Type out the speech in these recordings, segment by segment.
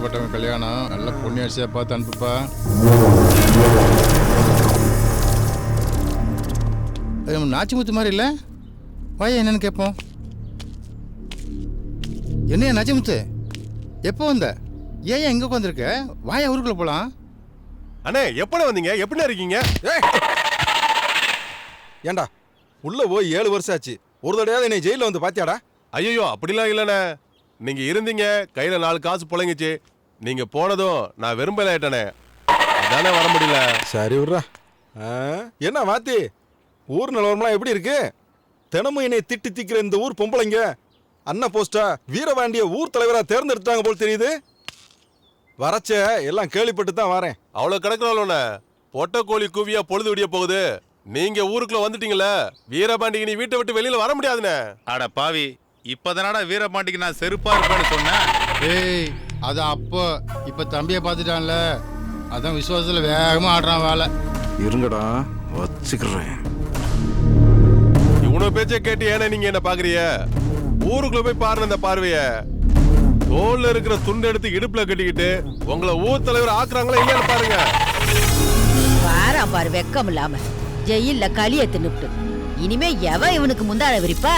வேண்டப்பட்டவங்க கல்யாணம் நல்ல புண்ணியரிசியா பார்த்து அனுப்புப்பா. நாச்சிமுத்து மாதிரி இல்லை, வாயா என்னன்னு கேட்போம். என்னையா நாச்சிமுத்து, எப்போ வந்த? ஏன் எங்க உட்காந்துருக்க? வாயா ஊருக்குள்ள போலாம். அண்ணே எப்படி வந்தீங்க? எப்படி இருக்கீங்க? ஏண்டா உள்ள போய் 7 வருஷம் ஆச்சு, ஒரு தடையாவது என்னை ஜெயில வந்து பாத்தியாடா? ஐயோ அப்படிலாம் இல்லண்ணே. நீங்க இருந்தீங்க, கையில 4 காசு புழங்கிச்சு. நீங்க போனதும் நான் விரும்பல ஆயிட்டனே, அதானே வர முடியல. சரி விட்றா. என்ன மாத்தி, ஊர் நிலவரம்லாம் எப்படி இருக்கு? தினமும் என்னை திட்டி திக்கிற இந்த ஊர் பொம்பளைங்க அண்ணன் போஸ்டா வீரபாண்டிய ஊர் தலைவரா தேர்ந்தெடுத்தாங்க போல் தெரியுது. வரச்ச எல்லாம் கேள்விப்பட்டு தான் வரேன். அவ்வளவு கிடக்குறாளோண்ணே, பொட்ட கோழி கூவியா பொழுது விடிய போகுது. நீங்க ஊருக்குள்ள வந்துட்டீங்கல்ல, வீரபாண்டிக்கு நீ வீட்டை விட்டு வெளியில வர முடியாதுண்ணே. அட பாவி, இப்பதானடா வீரபாண்டிக்கு நான் செருப்பா இருப்பேன்னு சொன்னேன். ஏய் அது அப்போ, இப்ப தம்பியை பார்த்துட்டான்ல, அதான் விசுவாசத்துல வேகமா ஆடுறான் வேலை. இருங்கடா வச்சுக்கிறேன். இவ்வளவு பேச்சை கேட்டு ஏன்னா நீங்க என்ன பாக்குறீங்க? ஊருக்குள்ள போய் பாருங்க இந்த பார்வைய. தோல்ல இருக்கிற துண்டு எடுத்து இடுப்புல கட்டிக்கிட்டு உங்களை ஊர் தலைவர் ஆக்குறாங்களா இல்லைன்னு பாருங்க. வாரம் பாரு வெக்கம் இல்லாம ஜெயில களிய தின்னுட்டு இனிமே எவன் இவனுக்கு முந்தாட விரிப்பா?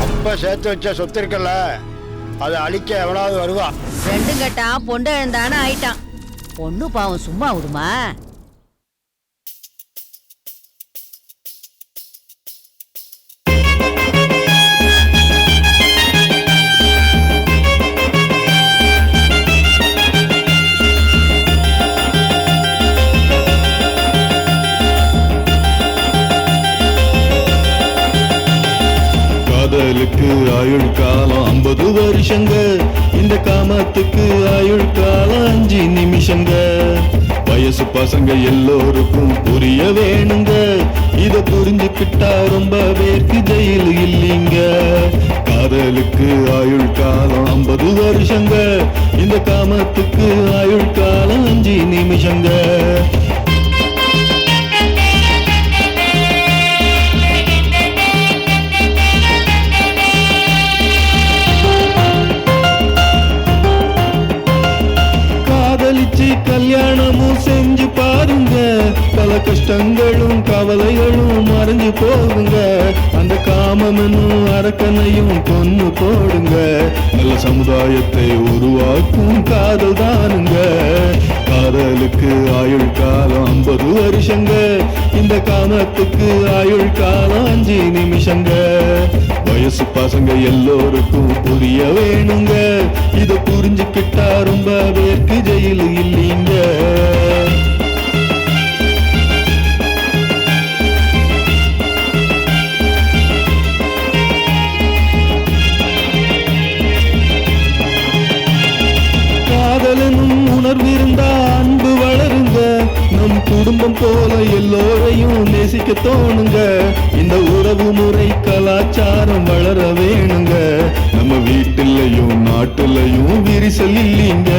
அப்ப சேர்த்து வச்ச சொத்து இருக்கல, அதை அழிக்க எவனாவது வருவா? ரெண்டும் கட்டான் பொண்டை எழுந்தானு ஆயிட்டான். பொண்ணு பாவம் சும்மா விடுமா? காதலுக்கு ஆயுள் காலம் 50 வருஷங்க, இந்த காமத்துக்கு ஆயுள் காலம் 5 நிமிஷங்க. வயசு பசங்க எல்லோருக்கும் புரிய வேணுங்க, இத புரிஞ்சுக்கிட்டா ரொம்ப பேருக்கு ஜெயில் இல்லைங்க. காதலுக்கு ஆயுள் காலம் 50 வருஷங்க, இந்த காமத்துக்கு ஆயுள் காலம் 5 நிமிஷங்க. கல்யாணமும் செஞ்சு பாருங்க, பல கஷ்டங்களும் கவலைகளும் மறைஞ்சு போகுங்க. அந்த காமமெனும் அரக்கனையும் கொன்னு போடுங்க, நல்ல சமுதாயத்தை உருவாக்கும் காதல் தானுங்க. காதலுக்கு ஆயுள் காலம் 50 வருஷங்க, இந்த காமத்துக்கு ஆயுள் காலம் 5 நிமிஷங்க. வயசு பசங்க எல்லோருக்கும் புரிய வேணுங்க, இத புரிஞ்சுக்கிட்டா ரொம்ப பேருக்கு ஜெயில் இல்லைங்க. காதலனும் உணர்விருந்தா அன்பு வளருங்க, நம் குடும்பம் போல எல்லோரையும் நேசிக்க தோணுங்க. இந்த உறவு முறை கலாச்சாரம் வளர வேணுங்க, நம்ம வீட்டிலையும் நாட்டிலையும் விரிசல் இல்லைங்க.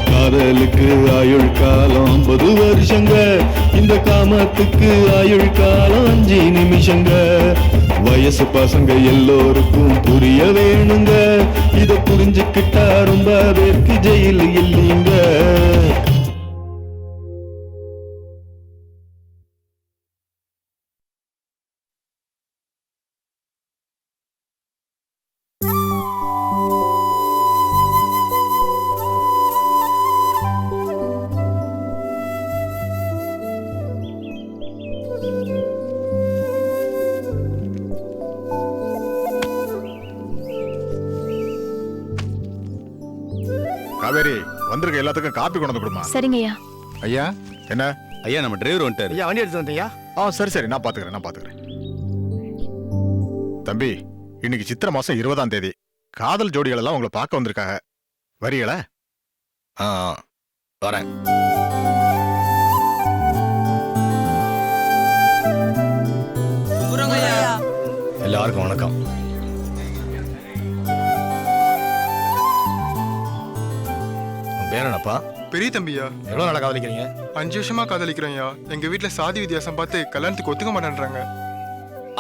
காதலுக்கு ஆயுள் காலம் 50 வருஷங்க, இந்த காமத்துக்கு ஆயுள் காலம் 5 நிமிஷங்க. வயசு பசங்க எல்லோருக்கும் புரிய வேணுங்க, இத புரிஞ்சுக்கிட்டா ரொம்ப பேருக்கு ஜெயில் இல்லைங்க. காவேரி, வந்திருக்க எல்லாத்துக்கும் காப்பி கொண்டு வந்து கொடுமா. சரிங்க ஐயா. ஐயா என்ன ஐயா, நம்ம டிரைவர் வந்துட்டாரு. ஐயா வண்டி எடுத்து வந்தீங்க? சரி சரி, நான் பாத்துக்கிறேன். தம்பி, இன்னைக்கு சித்திரை மாசம் 20ஆம் தேதி. காதல் ஜோடிகள் எல்லாம் உங்களை பார்க்க வந்திருக்காங்க. வரீங்களா? வரேன். எல்லாருக்கும் வணக்கம். பேரனப்பா? பெரிய தம்பியா. எவ்வளவு நாளா காதலிக்கிறீங்க? 5 வருஷமா காதலிக்கிறோம்யா. எங்க வீட்டுல சாதி வித்தியாசம் பார்த்து கல்யாணத்துக்கு ஒத்துக்க மாட்டேன்றாங்க.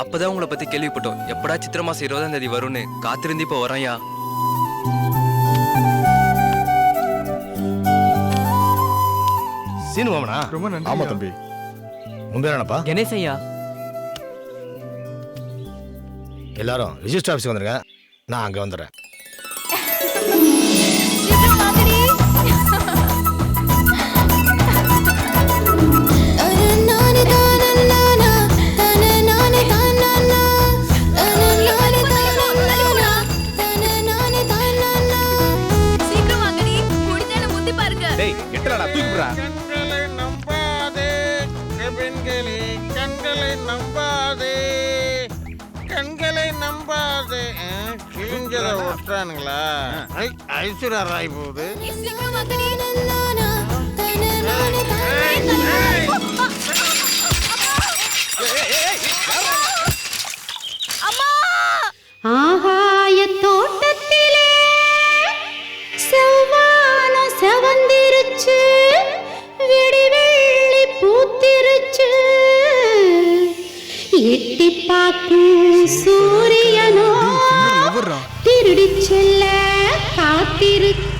அப்பதான் உங்களை பத்தி கேள்விப்பட்டோம். எப்படா சித்திரை மாசம் 20ஆம் தேதி வரும்னு காத்திருந்து இப்போ வரோம்யா. சீனு மாமனா? ரொம்ப நன்றி. ஆமா தம்பி. உன் பேர் என்னப்பா? கணேஷ் ஐயா. எல்லாரும் ரிஜிஸ்டர் ஆஃபீஸ் வந்துருங்க, நான் அங்க வந்துடுறேன். டேய் எட்டலடா தூக்கிடுறா. கண்களை நம்பாதே பெண்களே, கண்களை நம்பாதே, கண்களை நம்பாதே. கிழிஞ்சதை ஒட்டுறானுங்களா? ஐஸ்வர்யா ராய் போகுது. ஆகாய தோட்டத்திலே செவ்வானம் செவந்திருச்சு, விடிவெள்ளி பூத்திருச்சு, எட்டி பார்க்கும் சூரியனோ திருடி செல்ல காத்திருக்கு.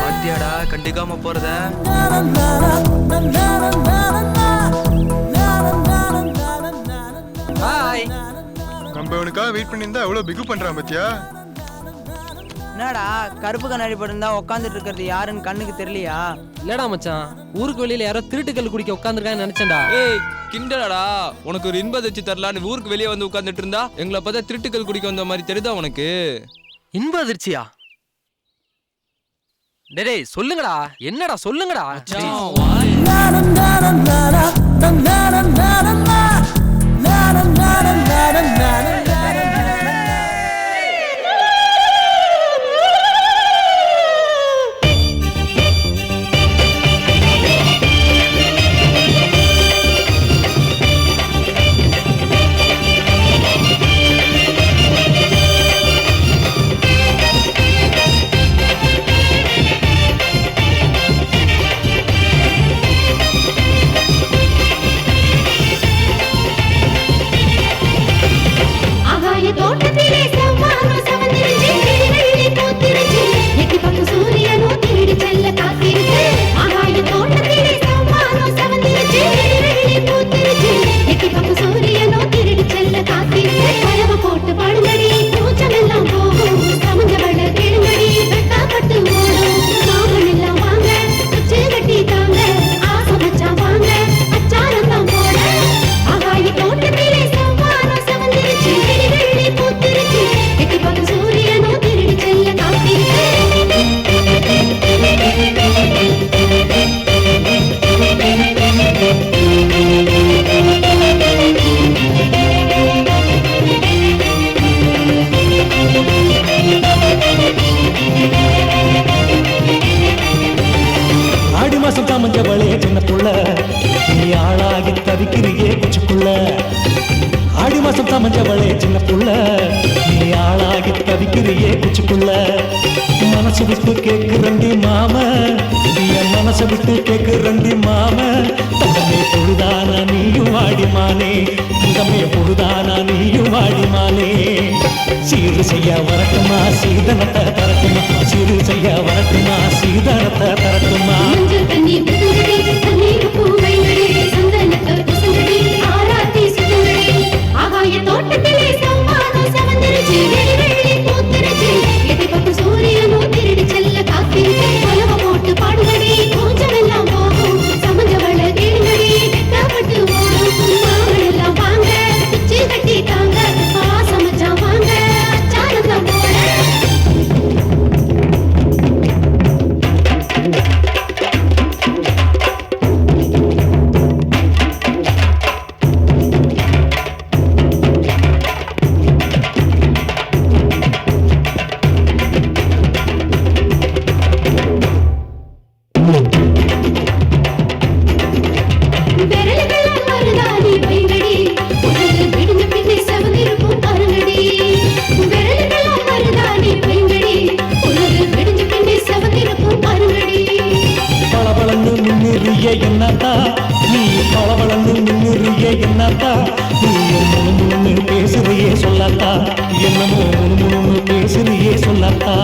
பாத்தியாடா கண்டுக்காம போறத. ஹாய். நம்ம இவனுக்காக வெயிட் பண்ணியிருந்தா எவ்வளவு பிகு பண்றான் பத்தியா? என்னடா கருப்பு கண்ணாடி போட்டிருந்தா உட்காந்துட்டு இருக்கிறது யாருன்னு கண்ணுக்கு தெரியலையா? இல்லடா மச்சான், ஊருக்கு வெளியில யாரோ திருட்டுக்கல் குடிக்க உட்காந்துருக்கான்னு நினைச்சேன்டா. ஏய் கிண்டலடா, உனக்கு ஒரு இன்ப அதிர்ச்சி தரலான்னு ஊருக்கு வெளியே வந்து உட்காந்துட்டு இருந்தா எங்களை பார்த்தா திருட்டுக்கல் குடிக்க வந்த மாதிரி தெரியுதா உனக்கு? இன்ப அதிர்ச்சியா? டேய் சொல்லுங்கடா, என்னடா சொல்லுங்கடா. சமஞ்சவளே சின்ன புள்ள, நீ ஆளாகி தவிக்கிறியே குச்சிக்குள்ள. மனசு விட்டு கேக்குறண்டி மாம, என் மனசு விட்டு கேக்குறண்டி மாம. தங்கமே பொழுதானா நீயும் வாடிமானே, தங்கமே பொழுதானா நீயும் வாடிமானே. சீரு செய்ய வரட்டுமா சீதனத்தை தரட்டுமா, சீரு செய்ய வரட்டுமா சீதனத்தை தரட்டுமா. தோட்டத்திலே சம்மானம் சமந்திருச்சு, வெள்ளி பூத்திருச்சு, எதை பக்கம் சூரியனோ திருடி செல்ல காத்திருக்கு. கொலவ போட்டு பாடுங்கடி, கொஞ்சம் எல்லாம் போகும், சமஞ்சவள கேளுங்கடி, வெட்டப்பட்டு ஓடும். மாமன் எல்லாம் வாங்க, பிச்சு கட்டி தாங்க, சமைச்சா வாங்க, அச்சாரம் தான் போட. என்னத்தா நீ பளபளன்னு மின்னுறியே என்னத்தா நீ முணுமுணுன்னு பேசுறியே சொல்லத்தா என்னமோ முணுமுணுன்னு பேசுறியே சொல்லத்தா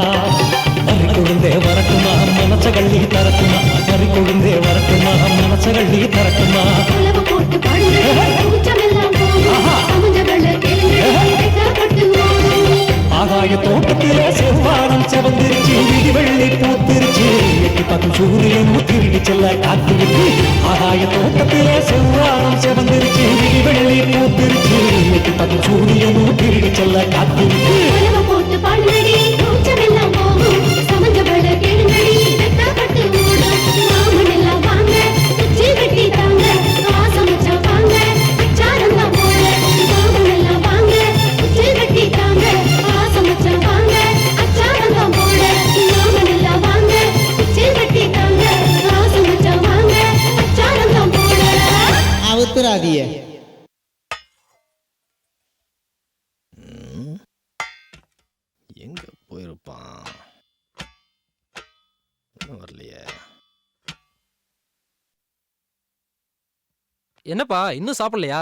மறி கொழுந்தே வரட்டுமா மனச கள்ளி தரட்டுமா மறி கொழுந்தே வரட்டுமா மனச கள்ளி தரட்டுமா உலக போட்டு பாடுங்க கூச்சமெல்லாம் போகும் சமுஞ்ச வெள்ள கேளுங்க ஆகாய தோட்டத்திலே செவ்வானம் செவந்திருச்சு விடி வெள்ளி பூத்திருச்சு எட்டி பக்கம் சூரியன் திருடி செல்ல காத்திருக்கு ஆகாய தோட்டத்திலே செவ்வானம் செவந்திருச்சு விடி வெள்ளி பூத்திருச்சு எட்டி பக்கம் சூரியன் திருடி செல்ல காத்திருக்கு உலக போட்டு பாடுங்கடி கூச்சமெல்லாம் போகும் சமுஞ்ச வெள்ள கேளுங்கடி வெட்டப்பட்டு ஓடும் மாமன் எல்லாம் வாங்க உச்சி வெட்டி தாங்க ஆசமச்சா வாங்க அச்சாரம் தான் போல மாமன் எல்லாம் வாங்க உச்சி வெட்டி தாங்க அவுத்துறாதிய எங்க போயிருப்பான் வரலையே. என்னப்பா இன்னும் சாப்பிடலையா?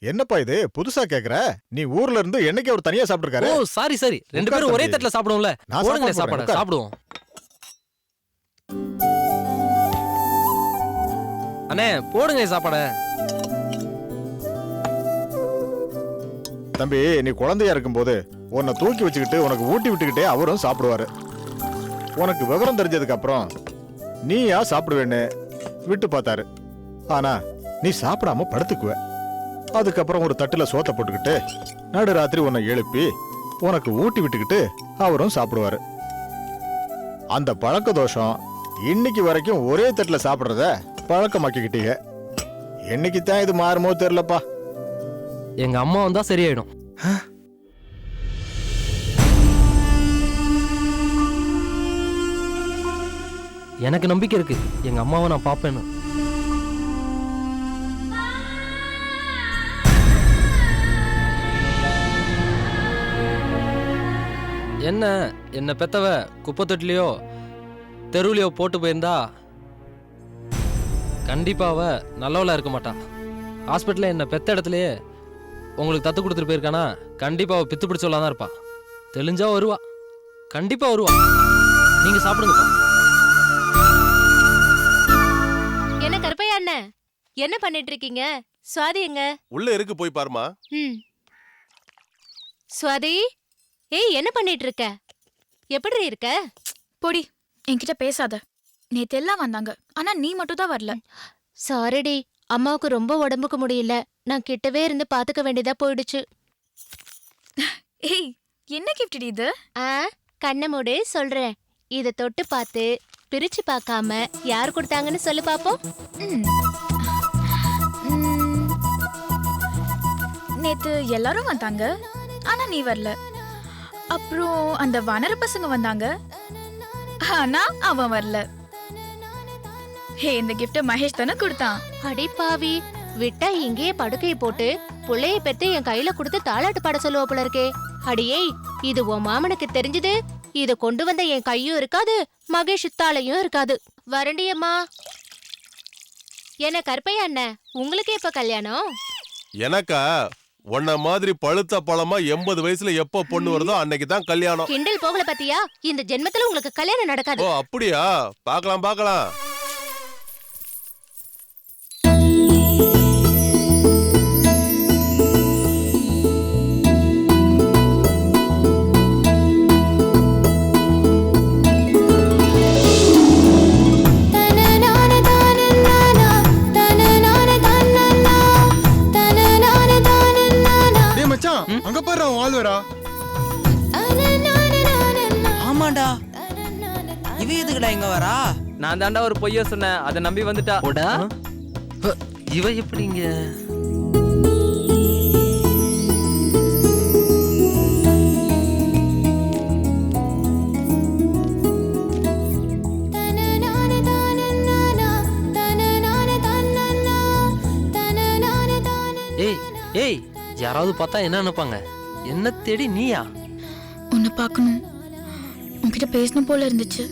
என்னப்பா இது புதுசா கேக்குற? நீ ஊர்ல இருந்து என்னைக்கு அவர் தனியா சாப்பிட்டுருக்காரு? ஓ சாரி சாரி, ரெண்டு பேரும் ஒரே தட்டுல சாப்பிடுவோம்ல. போடுங்க சாப்பாடு சாப்பிடுவோம். அண்ணே போடுங்க சாப்பாட. தம்பி நீ குழந்தையா இருக்கும்போது உன்னை தூக்கி வச்சுக்கிட்டு உனக்கு ஊட்டி விட்டுக்கிட்டே அவரும் சாப்பிடுவாரு. உனக்கு விவரம் தெரிஞ்சதுக்கு அப்புறம் நீயா சாப்பிடுவேன்னு விட்டு பார்த்தாரு. ஆனா நீ சாப்பிடாம படுத்துக்குவ. அதுக்கப்புறம் ஒரு தட்டுல சோத்தை போட்டுக்கிட்டு நடு ராத்திரி உன்னை எழுப்பி உனக்கு ஊட்டி விட்டுக்கிட்டு அவரும் சாப்பிடுவாரு. அந்த பழக்க தோஷம் இன்னைக்கு வரைக்கும் ஒரே தட்டுல சாப்பிடுறத பழக்கமாக்கிக்கிட்டீங்க. என்னைக்கு தான் இது மாறுமோ தெரியலப்பா. எங்க அம்மா வந்தா சரியாயிடும். எனக்கு நம்பிக்கை இருக்கு, எங்க அம்மாவை நான் பாப்பேன்னு. என்ன பெத்தவ குப்பை தொட்டிலையோ தெருவுலையோ போட்டு போயிருந்தா கண்டிப்பா அவ நல்லவளா இருக்க மாட்டா. ஹாஸ்பிட்டல்ல என்ன பெத்த இடத்துலயே உங்களுக்கு தத்து கொடுத்துட்டு போயிருக்கானா, கண்டிப்பா அவ பித்து பிடிச்சவளா தான் இருப்பா. தெளிஞ்சா வருவா, கண்டிப்பா வருவா. நீங்க சாப்பிடுங்கப்பா. என்ன கருப்பையா அண்ணன், என்ன பண்ணிட்டு இருக்கீங்க? சுவாதி எங்க? உள்ள இருக்கு, போய் பாருமா. சுவாதி, ஏய் என்ன பண்ணிட்டு இருக்க? எப்படி இருக்க? பொடி, என்கிட்ட பேசாத. நேத்து எல்லாம் வந்தாங்க, ஆனா நீ மட்டும் தான் வரல. சாரிடி, அம்மாவுக்கு ரொம்ப உடம்புக்கு முடியல. நான் கிட்டவே இருந்து பாத்துக்க வேண்டியதா போயிடுச்சு. ஏய், என்ன கிஃப்ட் இது? கண்ணை மூடு சொல்றேன். இத தொட்டு பார்த்து பிரிச்சு பார்க்காம யார் கொடுத்தாங்கன்னு சொல்லு பாப்போம். நேத்து எல்லாரும் வந்தாங்க, ஆனா நீ வரல. அப்புறம் அந்த வனர பசங்க வந்தாங்க, ஆனா அவன் வரல. ஹே, இந்த கிஃப்ட மகேஷ் தானே கொடுத்தான். அடி பாவி, விட்டா இங்கேயே படுக்கையை போட்டு புள்ளைய பெத்து என் கையில கொடுத்து தாளாட்டு பாட சொல்லுவா போல இருக்கே. அடியே, இது உன் மாமனுக்கு தெரிஞ்சது, இத கொண்டு வந்த என் கையும் இருக்காது, மகேஷ் தாளையும் இருக்காது. வரண்டியம்மா. என்ன கருப்பையா அண்ணன், உங்களுக்கு எப்ப கல்யாணம்? எனக்கா? உன்ன மாதிரி பழுத்த பழமா 80 வயசுல எப்ப பொண்ணு வருதோ அன்னைக்கு தான் கல்யாணம். கிண்டல் போகல பாத்தியா? இந்த ஜென்மத்துல உங்களுக்கு கல்யாணம் நடக்காது. ஓ அப்படியா? பார்க்கலாம் பார்க்கலாம். அங்க பாரு ஆல்வரா. ஆமாடா, இவ எதுக்குடா இங்க வரா? நான் தாண்டா ஒரு பொய்ய சொன்னேன், அதை நம்பி வந்துட்டா. இவ எப்படிங்க? ஏய் ஏய், யாராவது பார்த்தா என்ன நினைப்பாங்க? என்ன தேடி நீயா? உன்னை பார்க்கணும், உன்கிட்ட பேசணும் போல இருந்துச்சு,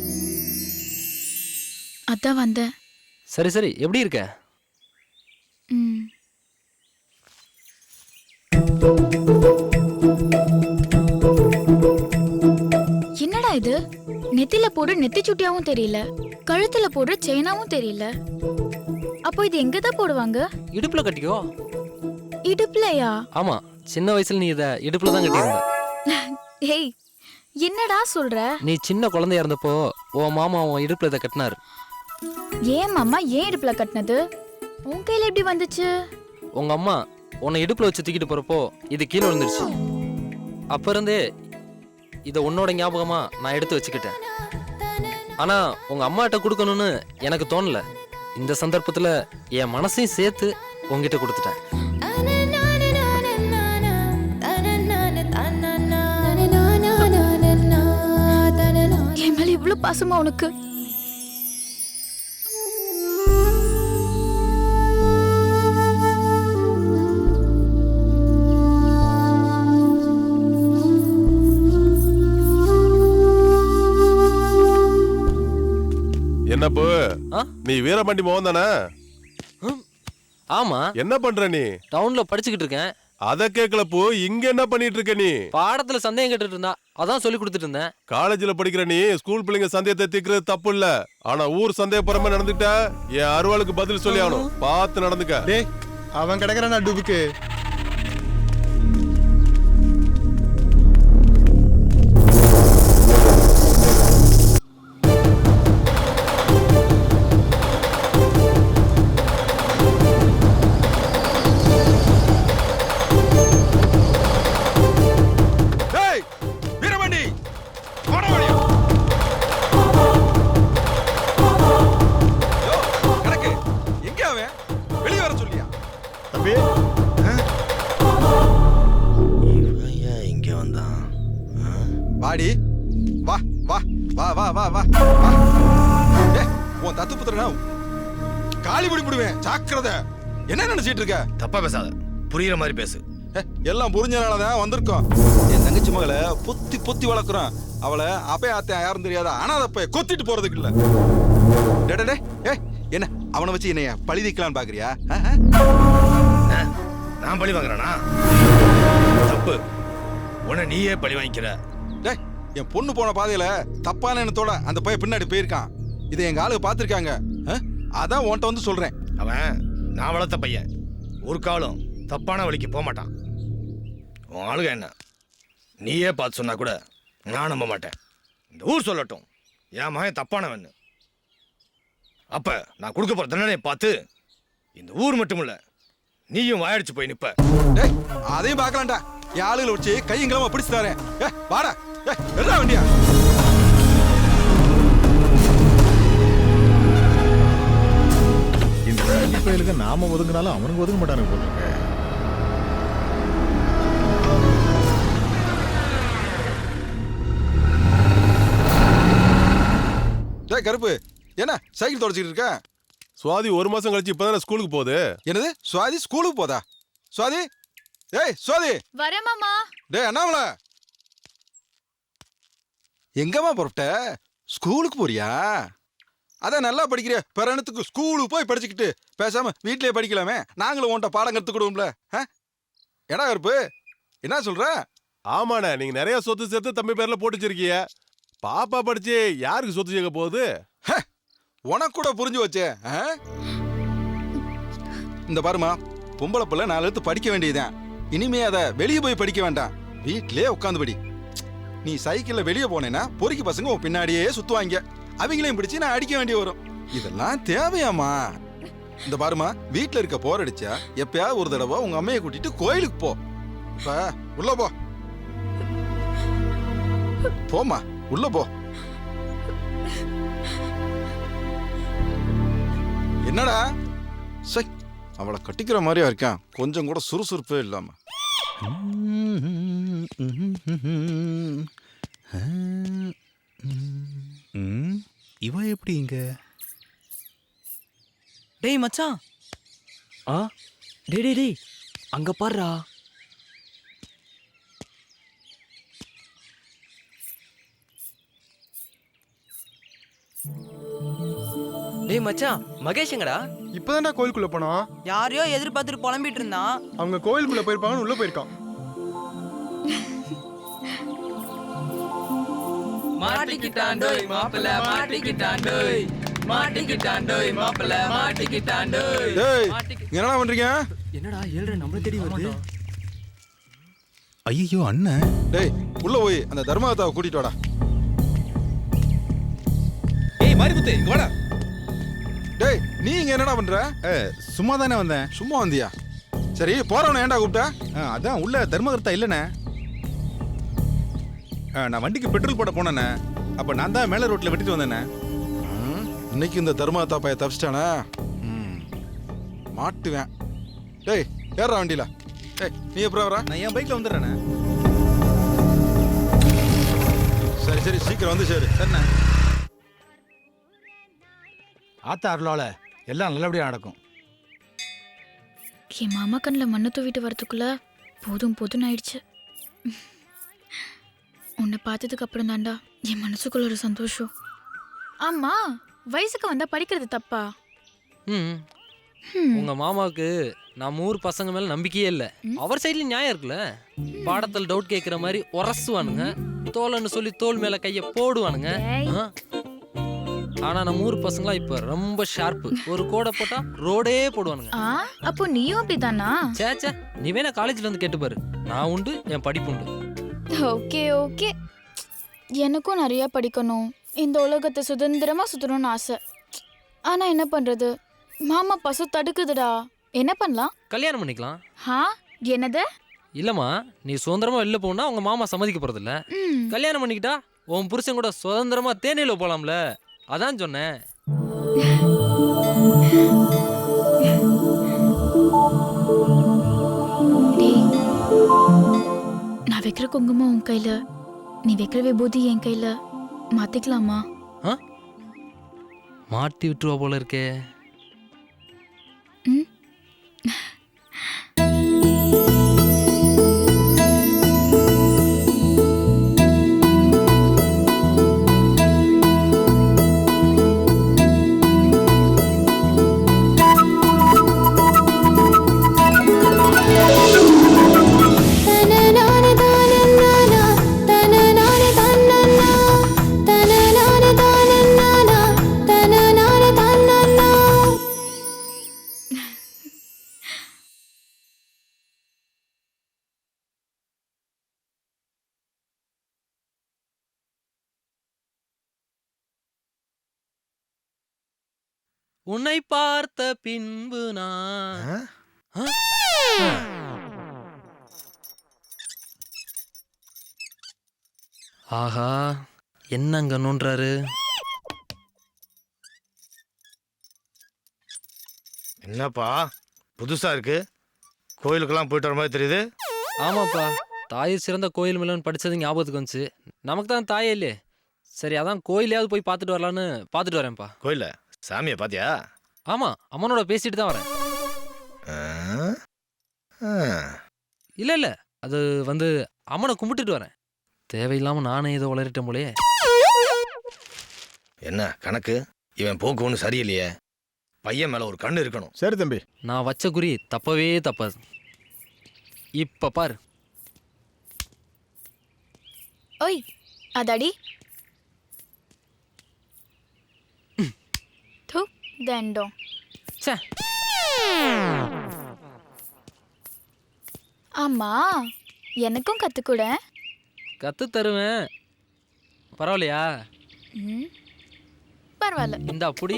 அதான் வந்தேன். சரி சரி, எப்படி இருக்க? ம். என்னடா இது? நெத்தில போடுற நெத்தி சுட்டியாவும் தெரியல, கழுத்துல போடுற செயினாவும் தெரியல. அப்போ இது எங்க தான் போடுவாங்க? இடுப்புல கட்டிக்கோ. இடுப்புலயா? ஆமா, சின்ன வயசுல நீ இத இடுப்புல தான் கட்டியிருந்த. ஏய், என்னடா சொல்ற? நீ சின்ன குழந்தையா இருந்தப்போ உன் மாமா உன் இடுப்புல இதை கட்டினாரு. ஏன் மாமா ஏன் இடுப்புல கட்டினது? உன் கையில எப்படி வந்துச்சு? உங்க அம்மா உன்னை இடுப்புல வச்சு தூக்கிட்டு போறப்போ இது கீழே விழுந்துருச்சு. அப்ப இருந்தே இதை உன்னோட ஞாபகமா நான் எடுத்து வச்சுக்கிட்டேன். ஆனா உங்க அம்மாட்ட கொடுக்கணும்னு எனக்கு தோணல. இந்த சந்தர்ப்பத்துல என் மனசையும் சேர்த்து உங்ககிட்ட கொடுத்துட்டேன். என் மேல இவ்வளவு பாசமா உனக்கு? என்னப்பு நீ வீரபாண்டி மோகன் தானே? ஆமா. என்ன பண்ற நீ? டவுன்ல படிச்சுக்கிட்டு இருக்கேன். அத கேக்கலப்பு, இங்க என்ன பண்ணிட்டு இருக்க நீ? பாடத்துல சந்தேகம் கேட்டுட்டு இருந்தா அதான் சொல்லி கொடுத்துட்டு இருந்தேன். காலேஜ்ல படிக்கிற நீ ஸ்கூல் பிள்ளைங்க சந்தேகத்தை தீர்க்கிறது தப்பு இல்ல. ஆனா ஊர் சந்தேகப்படுற நடந்துட்ட என் அருவாளுக்கு பதில் சொல்லி ஆகணும். பார்த்து நடந்துக்க. டேய், அவன் கிடக்குறான் டூபுக்கு. வாடி, வா வா வா வா வா வா. உன் தத்து புத்திரனா காலி பிடி பிடுவேன், ஜாக்கிரதை. என்ன நினைச்சிட்டு இருக்க? தப்பா பேசாத, புரியுற மாதிரி பேசு. எல்லாம் புரிஞ்சனாலதான் வந்திருக்கோம். என் தங்கச்சி மகளை பொத்தி பொத்தி வளர்க்குறோம். அவளை அப்பே ஆத்தேன் யாரும் தெரியாத அனாதப்ப கொத்திட்டு போறதுக்கு இல்ல. டே ஏ, என்ன அவனை வச்சு என்னைய பழி தீக்கலான்னு பாக்குறியா? நான் பழி வாங்குறேனா? தப்பு, உன்னை நீயே பழி வாங்கிக்கிற. டேய், என் பொண்ணு போன பாதையில தப்பான எண்ணத்தோட அந்த பையன் பின்னாடி போயிருக்கான். இதை எங்க ஆளுங்க பாத்துருக்காங்க. அதான் உன்கிட்ட வந்து சொல்றேன். அவன் நான் வளர்த்த பையன், ஒரு காலம் தப்பான வழிக்கு போக மாட்டான். உன் ஆளுங்க என்ன நீயே பார்த்து சொன்னா கூட நான் நம்ப மாட்டேன். இந்த ஊர் சொல்லட்டும் என் மகன் தப்பானவன். அப்ப நான் கொடுக்க போற தண்டனையை பார்த்து இந்த ஊர் மட்டும் இல்ல நீயும் வாயடிச்சு போய் நிப்ப. டேய், அதையும் பார்க்கலாம்டா. என் ஆளுகளை வச்சு கையங்கிழமா பிடிச்சு தரேன். வாடா, எல்லா வண்டியா. இந்த பயிலுக்கு நாம ஒதுங்கினாலும் அவனுக்கு ஒதுங்க மாட்டானுங்க போல இருக்கு. டேய் கருப்பு, என்ன சைக்கிள் தொடச்சிட்டு இருக்க? சுவாதி ஒரு மாசம் கழிச்சு இப்பதானே ஸ்கூலுக்கு போகுது. என்னது சுவாதி ஸ்கூலுக்கு போதா? சுவாதி, ஏய் சுவாதி. வரேன் மாமா. டேய் அண்ணாமல, எங்கம்மா புறப்பட்ட? ஸ்கூலுக்கு போறியா? அதான் நல்லா படிக்கிற பிறனத்துக்கு ஸ்கூலுக்கு போய் படிச்சுக்கிட்டு பேசாம வீட்லயே படிக்கலாமே. நாங்களும் உன்ட்ட பாடம் கத்துக்கிடுவோம்ல. என்ன கருப்பு, என்ன சொல்ற? ஆமாண்ணே, நீங்க நிறைய சொத்து சேர்த்து தம்பி பேர்ல போட்டு வச்சிருக்கீங்க. பாப்பா படிச்சு யாருக்கு சொத்து சேர்க்க போகுது? உனக்கு கூட புரிஞ்சு வச்சே. இந்த பாருமா, பொம்பளை பிள்ளை 4 எழுத்து படிக்க வேண்டியதுதான். இனிமே அதை வெளியே போய் படிக்க வேண்டாம், வீட்டிலே உட்காந்து படி. நீ சைக்கிள்ல வெளியே போனேன்னா பொறுக்கி பசங்க உன் பின்னாடியே சுத்துவாங்க. அவங்களையும் பிடிச்சு நான் அடிக்க வேண்டி வரும். இதெல்லாம் தேவையாமா? இந்த பாருமா, வீட்டுல இருக்க போர் அடிச்சா எப்பயாவது ஒரு தடவை உங்க அம்மையை கூட்டிட்டு கோயிலுக்கு போ. இப்ப உள்ள போ, போமா உள்ள போ. என்னடா சை, அவளை கட்டிக்கிற மாதிரியா இருக்கான், கொஞ்சம் கூட சுறுசுறுப்பே இல்லாம. இவ எப்படி இங்க? டேய் மச்சான். டேய் அங்க பாருடா. டேய் மச்சான் மகேஷ் எங்கடா? இப்பதான்டா கோயிலுக்குள்ள போனான். யாரையோ எதிர்பார்த்துட்டு புலம்பிட்டு இருந்தான். அவங்க கோயிலுக்குள்ள போயிருப்பாங்கன்னு உள்ள போயிருக்கான். மாட்டிக்கிட்டாண்டோய் மாப்பிள்ள மாட்டிக்கிட்டாண்டோய் மாட்டிக்கிட்டாண்டோய் மாப்பிள்ள மாட்டிக்கிட்டாண்டோய். டேய் இங்க என்னடா பண்றீங்க? என்னடா 7 நம்மள தேடி வருது? ஐயோ அண்ணன். டேய் உள்ள போய் அந்த தர்மகத்தாவை கூட்டிட்டு வாடா. ஏய் மாரிமுத்து இங்க வாடா. டேய் நீ இங்க என்னடா பண்ற? சும்மா தானே வந்தேன். சும்மா வந்தியா? சரி போறவன ஏன்டா கூப்பிட்ட? அதான் உள்ள தர்மகர்த்தா இல்லைண்ணே. நான் வண்டிக்கு பெட்ரோல் போட போனேண்ணே. அப்போ நான் தான் மேலே ரோட்டில் விட்டுட்டு வந்தேண்ணே. இன்னைக்கு இந்த தர்மகத்தா பைய தப்பிச்சிட்டானே. மாட்டுவேன். டேய் ஏறா வண்டியில. டேய் நீ எப்பறம் வர? நான் என் பைக்கில் வந்துடுறேண்ணே. சரி சரி சீக்கிரம் வந்து சரி. சரிண்ணே. ஆத்தா அருளால எல்லாம் நல்லபடியா நடக்கும். என் மாமா கண்ணில் மண்ணை தூவிட்டு வரதுக்குள்ள போதும் போதும்னு ஆயிடுச்சு. உன்னை பார்த்ததுக்கு அப்புறம் தாண்டா என் மனசுக்குள்ள ஒரு சந்தோஷம். ஆமா வயசுக்கு வந்தா படிக்கிறது தப்பா? உங்க மாமாவுக்கு நம்ம ஊர் பசங்க மேல நம்பிக்கையே இல்ல. அவர் சைட்ல நியாயம் இருக்குல்ல. பாடத்தில் டவுட் கேட்கிற மாதிரி உரசுவானுங்க, தோலன்னு சொல்லி தோல் மேல கைய போடுவானுங்க. ஆனா நம்ம ஊர் பசங்களா இப்ப ரொம்ப ஷார்ப்பு. ஒரு கோடை போட்டா ரோடே போடுவானுங்க. அப்போ நீயும் அப்படிதானா? சேச்சே நீ வேணா காலேஜ்ல வந்து கேட்டு பாரு. நான் உண்டு, என் படிப்பு உண்டு. Okay okay. எனக்கும் நிறைய படிக்கணும், இந்த உலகத்தை சுதந்திரமா சுத்தணும்னு ஆசை. ஆனா என்ன பண்றது, மாமா பசு தடுக்குதுடா. என்ன பண்ணலாம்? கல்யாணம் பண்ணிக்கலாம். என்னது? இல்லம்மா, நீ சுதந்திரமா வெளில போனா உங்க மாமா சம்மதிக்க போறது இல்ல. கல்யாணம் பண்ணிக்கிட்டா உன் புருஷன் கூட சுதந்திரமா தேனியில போலாம்ல, அதான் சொன்னேன். நான் வைக்கிற குங்குமம் உன் கையில, நீ வைக்கிற விபூதி என் கையில, மாத்திக்கலாமா? மாட்டி விட்டுருவா போல இருக்கே. உன்னை பார்த்த பின்பு நான் ஆஹா என்னங்க நோன்றாரு? என்னப்பா புதுசா இருக்கு, கோயிலுக்கெல்லாம் போயிட்டு வர மாதிரி தெரியுது. ஆமாப்பா, தாய் சிறந்த கோயில் மில்லன்னு படிச்சது ஞாபகத்துக்கு வந்துச்சு. நமக்கு தான் தாயே இல்லையே, சரி அதான் கோயிலையாவது போய் பார்த்துட்டு வரலான்னு பார்த்துட்டு வரேன்ப்பா. கோயில சாமியை பாத்தியா? ஆமா, அம்மனோட பேசிட்டு தான் வரேன். இல்ல இல்ல, அது வந்து அம்மனை கும்பிட்டுட்டு வரேன். தேவையில்லாம நானே ஏதோ வளரிட்டேன் போலே. என்ன கணக்கு, இவன் போக்கு ஒன்றும் சரியில்லையே. பையன் மேல ஒரு கண்ணு இருக்கணும். சரி தம்பி, நான் வச்ச குறி தப்பவே தப்பாது. இப்ப பாரு. ஓய் அதாடி து தண்டம். ஆமா எனக்கும் கத்துக்கூட. கத்து தருவேன், பரவாயில்லையா? பரவாயில்ல. இந்த அப்படி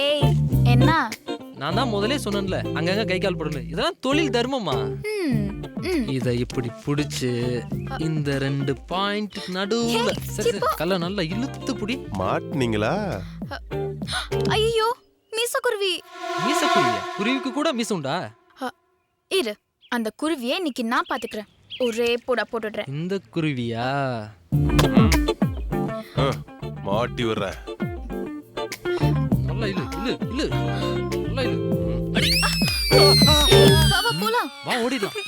ஏய் என்ன, நான் தான் முதலே சொன்னேன்ல அங்கங்க கை கால் போடல, இதெல்லாம் தொழில் தர்மமா. இத இப்படி புடிச்சு இந்த 2 பாயிண்ட் நடுவுல கல்ல நல்லா இழுத்து புடி. மாட்டீங்களா? ஐயோ மீச குருவி. மீச குருவியா? குருவிக்கு கூட மீச உண்டா? இரு, அந்த குருவியை இன்னைக்கு நான் பாத்துக்கிறேன். ஒரே போடா போட்டுடுறேன். இந்த குருவியா? மாட்டி விடுற. நல்லா இழு இழு இழு, நல்லா இழு. வா வா போலாம். வா ஓடிடலாம்.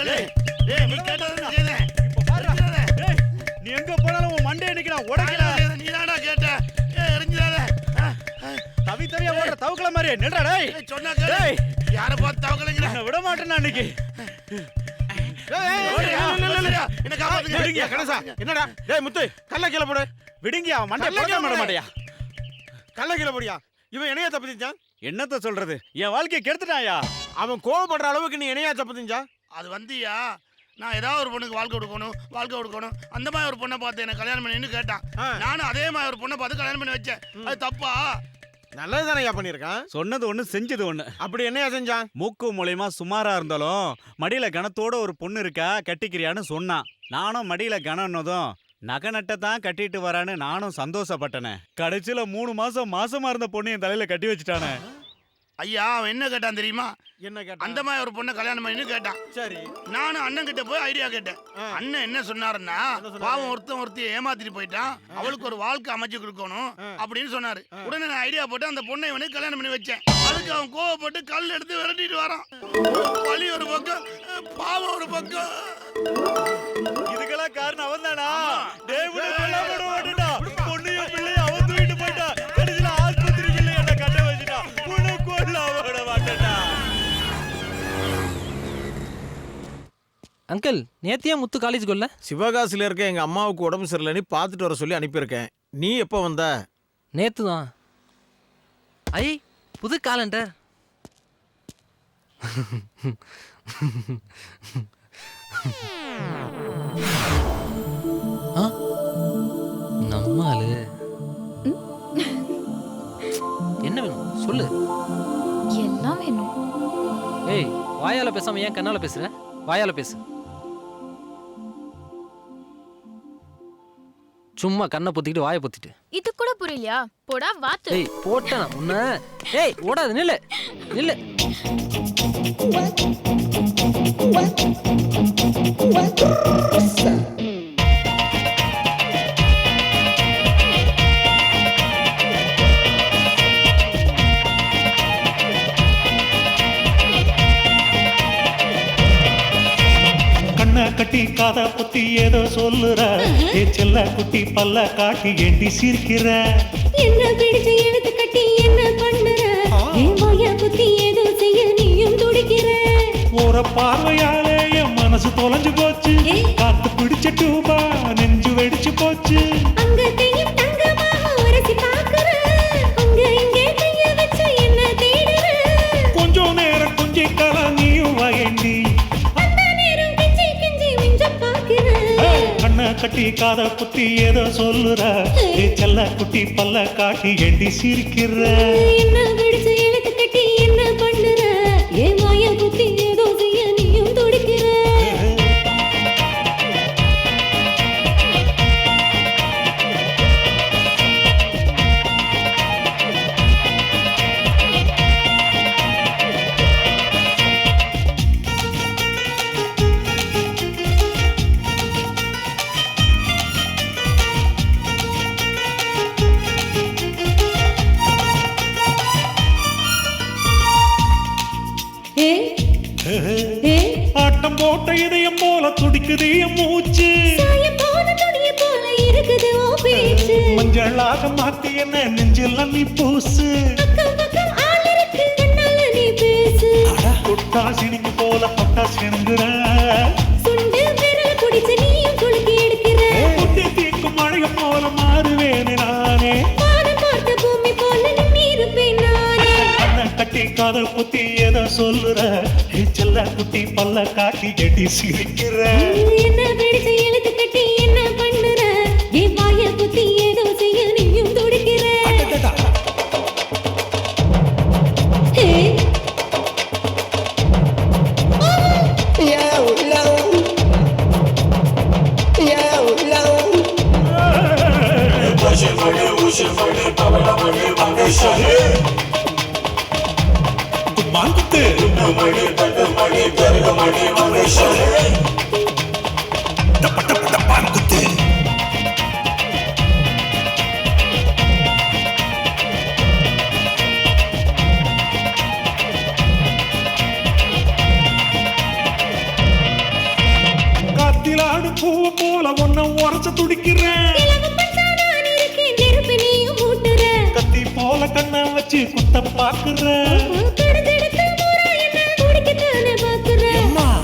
நீ கேட்டது செய்தேன். நீ எங்க போனாலும் உன் மண்டையை நிக்கிறான் உடைக்கல. நீ தானா கேட்ட? எரிஞ்சிடாத. தவியா ஓடுற தவக்கல மாதிரி நின்றா. டேய் சொன்னா கேளு. யார பார்த்து தவக்கலங்கற? நான் விட மாட்டேன் அன்னைக்கு. என்ன காப்பாத்துங்க. விடுங்க கணேசா. என்னடா? டேய் முத்து கல்ல கீழ போடு. விடுங்க அவன் மண்டைய போட மாட்டேயா. கல்ல கீழ போடியா. இவன் என்னைய தப்பு செஞ்சான்? என்னத்த சொல்றது? என் வாழ்க்கையை கெடுத்துட்டாயா. அவன் கோவப்படுற அளவுக்கு நீ என்னையா தப்பு செஞ்சா? அது வந்துயா நான் ஏதாவது ஒரு பொண்ணுக்கு வாழ்க்கை கொடுக்கணும் அந்த மாதிரி ஒரு பொண்ணை பார்த்து என்ன கல்யாணம் பண்ணின்னு கேட்டான். நானும் அதே மாதிரி ஒரு பொண்ணை பார்த்து கல்யாணம் பண்ணி வச்சேன். அது தப்பா? நல்லதுதானையா பண்ணிருக்கான். சொன்னது ஒண்ணு செஞ்சது ஒண்ணு. அப்படி என்னையா செஞ்சான்? மூக்கு மூலியமா சுமாரா இருந்தாலும் மடியில கணத்தோட ஒரு பொண்ணு இருக்கா கட்டிக்கிறியான்னு சொன்னான். நானும் மடியில கணன்னதும் நகை நட்டை தான் கட்டிட்டு வரான்னு நானும் சந்தோஷப்பட்டனே. கடைசியில 3 மாசம் மாசமா இருந்த பொண்ணு என் தலையில கட்டி வச்சுட்டானே. ஐயா அவன் என்ன கேட்டான் தெரியுமா? என்ன கேட்டான்? அந்த மாதிரி ஒரு பொண்ணை கல்யாணம் பண்ணி கேட்டான். சரி நானும் அண்ணன் கிட்ட போய் ஐடியா கேட்டேன். அண்ணன் என்ன சொன்னாருன்னா பாவம் ஒருத்தியை ஏமாத்திட்டு போயிட்டான், அவளுக்கு ஒரு வாழ்க்கை அமைச்சு கொடுக்கணும் அப்படின்னு சொன்னாரு. உடனே நான் ஐடியா போட்டு அந்த பொண்ணை இவனுக்கு கல்யாணம் பண்ணி வச்சேன். அதுக்கு அவன் கோவப்பட்டு கல் எடுத்து விரட்டிட்டு வரான். வலி ஒரு பக்கம், பாவம் ஒரு பக்கம். இதுக்கெல்லாம் காரணம் அவன் தானா? பொண்ணையும் பிள்ளையும் அவன் தூக்கிட்டு போயிட்டா. கடைசியில ஆஸ்பத்திரி பிள்ளை என்ன கட்ட வச்சுட்டா. அங்கிள் நேத்தியா முத்து காலேஜ் கொல்ல? சிவகாசியில் இருக்க எங்க அம்மாவுக்கு உடம்பு சரியில்லைன்னு பார்த்துட்டு வர சொல்லி அனுப்பியிருக்கேன். நீ எப்போ வந்த? நேத்து தான். ஐ புது காலண்டர். நம்மாலு என்ன வேணும் சொல்லு. எல்லாம் வேணும். ஏய் வாயால பேசாம ஏன் கண்ணால பேசுற? வாயால பேசு. சும்மா கண்ணை பொத்திக்கிட்டு வாயை பொத்திட்டு. இது கூட புரியலையா? போடா வாத்து. ஏய் போட்டேனா உன்ன? ஏய் ஓடாத நில்லு நில்லு. கட்டி காத புத்தி ஏதோ சொல்லுற. ஏ செல்ல குட்டி பல்ல காட்டி ஏண்டி சிரிக்கிற? என்ன பிடிச்சு எடுத்து கட்டி என்ன பண்ணுற? என் வாயா புத்தி ஏதோ செய்ய நீயும் துடிக்கிற. ஒரு பார்வையாலே என் மனசு தொலைஞ்சு போச்சு. காத்து பிடிச்ச டூபா நெஞ்சு வெடிச்சு போச்சு. அங்க கையும் தங்கமாக உரசி பாக்குற. அங்க இங்கே கைய வச்சு என்ன தேடுற. கொஞ்சம் நேரம் கொஞ்சி கால நீயும் வாயண்டி. கண்ண கட்டி காத புத்தி ஏதோ சொல்லுற. செல்ல குட்டி பல்ல காட்டி எண்டி சிரிக்கிற. என்ன பிடிச்சு எழுத்து கட்டி என்ன பண்ணுற? என் வாய புத்தி ஏதோ செய்ய நீயும் துடிக்கிற. ஆட்டம் போட்ட இதயம் போல துடிக்குது என் மூச்சு. மஞ்சளாக மாத்தி என்ன நெஞ்சில் நீ பூசு. தொட்டா சினிக்கு போல தொட்டா சினுங்குற. குட்டி தீக்கும் மழைய போல மாறுவேனே நானே. கட்டி காதல் புத்தி ஏதோ சொல்லுற. செல்ல குட்டி பல்ல காட்டி எட்டி சிரிக்கிற. என்ன பிடிச்சு எழுத்து கட்டி என்ன பண்ணுற? என் வாய புத்தி ஏதோ செய்ய நீயும் துடிக்கிற. மாங்குத்து மாங்குத்து. உரச துடிக்கிறேன் கத்தி போல கண்ண வச்சு குத்த பாக்குற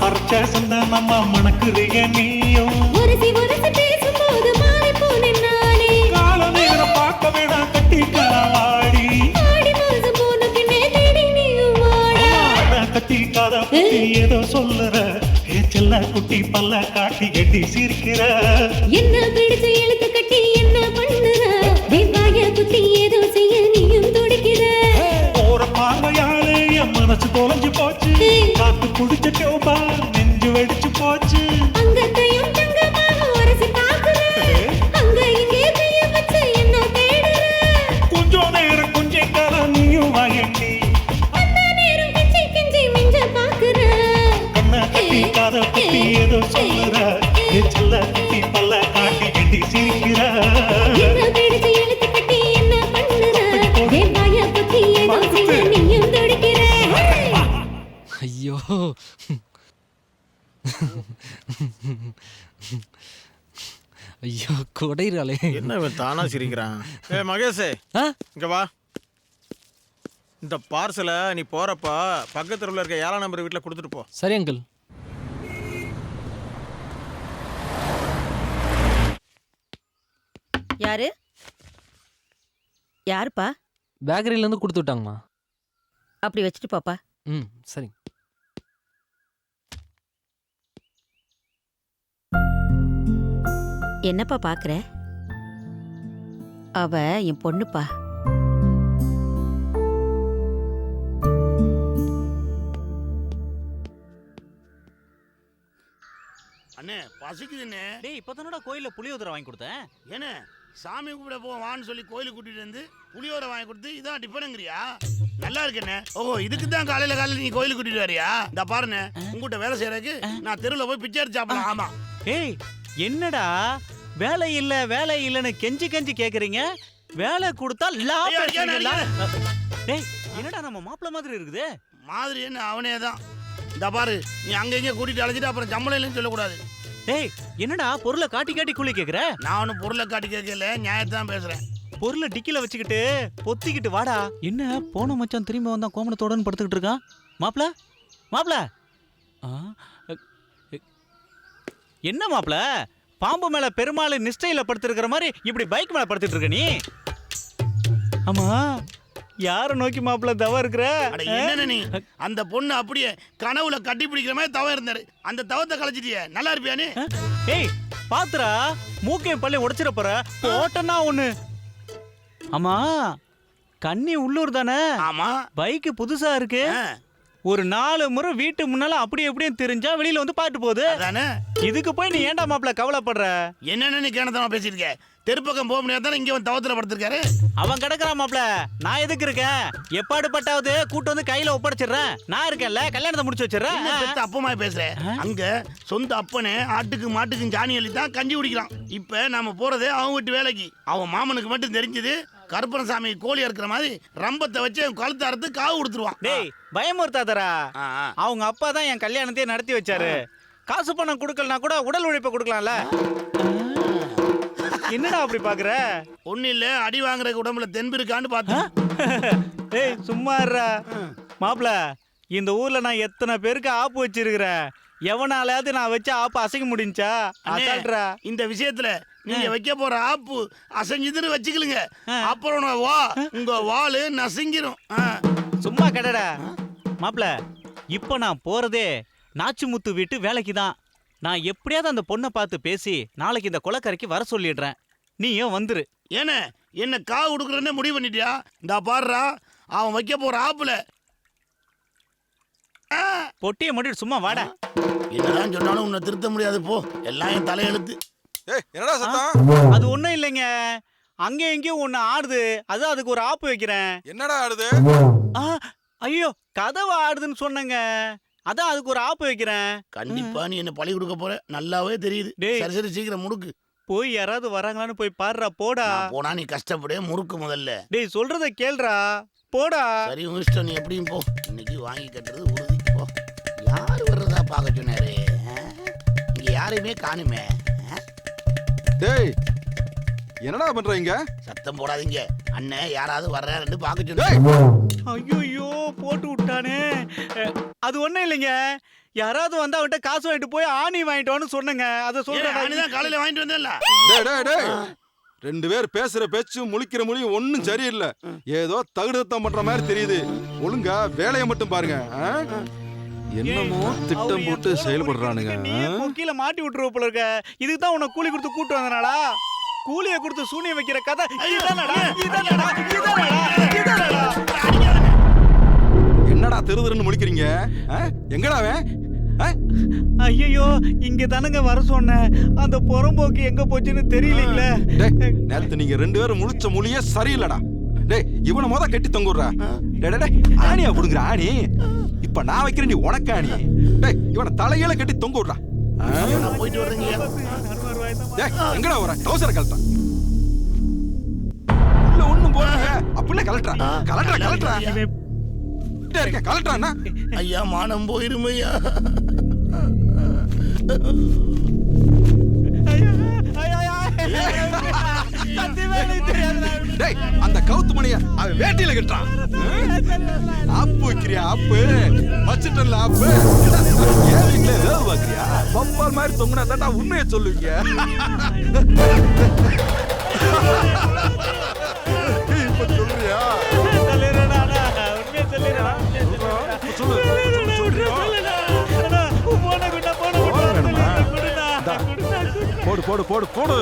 பறிச்ச சந்தனமா மணக்குறிய நீயும் கால நேரம் பார்க்க வேணாம் கட்டி கரவாடி கட்டி காத பத்தி ஏதோ சொல்லுற செல்ல குட்டி பல்ல காட்டி எட்டி சிரிக்கிற என்ன பிடிச்சு எழுத்து கட்டி என்ன பண்ணுற வெங்காய குத்தி ஏதோ செய்ய நீயும் துடிக்கிற போற பார்வையாலே என் மனசு தொலைஞ்சு போச்சு காத்து குடிச்ச டோபா நெஞ்சு வெடிச்சு போச்சு அங்கத்தையும் தங்கமாக உரசி பாக்குற அங்க இங்கே கைய வச்சு என்ன தேடுற கொஞ்சம் நேரம் கொஞ்சம் காலம் நீயும் வாங்கி அந்த நேரம் கெஞ்சி கெஞ்சி மிஞ்ச பாக்குற கண்ண கட்டி காத பத்தி ஏதோ சொல்லுற செல்ல குட்டி பல்ல காட்டி எட்டி சிரிக்கிற என்ன பிடிச்சு எழுத்து கட்டி என்ன பண்ணுற வெங்காய குத்தி ஏதோ செய்ய நீயும் துடிக்கிற ஐயோ ஐயோ கொடைறாளே. என்ன இவன் தானா சிரிக்கிறான்? மகேஷே இங்க வா. இந்த பார்சலை நீ போறப்ப பக்கத்து தெருவில் இருக்க 7ஆம் நம்பர் வீட்டில் கொடுத்துட்டு போ. சரி அங்கிள். யாரு யாருப்பா? பேக்கரியில இருந்து கொடுத்து விட்டாங்கம்மா. அப்படி வச்சுட்டு பாப்பா. ம் சரி. என்னப்பா பாக்குற? அவ என் பொண்ணுப்பா. அண்ணே பசிக்குதுண்ணே. டேய் இப்பதானடா கோயில்ல புளியோதரை வாங்கி கொடுத்தேன். ஏண்ணே சாமி கும்பிட போவான்னு சொல்லி கோயிலுக்கு கூட்டிட்டு வந்து புளியோதரை வாங்கி கொடுத்து இதான் டிஃபனுங்கிறியா? நல்லா இருக்குண்ணே. ஓஹோ இதுக்கு தான் காலையில நீ கோயிலுக்கு கூட்டிட்டு வரியா? இந்த பாருண்ணே உங்ககிட்ட வேலை செய்யறதுக்கு நான் தெருவில் போய் பிச்சை எடுத்து சாப்பிடலாம். ஆமா. ஏய் என்னடா வேலை இல்ல வேலை இல்லன்னு கெஞ்சி கெஞ்சி கேக்குறீங்க? வேலை கொடுத்தா டேய் என்னடா நம்ம மாப்பிள்ள மாதிரி இருக்குது. மாதிரி என்ன அவனே தான். இந்த பாரு நீ அங்க இங்க கூட்டிட்டு அழைச்சிட்டு அப்புறம் சம்பளம் இல்லைன்னு சொல்லக்கூடாது. டேய் என்னடா பொருளை காட்டி காட்டி கூலி கேக்குற? நான் ஒன்னும் பொருளை காட்டி கேட்கல, நியாயத்தை தான் பேசுறேன். பொருளை டிக்கில வச்சுக்கிட்டு பொத்திக்கிட்டு வாடா. என்ன போன மச்சான் திரும்பி வந்தா கோமணத்தோடன்னு படுத்துக்கிட்டு இருக்கான். மாப்பிள மாப்பிள என்ன மாப்பிள பாம்பு மேல பெருமாள் நிஷ்டையில படுத்திருக்கிற மாதிரி இப்படி பைக் மேல படுத்துட்டு இருக்க நீ? ஆமா யார நோக்கி மாப்பிள தவ இருக்கிற? என்ன நீ அந்த பொண்ணு அப்படியே கனவுல கட்டி பிடிக்கிற மாதிரி தவ இருந்தாரு. அந்த தவத்தை கலைச்சிட்டிய நல்லா இருப்பியா நீ? ஏய் பாத்துரா மூக்கையும் பள்ளியும் உடைச்சிட போற போட்டனா ஒண்ணு. ஆமா கண்ணி உள்ளூர் தானே? ஆமா. பைக்கு புதுசா இருக்கு. ஒரு 4 முறை வீட்டு முன்னால அப்படியே எப்படியே தெரிஞ்சா வெளியில வந்து பாட்டு போகுது. இதுக்கு போய் நீ ஏன்டா மாப்பிள கவலைப்படுற? என்னன்னு நீ கேனதமா பேசிட்டு இருக்க? தெருப்பக்கம் போக முடியாதானே இங்க வந்து தவத்துல படுத்திருக்காரு. அவன் கிடக்குறான் மாப்பிள. நான் எதுக்கு இருக்கேன்? எப்பாடு பட்டாவது கூட்டு வந்து கையில ஒப்படைச்சிடுறேன். நான் இருக்கேன்ல கல்யாணத்தை முடிச்சு வச்சிடறேன். அப்பமா பேசுறேன். அங்க சொந்த அப்பனே ஆட்டுக்கு மாட்டுக்கும் ஜானி அள்ளி தான் கஞ்சி குடிக்கிறான். இப்ப நாம போறதே அவன் வீட்டு வேலைக்கு. அவன் மாமனுக்கு மட்டும் தெரிஞ்சது கருப்பணசாமி கோழி இருக்கிற மாதிரி ரம்பத்தை வச்சு கழுத்து அறுத்து காவு கொடுத்துருவான். டேய் பயமுறுத்தாதரா. அவங்க அப்பா தான் என் கல்யாணத்தையே நடத்தி வச்சாரு. காசு பணம் கொடுக்கலனா கூட உடல் உழைப்பை கொடுக்கலாம்ல. என்னடா அப்படி பாக்குற? ஒண்ணு இல்ல அடி வாங்குற உடம்புல தென்பு இருக்கான்னு பார்த்தேன். ஏய் சும்மா இருடா மாப்ள. இந்த ஊர்ல நான் எத்தனை பேருக்கு ஆப்பு வச்சிருக்கிறேன். எவனாலாவது நான் வச்ச ஆப்பு அசைக்க முடிஞ்சா? அசால்ட்ரா. இந்த விஷயத்துல நீங்க வைக்க போற ஆப்பு அசைஞ்சதுன்னு வச்சுக்கலுங்க. அப்புறம் உங்க வாளு நசுங்கிரும். சும்மா கடடா மாப்ள. இப்ப நான் போறதே நாச்சிமுத்து வீட்டு வேலைக்கு தான். நான் எப்படியாவது அந்த பொண்ணை பார்த்து பேசி நாளைக்கு இந்த கொலைக்கரைக்கு வர சொல்லிடுறேன். நீயும் வந்துரு. ஏன்னா என்ன காவு கொடுக்குறேன்னு முடிவு பண்ணிட்டியா? இந்த பாடுறா அவன் வைக்க போற ஆப்புல பொட்டியை மட்டும் சும்மா வாடா. என்னதான் சொன்னாலும் உன்னை திருத்த முடியாது. போ எல்லாம் என் தலையெழுத்து. என்னடா சத்தம்? அது ஒண்ணும் இல்லைங்க. அங்க எங்கேயும் ஒண்ணு ஆடுது. அதான் அதுக்கு ஒரு ஆப்பு வைக்கிறேன். என்னடா ஆடுது? ஐயோ கதவை ஆடுதுன்னு சொன்னங்க. அதான் அதுக்கு ஒரு ஆப்பு வைக்கிறேன். கண்டிப்பா நீ என்ன பழி கொடுக்க போற நல்லாவே தெரியுது. சரி சரி சீக்கிரம் முறுக்கு. போய் யாராவது வராங்களான்னு போய் பாருடா. போடா. போனா நீ கஷ்டப்படு. முறுக்கு முதல்ல. டேய் சொல்றத கேளுடா. போடா. சரி இஷ்டம். நீ எப்படியும் போ. இன்னைக்கு வாங்கி கட்டுறது உறுதி. போ. யாரு வர்றதா பார்க்க சொன்னாரு? இங்க யாரையுமே காணுமே. டேய் என்னடா பண்றீங்க? சத்தம் போடாதீங்க. அண்ணன் யாராவது வர்றாருன்னு பார்க்க சொன்னேன். ஐயோ போட்டு விட்டானே. அது ஒண்ணும் இல்லைங்க. யாராவது வந்து அவன்கிட்ட காசு வாங்கிட்டு போய் ஆணி வாங்கிட்டோன்னு சொன்னங்க. அதை சொல்றேன். ஆணி தான் காலையில வாங்கிட்டு வந்தேன்ல. டேய் டேய் டேய் ரெண்டு பேர் பேசுற பேச்சு முழிக்கிற மொழியும் ஒன்னும் சரியில்லை. ஏதோ தகுடத்தம் பண்ற மாதிரி தெரியுது. ஒழுங்கா வேலையை மட்டும் பாருங்க. என்னமோ திட்டம் போட்டு செயல்படுறானுங்க. கீழே மாட்டி விட்டுருவ போல இருக்க. இதுக்கு தான் உனக்கு கூலி கொடுத்து கூட்டு வந்தனாடா. கூலியை கொடுத்து சூனியம் வைக்கிற கதை இதானடா. என்னடா திருதுன்னு முழிக்கிறீங்க? எங்கடா அவன்? ஐயோ இங்க தானங்க வர சொன்னேன். அந்த புறம்போக்கு எங்க போச்சுன்னு தெரியலீங்களே. நேத்து நீங்க ரெண்டு பேரும் முழிச்ச மொழியே சரியில்லடா. டேய் இவனை மொத கட்டி தொங்குறா. டேய் டேய் ஆணியா குடுங்கற ஆணி. இப்ப நான் வைக்கிறேன் நீ உனக்கு ஆணி. டேய் இவனை தலையில கட்டி தொங்குறா. நான் போயிட்டு வரேங்க. டேய் எங்கடா வர? டவுசர கழட்டா. உள்ள ஒண்ணும் போறாங்க. அப்படியே கழட்டா. கழட்டா. இருக்க கலெக்டர் ஐயா மானம் போயிருமையா. டேய் அந்த கவுத்து மணிய அவன் வேட்டியில கட்டுறான். ஆப்பு வைக்கிறியா? ஆப்பு வச்சுட்டல. ஆப்பு ஏன் வீட்டுல ஏதாவது பாக்குறியா? பம்பால் மாதிரி தொங்குனா தான் உண்மையை சொல்லுவீங்க. இப்ப சொல்றியா? போடு போடு போடு போடு.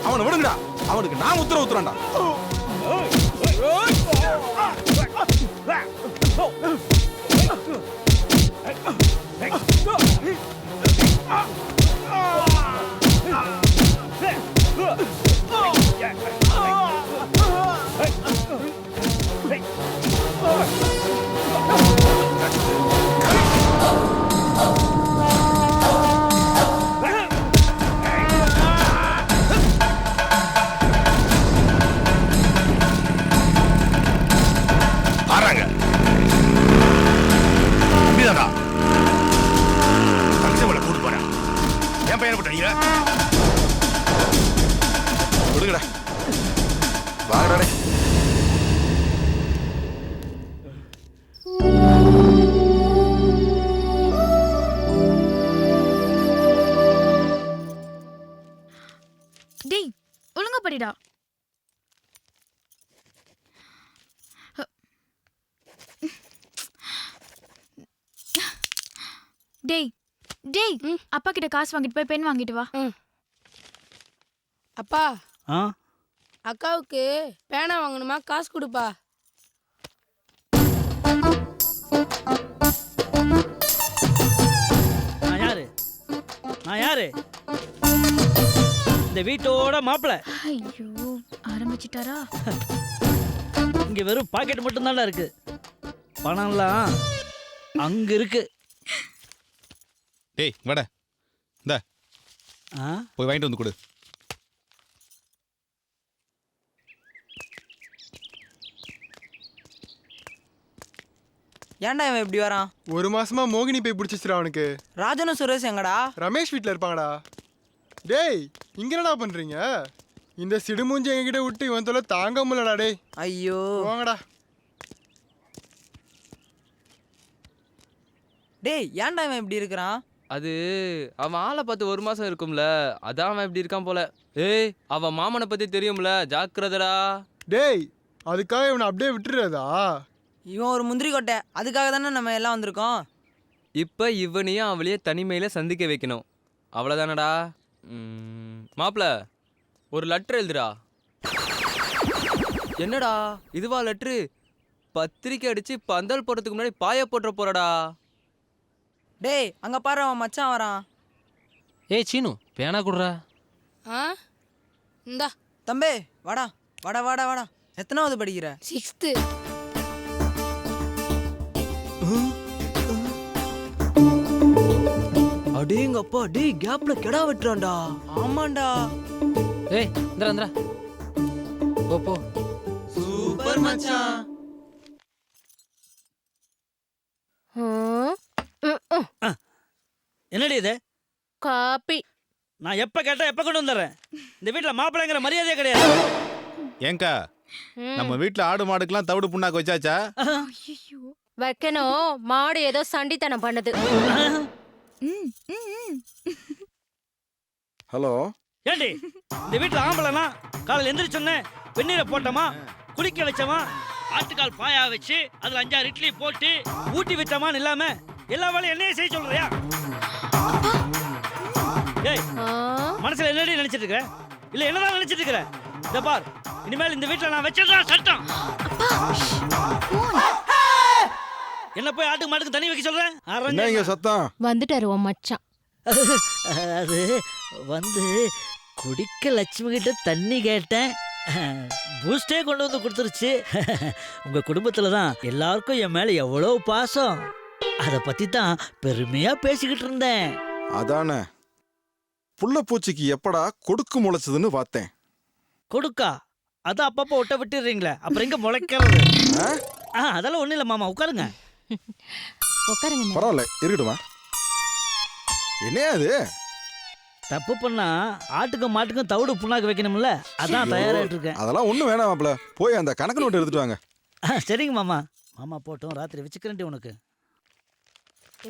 அவனை விடுங்கடா. அவனுக்கு நான் உத்தரவு உத்தரண்டா. விடுங்கடா. வாங்கடா. டேய் ஒழுங்கா படிடா. டேய் டேய் அப்பா கிட்ட காசு வாங்கிட்டு போய் பென் வாங்கிட்டு வா. அப்பா அக்காவுக்கு பேனா வாங்கணுமா? காசு கொடுப்பா. நான் யாரு? இந்த வீட்டோட மாப்பிள்ளை. ஐயோ ஆரம்பிச்சிட்டாரா? இங்க வெறும் பாக்கெட் மட்டும் தான் இருக்கு. பணம்லாம் அங்க இருக்கு. டேய் வாடா. இந்தா போய் வாங்கிட்டு வந்து கொடு. ஏன்டா இவன் இப்படி வரான்? ஒரு மாசமா மோகினி போய் பிடிச்சிச்சுடா அவனுக்கு. ராஜனும் சுரேஷ் எங்கடா? ரமேஷ் வீட்ல இருப்பாங்கடா. டேய் இங்க என்னடா பண்றீங்க? இந்த சிடுமூஞ்சி எங்ககிட்ட விட்டு இவன் தொலை தாங்க முடியலடா. டேய் ஐயோ வாங்கடா. டேய் ஏன்டா இவன் இப்படி இருக்கிறான்? அது அவன் ஆளை பார்த்து 1 மாசம் இருக்கும்ல, அதான் அவன் இப்படி இருக்கான் போல. ஏய் அவன் மாமனை பத்தி தெரியும்ல, ஜாக்கிரதடா. டேய் அதுக்காக இவனை அப்படியே விட்டுறதா? இவன் ஒரு முந்திரி கொட்டை, அதுக்காக தானே நம்ம எல்லாம் வந்திருக்கோம். இப்ப இவனையும் அவளையே தனிமையில சந்திக்க வைக்கணும், அவ்வளவுதானடா. மாப்ள ஒரு லெட்டர் எழுதுடா. என்னடா இதுவா லெட்ரு? பத்திரிக்கை அடிச்சு பந்தல் போடுறதுக்கு முன்னாடி பாய போட்டுற போறடா. டேய் அங்க பாரு அவன் மச்சான் வரான். ஏய் சீனு பேனா குடுறா. இந்தா தம்பி வாடா வாடா வாடா வாடா. எத்தனாவது படிக்கிற? 6th. அடேங்கப்பா டேய் கேப்ல கெடா வெட்டுறான்டா. ஆமாண்டா. ஏய் இந்தா இந்தா போ போ. சூப்பர் மச்சான். என்னடி இது? காப்பி. நான் எப்ப கேட்டா எப்ப கொண்டு வந்துடுறேன். இந்த வீட்டுல மாப்பிள்ளைங்கிற மரியாதையே கிடையாது. ஏங்கா நம்ம வீட்ல ஆடு மாடுக்கெல்லாம் தவிடு புண்ணாக்கு வச்சாச்சா? வைக்கணும். மாடு ஏதோ சண்டித்தனம் பண்ணுது. ஹலோ ஏண்டி இந்த வீட்டுல ஆம்பளைனா காலையில் எந்திரிச்சோன்னே வெந்நீரை போட்டோமா, குளிக்க வச்சோமா, ஆட்டுக்கால் பாயா வச்சு அதுல 5-6 இட்லி போட்டு ஊட்டி வச்சோமான்னு இல்லாம எல்லா வேலையும் என்னையே செய்ய சொல்றியா? ஏய் மனசுல என்னடி நினைச்சிட்டு இருக்க? இல்ல என்னதான் நினைச்சிட்டு இருக்க? இந்த பார் இனிமேல் இந்த வீட்டுல நான் வச்சதுதான் சட்டம். என்ன போய் ஆட்டுக்கு மாட்டுக்கு தண்ணி வைக்க சொல்றேன்? என்ன சத்தம்? வந்துட்டாரு உன் மச்சான். அது வந்து குடிக்க லட்சுமி கிட்ட தண்ணி கேட்டேன், பூஸ்டே கொண்டு வந்து கொடுத்துருச்சு. உங்க குடும்பத்துல தான் எல்லாருக்கும் என் மேல எவ்வளவு பாசம், அதை பத்தி தான் பெருமையா பேசிக்கிட்டு இருந்தேன். அதானே புள்ள பூச்சிக்கு எப்படா கொடுக்கு முளைச்சதுன்னு பார்த்தேன். கொடுக்கா அது அப்பப்போ ஒட்ட விட்டுறீங்களே, அப்புறம் எங்க முளைக்கிறது? அதெல்லாம் ஒண்ணும் இல்ல மாமா, உட்காருங்க. உட்காருங்க. பரவாயில்ல இருக்கட்டுமா. என்னையா அது? தப்பு பண்ணா ஆட்டுக்கும் மாட்டுக்கும் தவிடு புண்ணாக்கு வைக்கணும்ல, அதான் தயாராகிட்டு இருக்கேன். அதெல்லாம் ஒண்ணும் வேணாம் மாப்ள, போய் அந்த கணக்கு நோட்டு எடுத்துட்டு வாங்க. சரிங்க மாமா. மாமா போட்டும் ராத்திரி வச்சுக்கிறேன் உனக்கு.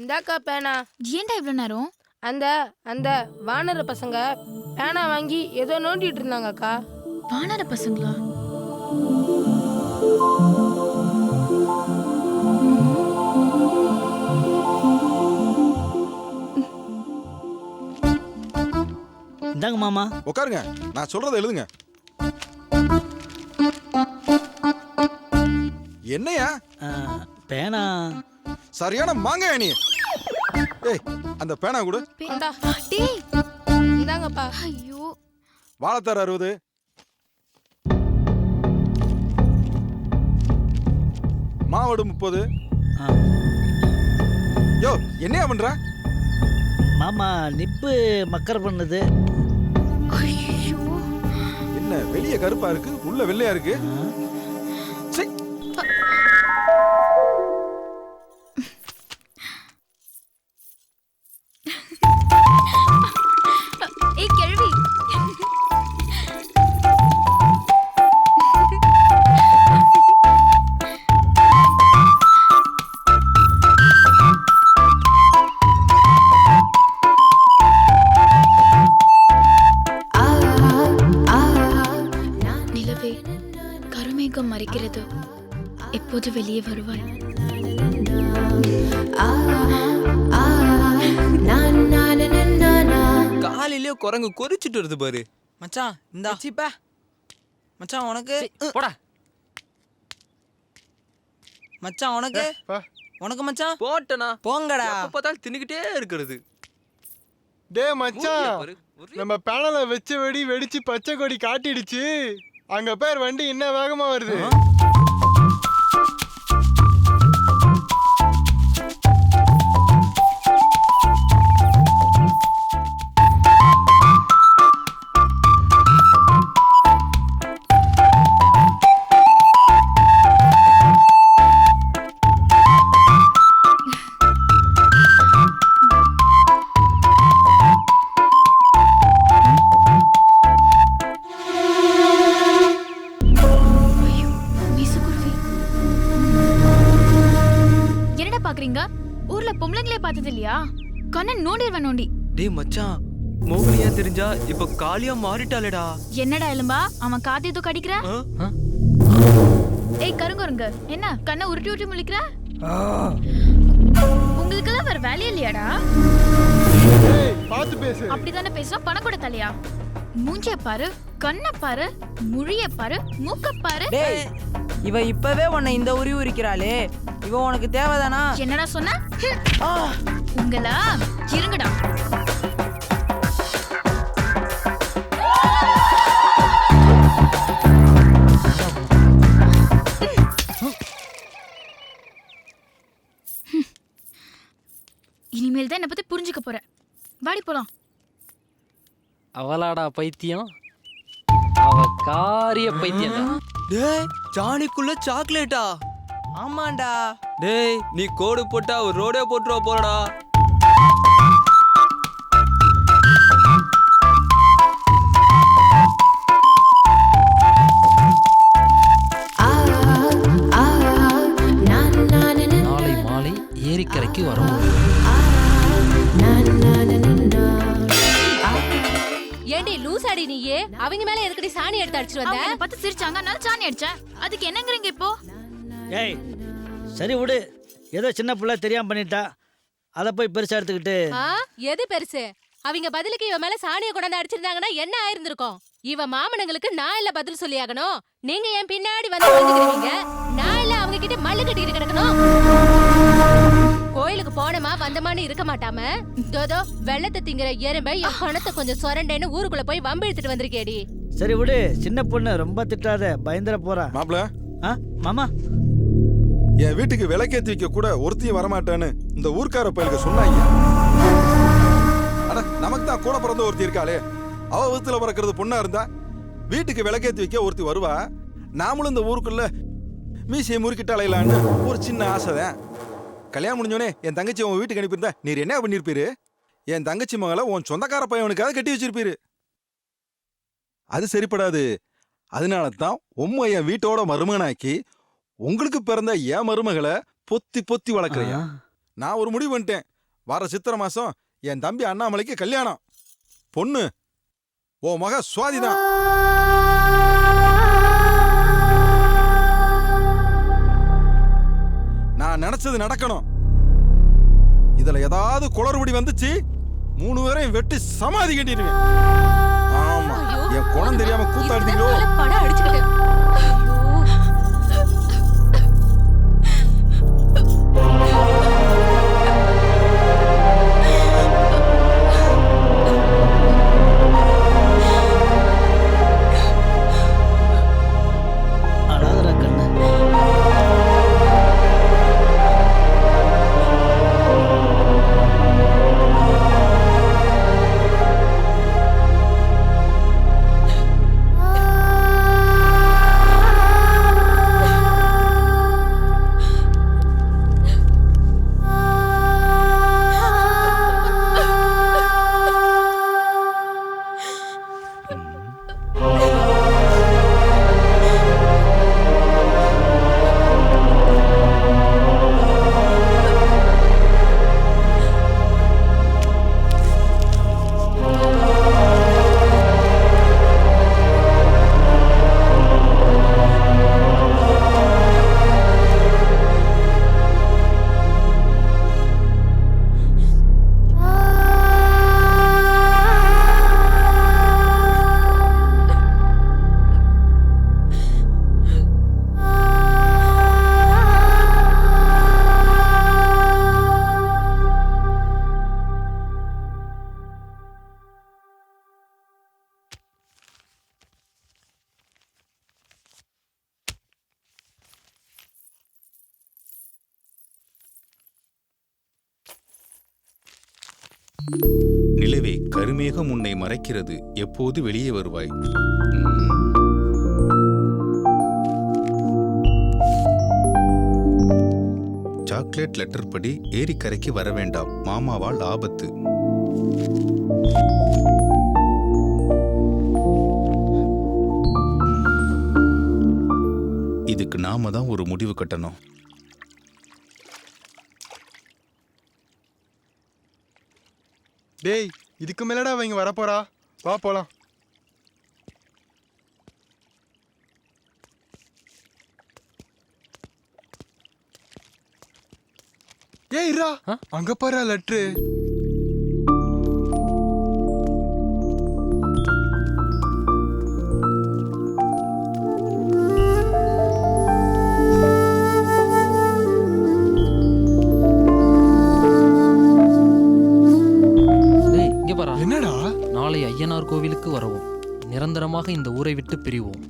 இந்தாக்கா பேனா. ஏன்டா இவ்வளோ நேரம்? அந்த வானர பசங்க பேனா வாங்கி ஏதோ நோண்டிட்டு இருந்தாங்கக்கா. வானர பசங்களா? இந்தாங்க மாமா. உட்காருங்க, நான் சொல்றதை எழுதுங்க. என்னையா பேனா? சரியான மாங்க நீ. ஏய் அந்த பேனா கொடு. இந்தாங்கப்பா. ஐயோ வாழைத்தார் 60, மாவடு 30. யோ என்னையா பண்ற? மாமா நிப்பு மக்கர் பண்ணுது. என்ன வெளிய கருப்பா இருக்கு, உள்ள வெள்ளையா இருக்கு. ஏய் கேள்வி. நிலவே கருமேகம் மறைக்கிறது, எப்போது வெளியே வருவாய்? காலையிலேயே குரங்கு கொறிச்சிட்டு வருது பாரு. மச்சான் இந்தா. சீப்பா மச்சான் உனக்கு. போடா மச்சான் உனக்கு. உனக்கு மச்சான். போட்டனா போங்கடா. எப்ப பார்த்தாலும் தின்னுக்கிட்டே இருக்கிறது. டே மச்சான், நம்ம பேனல வச்ச வெடி வெடிச்சு பச்சை கொடி காட்டிடுச்சு. அங்க பேர் வண்டி என்ன வேகமா வருது. ஊர்ல பொம்பளைங்களே பார்த்தது இல்லையா? கண்ணன் நோண்டிடுவேன் நோண்டி. டேய் மச்சான், மோகினியா தெரிஞ்சா இப்ப காளியா மாறிட்டாளேடா. என்னடா எலும்பா அவன் காத்து ஏதோ கடிக்கிற? ஏய் கருங்குருங்க, என்ன கண்ணை உருட்டி உருட்டி முழிக்கிற? உங்களுக்கெல்லாம் வேற வேலையே இல்லையாடா? பார்த்து பேசு. அப்படிதானே பேசுறோம். பணம் கூட தலையா? மூஞ்சிய பாரு, கண்ணை பாரு, முழிய பாரு, மூக்க பாரு. டேய், இவ இப்பவே உன்னை இந்த உரி உரிக்கிறாளே, இவ உனக்கு தேவைதானா? என்னடா சொன்ன? உங்களா இருங்கடா. இனிமேல் தான் என்ன பத்தி புரிஞ்சுக்க போற. வாடி போலாம். அவளாடா பைத்தியம், அவ காரிய பைத்தியம். டேய், ஜானிக்குள்ள சாக்லேட்டா? ஆமாண்டா. டேய், நீ கோடு போட்டா ஒரு ரோடே போட்டுருவா போறடா. நாளை மாலை ஏரிக்கரைக்கு வரும். ஏண்டி லூசாடி நீயே? அவங்க மேல எதுக்கடி சாணி எடுத்து அடிச்சு வந்த? என்ன பார்த்து சிரிச்சாங்க, அதனால சாணி அடிச்சேன். அதுக்கு என்னங்கறீங்க இப்போ? ஏய் சரி விடு, ஏதோ சின்ன புள்ள தெரியாம பண்ணிட்டா, அத போய் பெருசா எடுத்துக்கிட்டு. எது பெருசு? அவங்க பதிலுக்கு இவ மேல சாணியை கொண்டாந்து அடிச்சிருந்தாங்கன்னா என்ன ஆயிருந்திருக்கும்? இவ மாமனங்களுக்கு நான் இல்ல பதில் சொல்லியாகணும். நீங்க என் பின்னாடி வந்து வந்துக்கிறீங்க, நான் இல்ல அவங்க கிட்ட மல்லு கட்டிட்டு கிடக்கணும். கோயிலுக்கு போனமா வந்தமான்னு இருக்க மாட்டாம தோதோ வெள்ளத்தை திங்கிற எறும்பை என் பணத்தை கொஞ்சம் சொரண்டேன்னு ஊருக்குள்ள போய் வம்பு எடுத்துட்டு வந்திருக்கேடி. சரி விடு, சின்ன பொண்ணு ரொம்ப திட்டாத, பயந்துட போறா. மாப்ள, மாமா, என் வீட்டுக்கு விளக்கேத்தி வைக்க கூட ஒருத்தையும் வரமாட்டேன்னு இந்த ஊர்க்கார பயலுக்கு சொன்னாங்க. அட நமக்கு தான் கூட பிறந்த ஒருத்தி இருக்காளே, அவ விதத்துல பிறக்கிறது பொண்ணா இருந்தா வீட்டுக்கு விளக்கேத்தி வைக்க ஒருத்தி வருவா. நாமளும் இந்த ஊருக்குள்ள மீசையை முறுக்கிட்டாலையிலான்னு ஒரு சின்ன ஆசைதான். கல்யாணம் முடிஞ்சோடனே என் தங்கச்சி உன் வீட்டுக்கு அனுப்பியிருந்தா நீர் என்ன பண்ணிருப்பீரு? என் தங்கச்சி மகளை உன் சொந்தக்கார பையனுக்காக கட்டி வச்சிருப்பீரு. அது சரிப்படாது. அதனால தான் உம்மை என் வீட்டோட மருமகனாக்கி உங்களுக்கு பிறந்த என் மருமகளை பொத்தி பொத்தி வளர்க்குறியா. நான் ஒரு முடிவு பண்ணிட்டேன். வர சித்திரை மாசம் என் தம்பி அண்ணாமலைக்கு கல்யாணம். பொண்ணு ஓ மக சுவாதிதான். நான் நினைச்சது நடக்கணும். இதுல ஏதாவது குளறுபடி வந்துச்சு, 3 பேரையும் வெட்டி சமாதி கட்டிடுவேன். ஆமா, என் குணம் தெரியாம கூத்தாடுறீங்களோ? படம் அடிச்சுக்கிட்டு அழாதடா கண்ணு. நிலவே, கருமேகம் உன்னை மறைக்கிறது, எப்போது வெளியே வருவாய்? சாக்லேட் லெட்டர் படி ஏரிக்கரைக்கு வர வேண்டாம், மாமாவால் ஆபத்து. இதுக்கு நாம தான் ஒரு முடிவு கட்டணும். டேய் இதுக்கு மேலடா அவங்க வரப்போறா, வா போலாம். ஏய் இரா, அங்க பாரு லெட்ரு. என்னடா? நாளை ஐயனார் கோவிலுக்கு வரவும், நிரந்தரமாக இந்த ஊரை விட்டு பிரிவோம்.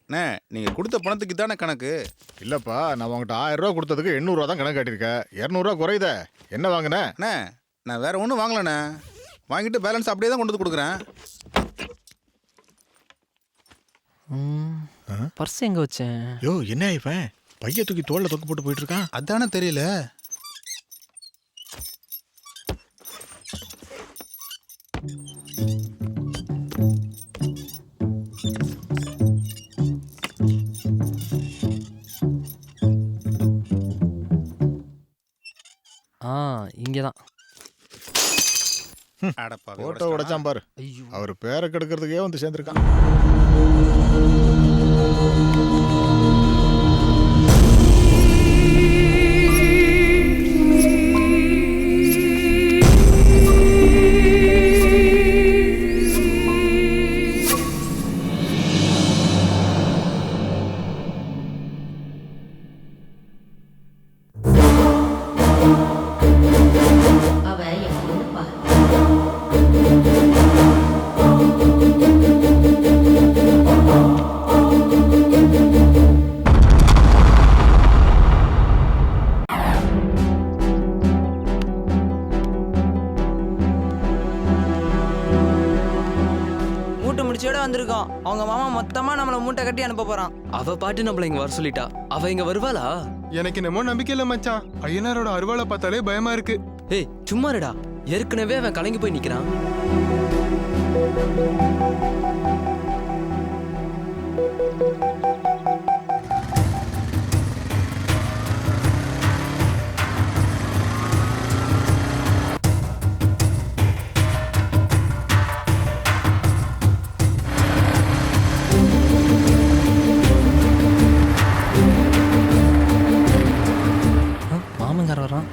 அண்ணே நீங்க கொடுத்த பணத்துக்கு தானே கணக்கு? இல்லப்பா, நான் உங்ககிட்ட 1000 ரூபா கொடுத்ததுக்கு 800 ரூபா தான் கணக்கு காட்டியிருக்கேன். 200 ரூபா குறையுதே. என்ன வாங்கின? அண்ணே நான் வேற ஒன்றும் வாங்கலண்ணே, வாங்கிட்டு பேலன்ஸ் அப்படியே தான் கொண்டு வந்து கொடுக்குறேன். பர்ஸ் எங்க வச்சேன்? யோ என்ன இவன் பைய தூக்கி தோல்ல தொக்கு போட்டு போயிட்டு இருக்கான். அதானே தெரியல. இங்கதான் போட்டோ உடைச்சான் பாரு. அவர் பேரை கெடுக்கிறதுக்கே வந்து சேர்ந்துருக்கான். வந்திருக்கோம். அவங்க மாமா மொத்தமா நம்மள மூட்டை கட்டி அனுப்ப போறான். அவ பாட்டு நம்மள இங்க வர சொல்லிட்டா. அவ இங்க வருவாளா? எனக்கு என்னமோ நம்பிக்கை இல்ல மச்சான். ஐயனாரோட அருவாளை பார்த்தாலே பயமா இருக்கு. ஏய் சும்மா இருடா, ஏற்கனவே அவன் கலங்கி போய் நிக்கிறான். வரான்.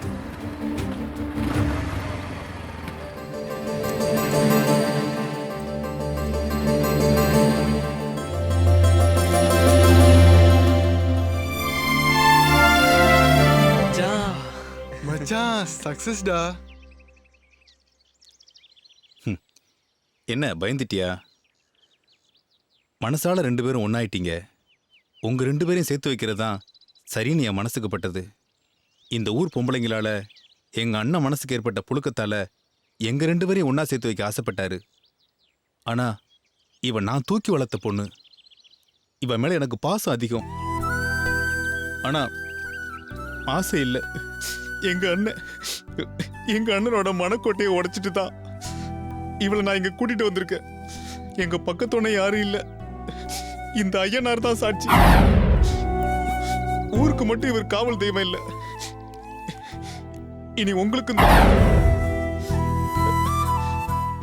மச்சான் சக்சஸ்டா. என்ன பயந்துட்டியா? மனசால 2 பேரும் ஒன்னாயிட்டீங்க. உங்க 2 பேரையும் சேர்த்து வைக்கிறது தான் சரின்னு என் மனசுக்கு பட்டது. இந்த ஊர் பொம்பளைங்களால எங்க அண்ணன் மனசுக்கு ஏற்பட்ட புழுக்கத்தால எங்க 2 பேரையும் ஒன்னா சேர்த்து வைக்க ஆசைப்பட்டாரு. ஆனா இவன் நான் தூக்கி வளர்த்த பொண்ணு. இவன் மேல எனக்கு பாசம் அதிகம். ஆனா ஆசை இல்லை. எங்க அண்ணனோட மனக்கோட்டையை உடைச்சிட்டு தான் இவளை நான் இங்க கூட்டிட்டு வந்திருக்கேன். எங்க பக்கத்தோட யாரும் இல்ல, இந்த ஐயனார் தான் சாட்சி. ஊருக்கு மட்டும் இவர் காவல் தெய்வம் இல்ல, இனி உங்களுக்கு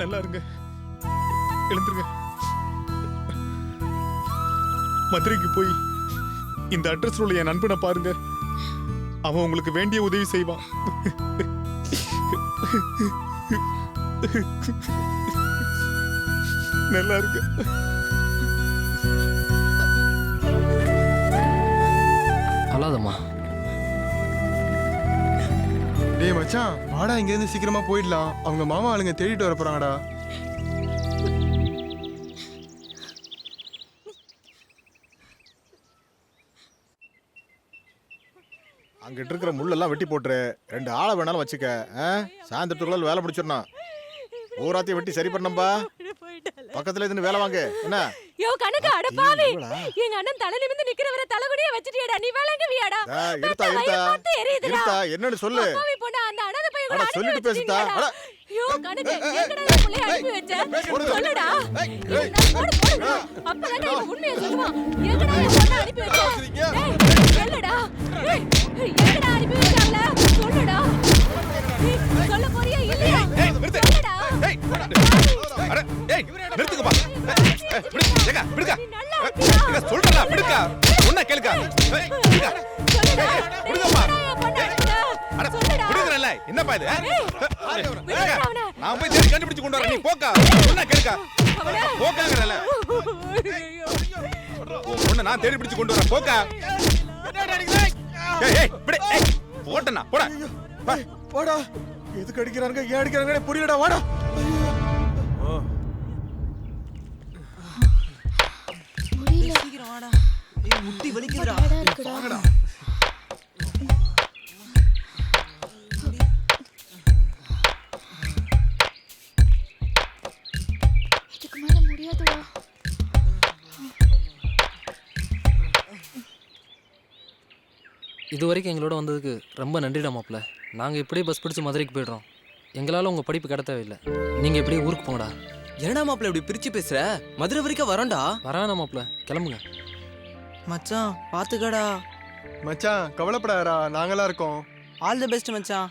நல்லா இருங்க, எழுந்துருங்க. மதுரைக்கு போய் இந்த அட்ரஸ் உள்ள என் நண்பனை பாருங்க. அவன் உங்களுக்கு வேண்டிய உதவி செய்வான். நல்லா இருக்கு. அழாதம்மா. டேய் மச்சான், வாடா இங்க இருந்து சீக்கிரமா போயிடலாம். அவங்க மாமா ஆளுங்க தேடிட்டு வர போறாங்கடா. அங்கிட்டு இருக்கிற முள்ளெல்லாம் வெட்டி போட்டுரு. 2 ஆளை வேணாலும் வச்சுக்க. சாயந்தரத்துக்குள்ள வேலை முடிச்சிடணும். ஊராத்தையும் வெட்டி சரி பண்ணம்பா. பக்கத்துல இருந்து வேலை வாங்க. என்ன யோ கணக்கு அட பாவி, எங்க அண்ணன் தலை நிமிர்ந்து நிக்கிறவரை தலைகுனிய வச்சிட்டியேடா. நீ வேலைங்க வியாடா. இருத்தா என்னன்னு சொல்லு. பாவி பொண்ணா, அந்த அனாதை பையன் கூட அட, சொல்லிட்டு பேசுதா? அனுப்பி அட. ஐயோ கணக்கு எங்கடா இந்த புள்ளைய அனுப்பி வச்ச சொல்லுடா போடு அப்பதான் இவன் உண்மையை சொல்லுவான் எங்கடா என் பொண்ணை அனுப்பி வச்ச டேய் சொல்லுடா டேய் எங்கடா அனுப்பி வச்சாங்களே சொல்லுடா டேய் சொல்ல போறியா இல்லையா சொல்லுடா அட டேய் நிறுத்துங்கப்பா விடுங்க விடுங்க விடுங்க சொல்றடா விடுங்க உன்ன கேளுங்க விடுங்கப்பா அட விடுங்கறல என்னப்பா இது நான் போய் தேடி கண்டுபிடிச்சு கொண்டு வரேன் நீ போக்கா உன்ன கேளுங்க போக்காங்கறல உன்ன நான் தேடி பிடிச்சு கொண்டு வரேன் போக்கா ஏய் ஏய் விடு ஏய் போடனா போடா போடா எதுக்கு அடிக்கறாங்க ஏன் அடிக்கறாங்கனே புரியலடா வாடா சீக்கிரம் வாடா ஏய் முட்டி வலிக்குதுடா வாங்கடா இதுக்கு மேல முடியாதுடா இது வரைக்கும் எங்களோட வந்ததுக்கு ரொம்ப நன்றிடா மாப்ள. நாங்கள் இப்படியே பஸ் பிடிச்சி மதுரைக்கு போய்டுறோம். எங்களால் உங்கள் படிப்பு கிட தேவையில்லை. நீங்கள் எப்படியே ஊருக்கு போங்கடா. என்னடா மாப்ள இப்படி பிரிச்சு பேசுற? மதுரை வரைக்கும் வரோம்டா. வரானா மாப்ள, கிளம்புங்க. மச்சான் பாத்துக்கடா. மச்சான் கவலைப்படாதடா, நாங்களா இருக்கோம். ஆல் தி பெஸ்ட் மச்சான்.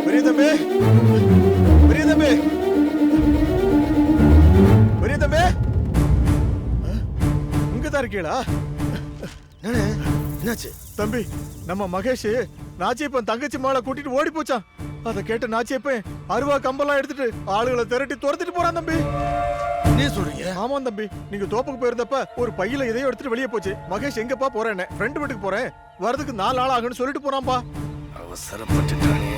பெரிய தம்பி பெரிய தம்பி பெரிய தம்பி இங்கதான் இருக்கீங்களா? என்னாச்சு தம்பி? நம்ம மகேஷ் நாச்சியப்பன் தங்கச்சி மாலை கூட்டிட்டு ஓடி போச்சான். அதை கேட்ட நாச்சியப்பன் அருவா கம்பெல்லாம் எடுத்துட்டு ஆளுகளை திரட்டி துரத்திட்டு போறான் தம்பி. என்ன சொல்றீங்க? ஆமா தம்பி, நீங்க தோப்புக்கு போயிருந்தப்ப ஒரு பையில இதையும் எடுத்துட்டு வெளியே போச்சு. மகேஷ் எங்கப்பா போறேன்னு ஃப்ரெண்ட் வீட்டுக்கு போறேன், வரதுக்கு 4 நாள் ஆகுன்னு சொல்லிட்டு போறான்பா. அவசரப்பட்டுட்டானே.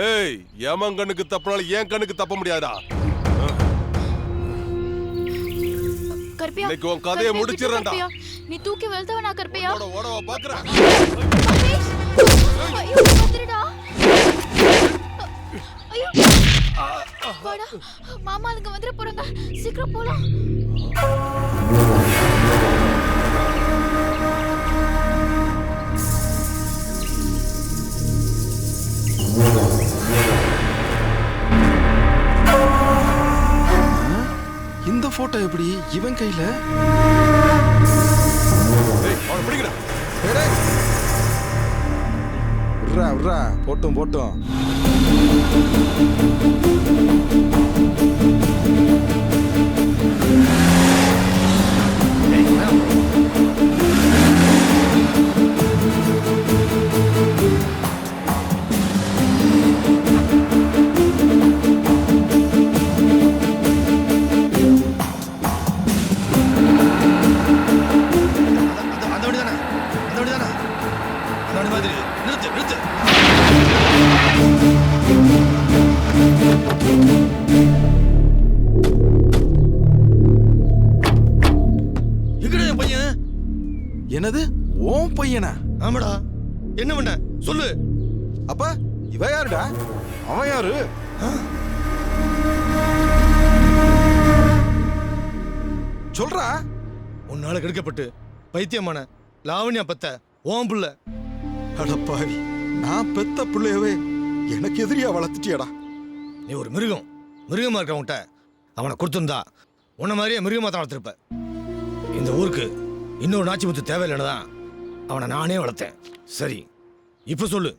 ஏய், எமன் கண்ணுக்கு தப்பினாலும் என் கண்ணுக்கு தப்ப முடியாதா? கர்ப்பியா, இன்னைக்கு உன் கதையை முடிச்சிடுறேன்டா. நீ தூக்கி வெல்தவனா கர்ப்பியா? ஓடவா பாக்குறேன். ஐயோ வந்துடா. ஐயோ வாடா, மாமா அங்க வந்துட போறாங்க, சீக்கிரம் போலாம். இந்த போட்டோ எப்படி இவன் கையில? போட்டும் போட்டும். என்னது ஓம் பையனா? ஆமாடா. என்ன பண்ண சொல்லு. அப்ப இவ யாருடா? அவன் யாரு? சொல்றா. உன்னால கெடுக்கப்பட்டு பைத்தியமான லாவண்யா பத்த ஓம் புள்ள. அடப்பாவி, நான் பெத்த பிள்ளையவே எனக்கு எதிரியா வளர்த்துட்டியடா. நீ ஒரு மிருகம். மிருகமா இருக்கவன்ட்ட அவனை கொடுத்துருந்தா உன்ன மாதிரியே மிருகமா தான் வளர்த்துருப்ப. இந்த ஊருக்கு இன்னொரு நாச்சி முத்து தேவையில்லைன்னு தான் அவனை நானே வளர்த்தேன். சரி இப்ப சொல்லு.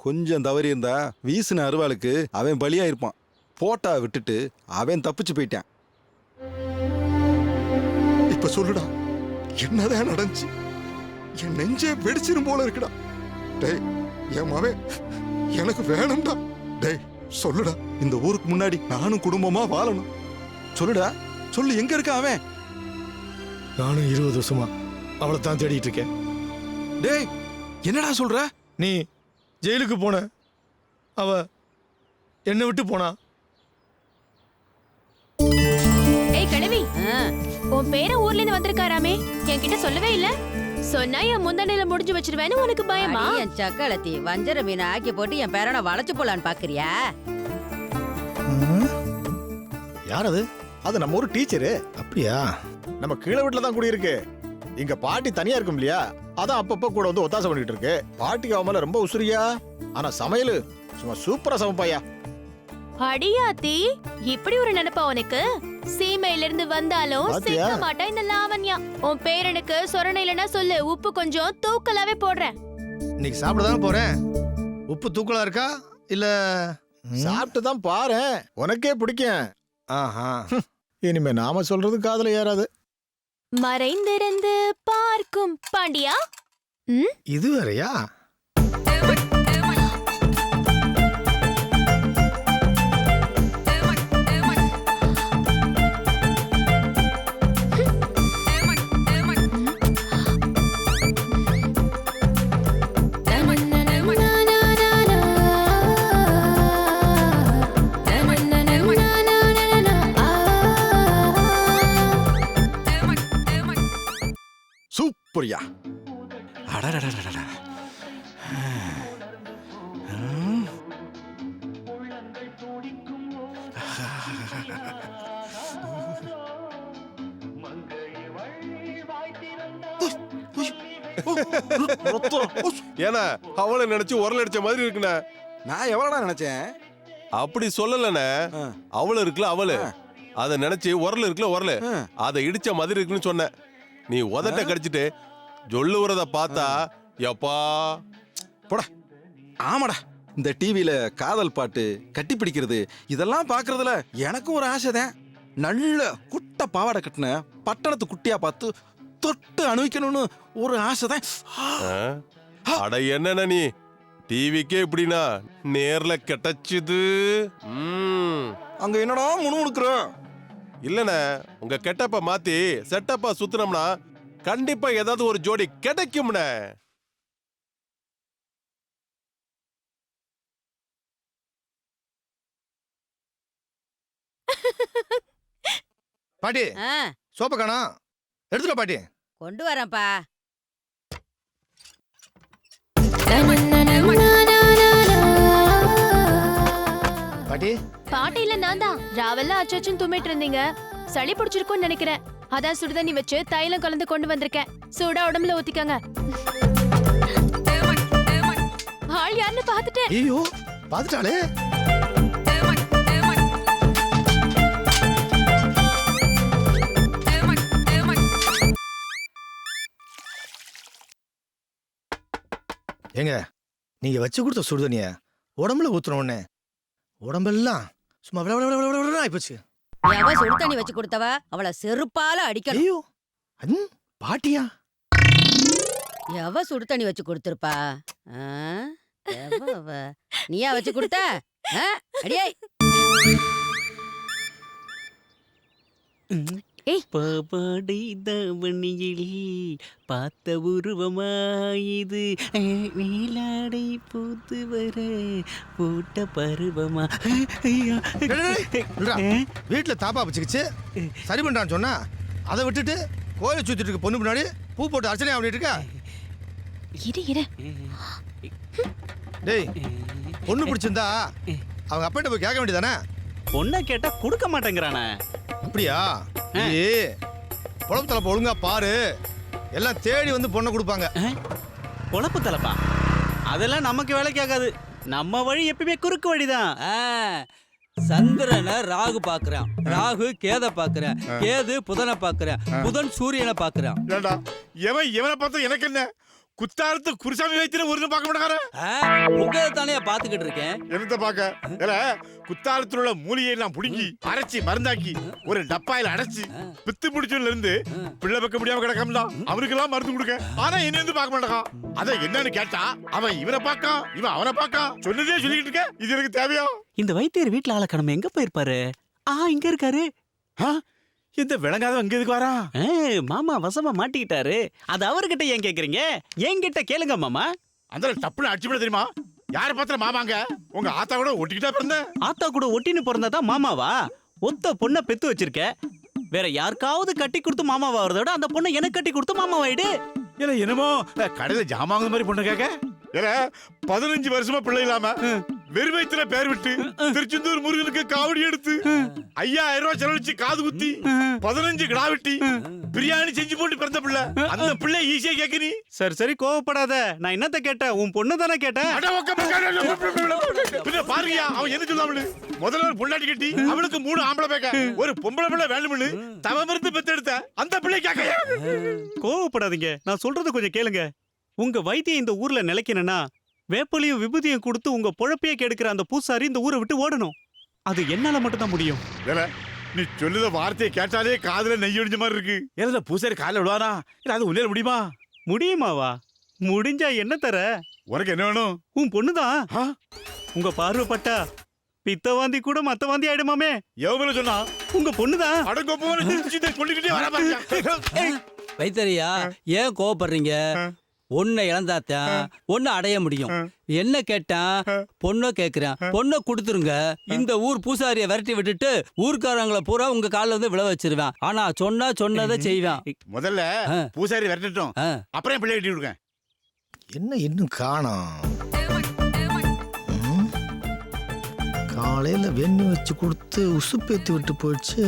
கொஞ்சம் தவறி இருந்தா வீசின அருவாளுக்கு அவன் பலியா இருப்பான். போட்டா விட்டுட்டு அவன் தப்பிச்சு போயிட்டான். இப்ப சொல்லுடா, என்னதான் நடந்துச்சு? என் நெஞ்சே வெடிச்சிரும் போல இருக்குடா. டேய், என் மவன் எனக்கு வேணும்டா. டேய் சொல்லுடா, இந்த ஊருக்கு முன்னாடி நானும் குடும்பமா வாழணும். சொல்லுடா, சொல்லு, எங்க இருக்க அவன்? நானும் 20 வருஷமா அவளை தான் தேடிட்டு இருக்கேன். டேய் என்னடா சொல்ற? நீ ஜெயிலுக்கு போன அவ என்னை விட்டு போனா. ஏய் கிழவி, உன் பேர ஊர்ல இருந்து வந்திருக்காராமே, என்கிட்ட சொல்லவே இல்ல. சொன்னா என் முந்தனையில முடிஞ்சு வச்சிருவேன்னு உனக்கு பயமா? என் சக்களத்தி வஞ்சர மீனை ஆக்கி போட்டு என் பேரனை வளைச்சு போலான்னு பாக்குறியா? யார் அது? அது நம்ம ஒரு டீச்சரு. அப்படியா? நம்ம கீழே வீட்டுல தான் குடியிருக்கு. இங்க பாட்டி தனியா இருக்கும் இல்லையா, அதான் அப்பப்ப கூட வந்து ஒத்தாசை பண்ணிட்டு இருக்கு. பாட்டிக்கு அவன் மேல ரொம்ப உசுரியா, ஆனா சமையல் சும்மா சூப்பரா சமைப்பாயா. அடியாத்தி, இப்படி ஒரு நினைப்பா உனக்கு? சீமையில இருந்து வந்தாலும் பாத்தியா? சிக்க மாட்டா இந்த லாவண்யா. உன் பேரனுக்கு சொரணை இல்லைன்னா சொல்லு, உப்பு கொஞ்சம் தூக்கலாவே போடுறேன். இன்னைக்கு சாப்பிட தானே போறேன். உப்பு தூக்கலா இருக்கா இல்ல? சாப்பிட்டு தான் பாரு, உனக்கே பிடிக்கும். ஆஹா, இனிமே நாம சொல்றது காதுல ஏறாது. மறைந்திருந்து பார்க்கும் பாண்டியா. இது வேறயா? சூப்பர்யா. அடடடடடடா. ஏன்னா அவளை நினைச்சு உரல் அடிச்ச மாதிரி இருக்குண்ணே. நான் எவ்வளோடா நினைச்சேன்? அப்படி சொல்லலண்ணே. அவளு இருக்குல்ல அவளு, அதை நினைச்சு உரல் இருக்குல்ல உரல், அதை இடிச்ச மாதிரி இருக்குன்னு சொன்னேன். நீ உதட்ட கடிச்சிட்டு சொல்லுறத பார்த்தா எப்பா போடா. ஆமாடா, இந்த டிவியில காதல் பாட்டு, கட்டி பிடிக்கிறது இதெல்லாம் பாக்குறதுல எனக்கும் ஒரு ஆசை தான். நல்ல குட்ட பாவாடை கட்டின பட்டணத்து குட்டியா பார்த்து தொட்டு அனுபவிக்கணும்னு ஒரு ஆசை தான். அட என்னண்ணா நீ டிவிக்கே இப்படின்னா நேர்ல கெட்டச்சுது. அங்க என்னடா முணுமுணுக்குற? இல்லண்ணே, உங்க கெட்டப்ப மாத்தி செட்டப்பா சுத்தினோம்னா கண்டிப்பா ஏதாவது ஒரு ஜோடி கிடைக்கும்ண்ணே. பாட்டி சோப்ப காணோம், எடுத்துட பாட்டி. கொண்டு வரேன்ப்பா. பாட்டி பாட்டியில நான் தான் ராவெல்லாம் அச்சச்சுன்னு தும்மிட்டு இருந்தீங்க. சளி பிடிச்சிருக்கும்னு நினைக்கிறேன். அதான் சுடுதண்ணி வச்சு தைலம் கலந்து கொண்டு வந்திருக்கேன். சூடா உடம்புல ஊத்திக்கங்க. ஆள் யாருன்னு பாத்துட்டேன். ஐயோ பாத்துட்டாளே. ஏங்க, நீங்க வச்சு கொடுத்த சுடுதண்ணிய உடம்புல ஊத்துறோன்னு உடம்பெல்லாம் சும்மா ஆயிப்போச்சு. எவ சுடு தண்ணி வச்சு கொடுத்தவ அவளை செருப்பால அடிக்கணும். ஐயோ பாட்டியா? எவ சுடு தண்ணி வச்சு கொடுத்திருப்பா? நீயா வச்சு கொடுத்த? அடியே பாபாடை தவணியில் பார்த்த உருவமாயிது, நீலாடை பூத்து வர போட்ட பருவமா. வீட்டுல தாப்பா வச்சுக்கிச்சு சரி பண்றான்னு சொன்னா அதை விட்டுட்டு கோயிலை சுத்திட்டு இருக்க பொண்ணு முன்னாடி பூ போட்டு அர்ச்சனை பண்ணிட்டு இருக்கா. டேய், பொண்ணு பிடிச்சிருந்தா அவங்க அப்பாட்ட போய் கேட்க வேண்டியதானே? பொண்ணை கேட்டா கொடுக்க மாட்டேங்கிறானே. அப்படியா? பொழப்பு தலைப்பா ஒழுங்கா பாரு, எல்லாம் தேடி வந்து பொண்ணை கொடுப்பாங்க. பொழப்பு தலைப்பா அதெல்லாம் நமக்கு வேலைக்கு ஆகாது. நம்ம வழி எப்பயுமே குறுக்கு வழிதான். சந்திரனை ராகு பாக்குறான், ராகு கேத பாக்குறேன், கேது புதனை பாக்குறேன், புதன் சூரியனை பாக்குறான். எவனை பார்த்தா எனக்கு என்ன? குத்தாலத்து குருசாமி வைத்திர ஒரு பார்க்க மாட்டாரு. உங்களை தானே பாத்துக்கிட்டு இருக்கேன். என்னத்த பாக்க? குத்தாலத்துல உள்ள மூலிகையை நான் புடுங்கி அரைச்சி மருந்தாக்கி ஒரு டப்பாயில அடைச்சி பித்து பிடிச்சதுல இருந்து பிள்ளை வைக்க முடியாம கிடக்கா. அவனுக்கு எல்லாம் மருந்து கொடுக்க, ஆனா என்ன வந்து பார்க்க மாட்டான். அத என்னன்னு கேட்டா அவன் இவனை பாக்கா, இவன் அவனை பாக்கா. சொன்னதே சொல்லிட்டு இருக்க. இது எனக்கு தேவையா? இந்த வைத்தியர் வீட்டுல ஆளக்கணம் எங்க போயிருப்பாரு? இங்க இருக்காரு. இந்த விளங்காதவன் அங்க எதுக்கு வரா? மாமா வசமா மாட்டிக்கிட்டாரு. அது அவர்கிட்ட ஏன் கேக்குறீங்க? என்கிட்ட கேளுங்க மாமா. அந்த டப்புன்னு அடிச்சுவிட தெரியுமா? யார பாத்திர மாமாங்க? உங்க ஆத்தா கூட ஒட்டிக்கிட்டா பிறந்த? ஆத்தா கூட ஒட்டின்னு பிறந்தாதான் மாமாவா? ஒத்த பொண்ணை பெத்து வச்சிருக்க. வேற யாருக்காவது கட்டி கொடுத்து மாமாவா வரத விட அந்த பொண்ணை எனக்கு கட்டி கொடுத்து மாமாவாயிடு. இல்ல என்னமோ கடையில ஜாமாங்க மாதிரி பொண்ணு கேட்க. இல்ல 15 வருஷமா பிள்ளை இல்லாம வெறுமைத்துல பேர் விட்டு திருச்செந்தூர் முருகனுக்கு காவடி எடுத்து 5000 ரூபாய் செலவழிச்சு காது குத்தி 15 கிடா வெட்டி பிரியாணி செஞ்சு போட்டு பிறந்த பிள்ளை. அந்த பிள்ளை ஈஸியா கேக்குறீ. சரி கோவப்படாத. நான் என்னத்த கேட்டேன்? உன் பொண்ணு தானே கேட்டேன். பாருங்கயா அவன் என்ன சொல்லாம முதல்ல ஒரு பொண்டாட்டி கட்டி அவளுக்கு 3 ஆம்பளை பேக்க ஒரு பொம்பளை பிள்ளை வேணும்னு தவமிருந்து பெத்தெடுத்த அந்த பிள்ளை கேட்க. கோவப்படாதீங்க, நான் சொல்றது கொஞ்சம் கேளுங்க. உங்க வைத்தியம் இந்த ஊர்ல நிலைக்கணும்னா வேப்பலையும் விபூதியும் கொடுத்து உங்க பொழப்பையே கெடுக்கிற அந்த பூசாரி இந்த ஊரை விட்டு ஓடணும். அது என்னால மட்டும் தான் முடியும். நீ சொல்லுத வார்த்தையை கேட்டாலே காதுல நெய் ஒடிஞ்ச மாதிரி இருக்கு. ஏன்னா பூசாரி காலில் விடுவானா? இல்ல அது உன்னையில முடியுமா? முடியுமாவா? முடிஞ்சா என்ன தர? உனக்கு என்ன வேணும்? உன் பொண்ணுதான். உங்க பார்வைப்பட்டா பித்த வாந்தி கூட மத்த வாந்தி ஆயிடுமாமே. எவ்வளவு சொன்னா? உங்க பொண்ணுதான். வைத்தறியா ஏன் கோவப்படுறீங்க? ஒன்னை இழந்தாத்தான் ஒன்னு அடைய முடியும். என்ன கேட்டான்? பொண்ணை கேக்குறேன். பொண்ணை கொடுத்துருங்க. இந்த ஊர் பூசாரிய விரட்டி விட்டுட்டு ஊர்க்காரங்களை பூரா உங்க காலில் வந்து விழ வச்சிருவேன். ஆனா சொன்னதை செய்வேன். முதல்ல பூசாரி விரட்டட்டும், அப்புறம் பிள்ளை கட்டி விடுங்க. என்ன இன்னும் காணோம்? காலையில வெண்ணி வச்சு கொடுத்து உசுப்பேத்தி விட்டு போயிடுச்சு.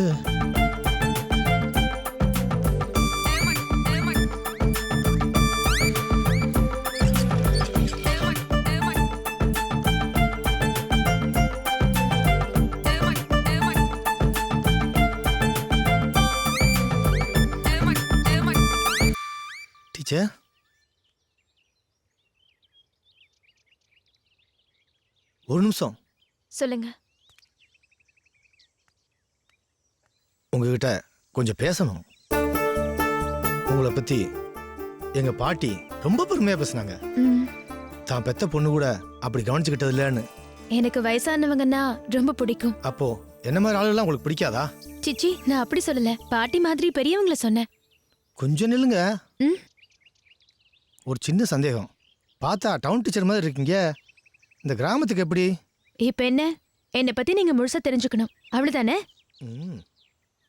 டீச்சர், ஒரு நிமிஷம். சொல்லுங்க. உங்ககிட்ட கொஞ்சம் பேசணும். உங்களை பத்தி எங்க பாட்டி ரொம்ப பெருமையா பேசுனாங்க. தான் பெத்த பொண்ணு கூட அப்படி கவனிச்சுக்கிட்டது இல்லைன்னு. எனக்கு வயசானவங்கன்னா ரொம்ப பிடிக்கும். அப்போ என்ன மாதிரி ஆளுலாம் உங்களுக்கு பிடிக்காதா? சிச்சி, நான் அப்படி சொல்லல. பாட்டி மாதிரி பெரியவங்கள சொன்னேன். கொஞ்சம் நில்லுங்க. ஒரு சின்ன சந்தேகம். பார்த்தா டவுன் டீச்சர் மாதிரி இருக்கீங்க. இந்த கிராமத்துக்கு எப்படி? இப்ப என்னை பத்தி நீங்க முழுசா தெரிஞ்சுக்கணும், அவ்வளவுதானே?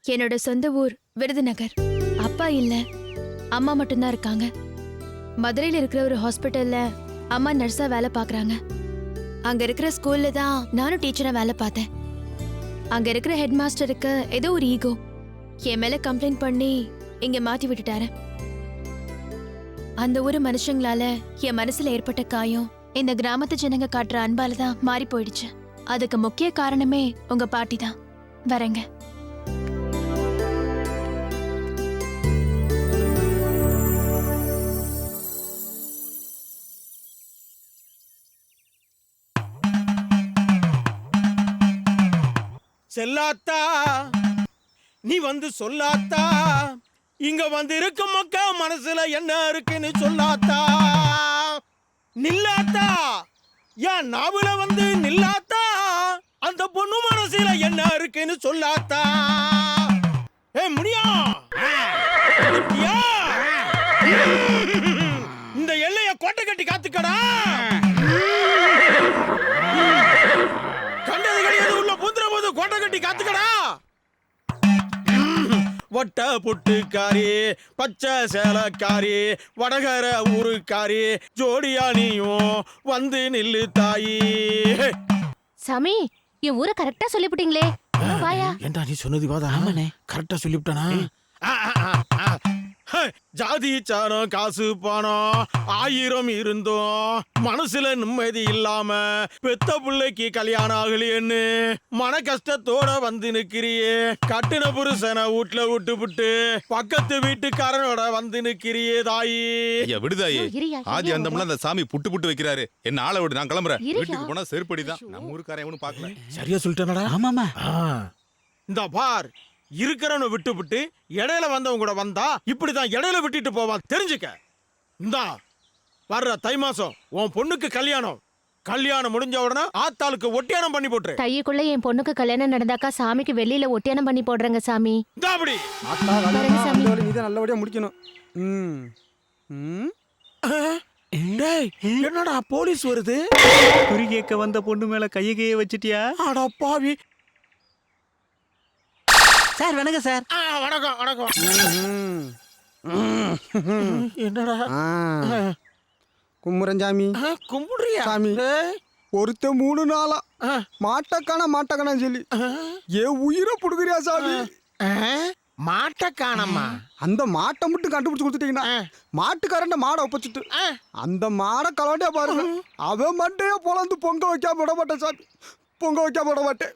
என்னோட சொந்த ஊர் விருதுநகர். அப்பா இல்ல, அம்மா மட்டும்தான் இருக்காங்க. மதுரையில இருக்கிற ஒரு ஹாஸ்பிட்டல்ல அம்மா நர்ஸா வேலை பாக்குறாங்க. அங்க இருக்கிற ஸ்கூல்ல தான் நானும் டீச்சரா வேலை பார்த்தேன். அங்க இருக்கிற ஹெட் மாஸ்டருக்கு ஏதோ ஒரு ஈகோ என் மேல கம்ப்ளைண்ட் பண்ணி இங்க மாட்டி விட்டுட்டாரு. அந்த ஊரு மனுஷங்களால என் மனசுல ஏற்பட்ட காயம் இந்த கிராமத்து ஜனங்க காட்டுற அன்பால தான் மாறி போயிடுச்சு. அதுக்கு முக்கிய காரணமே உங்க பாட்டி தான். வரேங்க. செல்லாத்தா நீ வந்து சொல்லாத்தா, இங்க வந்து இருக்கும் மக்கா மனசுல என்ன இருக்குன்னு சொல்லாத்தா. நில்லாத்தா, ஏன் நாவல வந்து நில்லாத்தா, அந்த பொண்ணு மனசுல என்ன இருக்குன்னு சொல்லாத்தா. முடியா இந்த எல்லைய கோட்டை கட்டி காத்துக்கடா. கண்டது கிடையாது உள்ள புந்திர போது கோட்டை கட்டி காத்துக்கடா. வட்ட புட்டுக்காரி, பச்சை சேலக்காரி, வடகர ஊருக்காரி, ஜோடியா நீயும் வந்து நில்லு தாயி. சாமி, என் ஊரை கரெக்டா சொல்லிவிட்டீங்களே. வாயா. ஏண்டா நீ சொன்னது வாதா? கரெக்டா சொல்லிவிட்டானா? ஜாதி சாரம் காசு பணம் 1000 இருந்தோம் மனசுல நிம்மதி இல்லாம பெத்த பிள்ளைக்கு கல்யாணம் ஆகலையேன்னு மன கஷ்டத்தோட வந்து நிக்கிறியே. கட்டின புருஷனை வீட்டுல விட்டுப்புட்டு பக்கத்து வீட்டுக்காரனோட வந்து நிக்கிறியே தாயி. ஐயா விடுதாயி, ஆதி அந்தம்லாம் அந்த சாமி புட்டு புட்டு வைக்கிறாரு. என்ன ஆளை விடு, நான் கிளம்புறேன். வீட்டுக்கு போனா செருப்படிதான். நம்ம ஊருக்காரன் எவனும் பார்க்கல. சரியா சொல்லிட்டேனடா? ஆமாமா. இந்த பார், இருக்கிறவனை விட்டுவிட்டு இடையில வந்தவங்க கூட வந்தா இப்படிதான் இடையில விட்டுட்டு போவான், தெரிஞ்சுக்க. இந்தா வர்ற தை மாசம் உன் பொண்ணுக்கு கல்யாணம். கல்யாணம் முடிஞ்ச உடனே ஆத்தாளுக்கு ஒட்டியானம் பண்ணி போட்டுரு. தையக்குள்ள என் பொண்ணுக்கு கல்யாணம் நடந்தாக்கா சாமிக்கு வெள்ளியில ஒட்டியானம் பண்ணி போடுறேங்க சாமி. அப்படி நீதான் நல்லபடியா முடிக்கணும். டேய், என்னடா போலீஸ் வருது? குறி கேட்க வந்த பொண்ணு மேல கையை வச்சிட்டியா? அட பாவி. சார் வணக்கம் சார். வணக்கம் வணக்கம். என்னடா கும்புறஞ்சாமி கும்பிடுறியா சாமி? ஒருத்த 3 நாளா மாட்டக்கான சொல்லி ஏன் உயிரை புடுக்குறியா சாமி? மாட்டக்கானம்மா? அந்த மாட்டை மட்டும் கண்டுபிடிச்சு கொடுத்துட்டீங்கன்னா மாட்டுக்காரன் மாடை ஒப்பச்சிட்டு அந்த மாடை கலவட்டியா பாருங்க. அவன் மண்டையே பொழந்து பொங்க வைக்காம விட மாட்டேன் சாமி. பொங்க வைக்காம விட மாட்டேன்.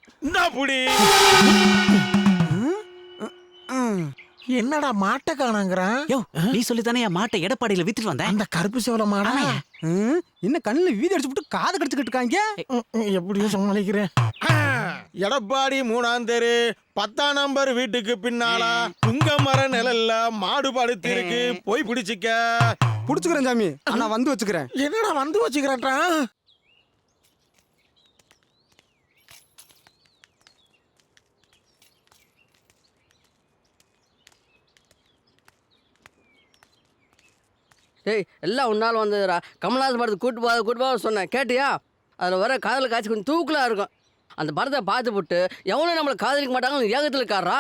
என்னடா மாட்டை காணாங்கிறான்? நீ சொல்லித்தானே என் மாட்டை எடப்பாடியில வித்துட்டு வந்தேன். அந்த கருப்பு சேவல மாடா இன்னும் கண்ணுல வீதி அடிச்சு விட்டு காது கடிச்சுக்கிட்டு இருக்காங்க. எப்படியோ சமாளிக்கிறேன். எடப்பாடி 3ஆம் தெரு 10ஆம் நம்பர் வீட்டுக்கு பின்னால புங்க மர நிழல்ல மாடு படுத்து இருக்கு. போய் பிடிச்சிக்க. புடிச்சுக்கிறேன் சாமி. நான் வந்து வச்சுக்கிறேன். என்னடா வந்து வச்சுக்கிறேன்டா? ஏய், எல்லாம் உன்னால் வந்ததுடா. கமல்ஹாசன் படத்துக்கு கூட்டு போக சொன்னேன், கேட்டியா? அதில் வர காதல் காட்சி கொஞ்சம் தூக்கலாக இருக்கும். அந்த படத்தை பார்த்து போட்டு எவனும் நம்மளை காதலிக்க மாட்டாங்க ஏகத்தில் இருக்காரா?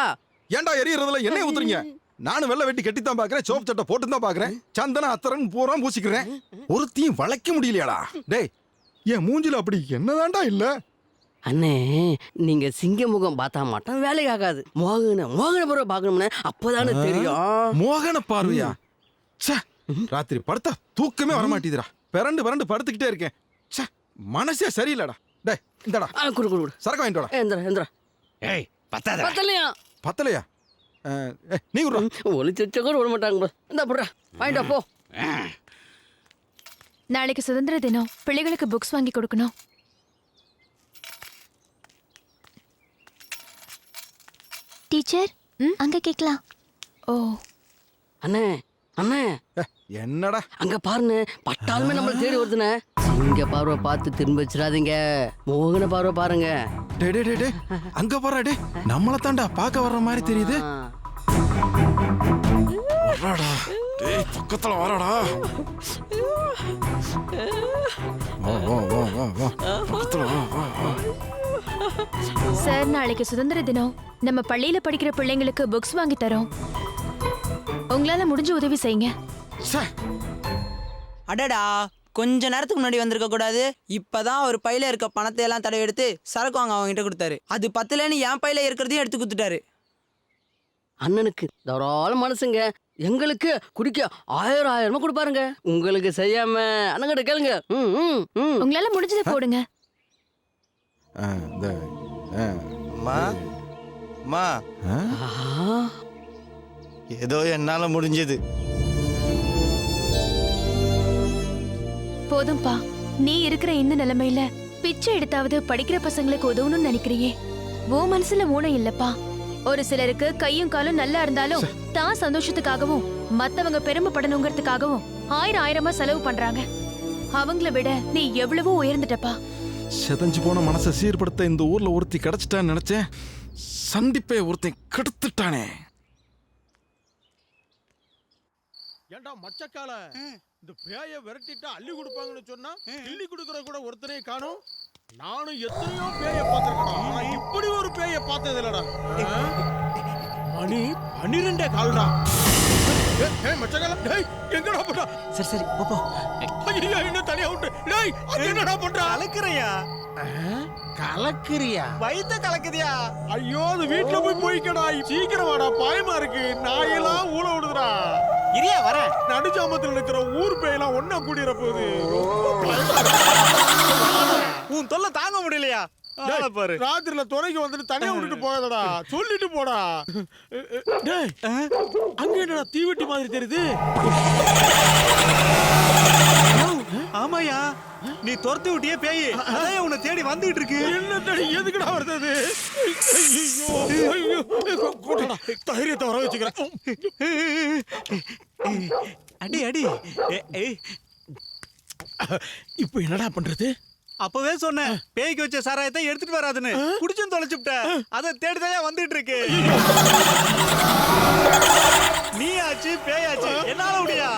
ஏன்டா எரியறதுல எண்ணெய் ஊத்துறீங்க? நானும் வெள்ளை வெட்டி கட்டி தான் பாக்குறேன், சோப்பு சட்டை போட்டு தான் பாக்குறேன், சந்தன அத்தரன் பூரா பூசிக்கிறேன். ஒருத்தையும் வளைக்க முடியலையாடா? டேய், என் மூஞ்சில அப்படி என்னதான்டா இல்ல? அண்ணே, நீங்க சிங்க முகம் பார்த்தா மட்டும் வேலைக்கு ஆகாது. மோகன பருவ பார்க்கணும்னே, அப்போதானே தெரியும். மோகன பார்வையா? ராத்திரி படுத்தா தூக்கமே வரமாட்டேதுடா. பிறண்டு படுத்துக்கிட்டே இருக்கேன். மனசே சரியில்லடா. டேய், இந்தடா குடு சரக்கு வாங்கிட்டு வாடா. எந்திரா. ஏய், பத்தாத. பத்தலையா? நீ குடுறா. ஒளிச்ச கூட விட மாட்டாங்க. இந்த புடுறா, வாங்கிட்டா போ. நாளைக்கு சுதந்திர தினம். பிள்ளைகளுக்கு புக்ஸ் வாங்கி கொடுக்கணும். டீச்சர், அங்க கேக்கலாம். ஓ அண்ணே, அண்ணே என்னடா அங்க பாருன்னு பட்டாலுமே நம்மள தேடி வருதுண்ணே. சிங்க பார்வை பார்த்து திரும்ப வச்சிடாதீங்க. மோகன பார்வை பாருங்க. டே அங்க பாரு. டே, நம்மள தாண்டா பார்க்க வர்ற மாதிரி தெரியுது. வரடா. டேய், பக்கத்துல வரடா. வா. பக்கத்துல வா. சார், நாளைக்கு சுதந்திர தினம். நம்ம பள்ளியில படிக்கிற பிள்ளைங்களுக்கு புக்ஸ் வாங்கி தரோம். உங்களால முடிஞ்ச உதவி செய்யுங்க. அடடா, கொஞ்ச நேரத்துக்கு முன்னாடி வந்திருக்க கூடாது. இப்பதான் ஒரு பையில இருக்க பணத்தை எல்லாம் தடவை எடுத்து சரக்கு வாங்க அவங்க கிட்ட கொடுத்தாரு. அது பத்தலன்னு என் பையில இருக்கிறதையும் எடுத்து கொடுத்துட்டாரு. அண்ணனுக்கு தாராள மனசுங்க. எங்களுக்கு குடிக்க 1000 கொடுப்பாருங்க. உங்களுக்கு செய்யாம அண்ணங்கிட்ட கேளுங்க. உங்களால முடிஞ்சதை போடுங்க. ஏதோ என்னால முடிஞ்சது. போதும்பா, நீ இருக்கிற இந்த நிலைமையில பிச்சை எடுத்தாவது படிக்கிற பசங்களுக்கு உதவணும்னு நினைக்கிறியே. ஓ மனசுல ஊனம் இல்லப்பா. ஒரு சிலருக்கு கையும் காலும் நல்லா இருந்தாலும் தான் சந்தோஷத்துக்காகவும் மத்தவங்க பெருமைப்படணுங்கிறதுக்காகவும் ஆயிரமா செலவு பண்றாங்க. அவங்கள விட நீ எவ்வளவோ உயர்ந்துட்டப்பா. செதஞ்சு போன மனசை சீர்படுத்த இந்த ஊர்ல ஒருத்தி கிடைச்சிட்டான்னு நினைச்சேன். சந்திப்பே ஒருத்தன் கெடுத்துட்டானே. ஏண்டா மச்சக்கால, இந்த பேய விரட்டிட்டா அள்ளி கொடுப்பாங்கன்னு சொன்னா கிள்ளி கொடுக்கற கூட ஒருத்தனே காணோம். நானும் எத்தனையோ பேய பார்த்திருக்கேன். ஆனா இப்படி ஒரு பேய பார்த்தது இல்லடா. மணி 12 கால்டா. ஏய் மச்சக்கால, டேய் எங்கடா போடா? சரி போ. ஐயோ, என்ன தனியா விட்டு. டேய், அது என்னடா பண்ற? கலக்குறியா? கலக்குறியா? வயித்த கலக்குதியா? ஐயோ, அது வீட்ல போய்க்கடா. சீக்கிரம் வாடா, பாயமா இருக்கு. நாயெல்லாம் ஊழ விடுதுடா. இரியா வர. நடுஜாமத்துல இருக்கிற ஊர் பேயெல்லாம் ஒன்னா கூடிற போகுது. உன் தொல்லை தாங்க முடியலையா? பாரு, ராத்திரில துறைக்கு வந்துட்டு தனியா விட்டுட்டு போகாதடா. சொல்லிட்டு போடா. டேய், அங்க என்னடா தீவெட்டி மாதிரி தெரியுது? ஆமாயா, நீ துரத்தி விட்டியே பேய். அதான் உன்னை தேடி வந்துட்டு இருக்கு. என்ன தேடி எதுக்குடா வருது? ஐயோ, கூட்டடா, தைரியத்தை வர வச்சுக்கிறேன். அடி. இப்ப என்னடா பண்றது? அப்பவே சொன்னேன் பேய்க்கு வச்ச சாராயத்தை எடுத்துட்டு வராதுன்னு. குடிச்சும் தொலைச்சுட்ட. அதை தேடிதான் வந்துட்டு இருக்கு. நீ ஆச்சு பேயாச்சு என்னால முடியா?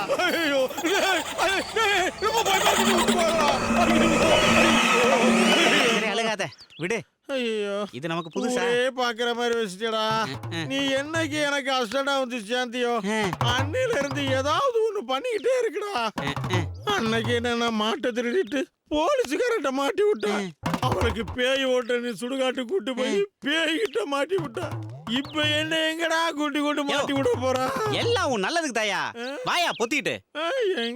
அழகாத விடு. ஐயோ இது நமக்கு புதுசா பாக்குற மாதிரி வச்சுட்டா. நீ என்னைக்கு எனக்கு அஸ்டண்டா வந்து சேர்ந்தியோ அன்னையில இருந்து ஏதாவது ஒண்ணு பண்ணிக்கிட்டே இருக்குடா. அன்னைக்கு என்ன மாட்டை திருடிட்டு போலீஸுக்காரட்ட மாட்டி விட்டான். அவனுக்கு பேய் ஓட்ட நீ சுடுகாட்டு கூட்டு போய் பேய்கிட்ட மாட்டி விட்டா. இப்ப என்ன எங்கடா கூட்டி மாட்டி விட போறா? எல்லாம் உன் நல்லதுக்கு தாயா. வாயா பொத்திட்டு.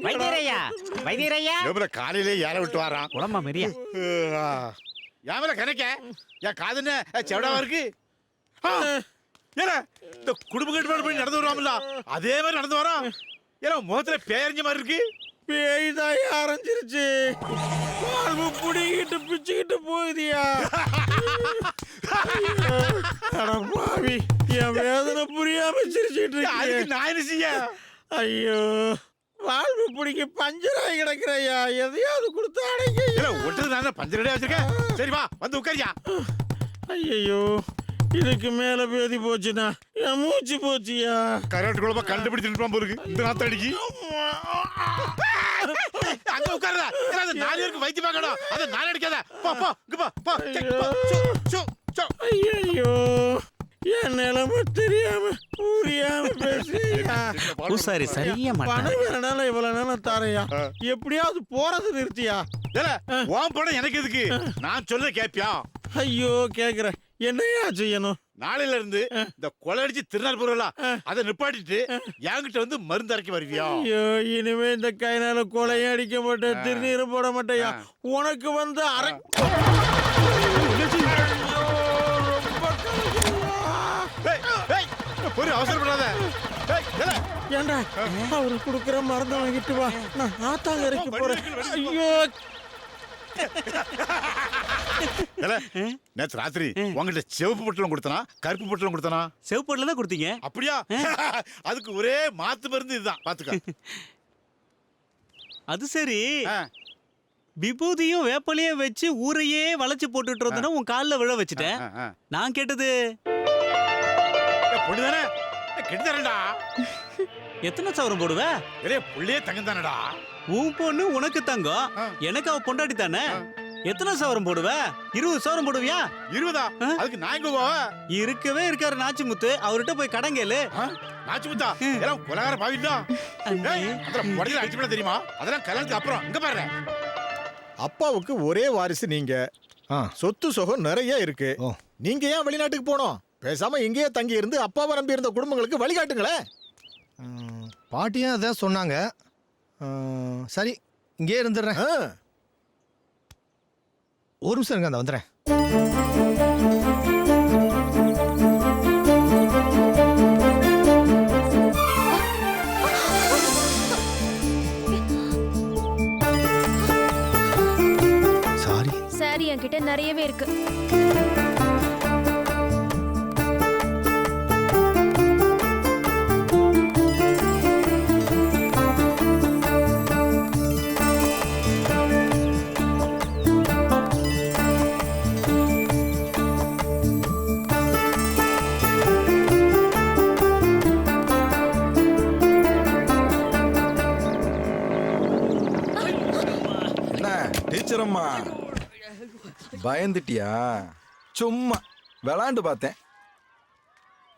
வைத்தியரையா வைத்தியரையா காலையிலே யாரை விட்டு வரான் உடம்பா மெரியா யாமல கணக்க என் காதுன்னு செவடாவா இருக்கு. ஏன்னா இந்த குடும்ப கட்டுப்பாடு போய் நடந்து வருவாங்கல்ல அதே மாதிரி நடந்து வரான். ஏன்னா முகத்துல பேரஞ்ச மாதிரி இருக்கு. பேய் தான் அரைஞ்சிருச்சு. வாழ்வு புடிங்கிட்டு பிச்சுக்கிட்டு போகுதியா? பாவி என் வேதனை புரியாம சிரிச்சுட்டு இருக்கு. நான் என்ன செய்ய? ஐயோ வாழ்வு பிடிக்க பஞ்சராகி கிடக்குறையா. எதையாவது கொடுத்து அடைக்க. ஒட்டுறது நான் பஞ்சரடே வச்சிருக்கேன். சரி வா வந்து உட்காரியா. ஐயோ இதுக்கு மேல பேதி போச்சுனா என் மூச்சு போச்சியா. கரெக்ட் குழப்ப கண்டுபிடிச்சிட்டு போருக்கு இந்த நாத்தடிக்கு. அங்க உட்காருடா. நாலு பேருக்கு வைத்தியம் பார்க்கணும். அதை நான் அடிக்காத. போ போ இங்க போ. ஐயோ என் நிலைமை தெரியாம புரியாம பேசியா. பூசாரி சரியா பணம் வேறனால இவ்வளவு நேரம் தாரையா. எப்படியாவது போறது நிறுத்தியா. உன் படம் எனக்கு எதுக்கு? நான் சொல்ல கேப்பியா? ஐயோ கேக்குறேன். என்னையா செய்யணும்? நாளையில இருந்து இந்த கொலை அடிச்சு திருநாள் பொருளா அதை நிப்பாட்டிட்டு என்கிட்ட வந்து மருந்து அரைக்க வருவியா? ஐயோ இனிமே இந்த கைனால கொலையும் அடிக்க மாட்டேன், திருநீரும் போட மாட்டேயா. உனக்கு வந்து அவசரப்படாத. ஏண்டா அவரு குடுக்கற மருந்து வாங்கிட்டு வா. நான் ஆத்தாங்கரைக்கு போறேன். ஐயோ நேற்று ராத்திரி உங்ககிட்ட சிவப்பு பொட்டலம் கொடுத்தனா கருப்பு பொட்டலம் கொடுத்தனா? சிவப்பு பொட்டலம் தான் கொடுத்தீங்க. அப்படியா? அதுக்கு ஒரே மாத்து மருந்து இதுதான். பாத்துக்க. அது சரி விபூதியும் வேப்பலையும் வச்சு ஊரையே வளைச்சு போட்டுட்டு இருந்தனா உன் காலில் விழ வச்சுட்டேன். நான் கேட்டது பொண்ணுதானே கெடுதானடா. எத்தனை சவரம் போடுவ? புள்ளையே தங்கம் தானடா. உன் பொண்ணு உனக்கு தங்கம், எனக்கு அவ பொண்டாட்டி தானே. எத்தனை சவரம் போடுவ? 20 சவரம் போடுவியா? 20? அதுக்கு நான் எங்க போவ? இருக்கவே இருக்காரு நாச்சிமுத்து, அவர்கிட்ட போய் கடன் கேளு. நாச்சிமுத்தா எல்லாம் கொலகார பாவிதான். அதெல்லாம் உடனே அடிச்சுட தெரியுமா? அதெல்லாம் கல்யாணத்துக்கு அப்புறம். இங்க பாரு. அப்பாவுக்கு ஒரே வாரிசு நீங்க. சொத்து சுகம் நிறைய இருக்கு. நீங்க ஏன் வெளிநாட்டுக்கு போனோம்? பேசாம இங்கேயே தங்கி இருந்து அப்பாவை நம்பி இருந்த குடும்பங்களுக்கு வழிகாட்டுங்களேன். பாட்டியும் அதான் சொன்னாங்க. சரி இங்கே இருந்துடுறேன். ஒரு நிமிஷம் இருங்க, அந்த வந்துடுறேன். சாரி என்கிட்ட நிறையவே இருக்கு. டீச்சரம்மா பயந்துட்டியா? சும்மா விளாண்டு பார்த்தேன்.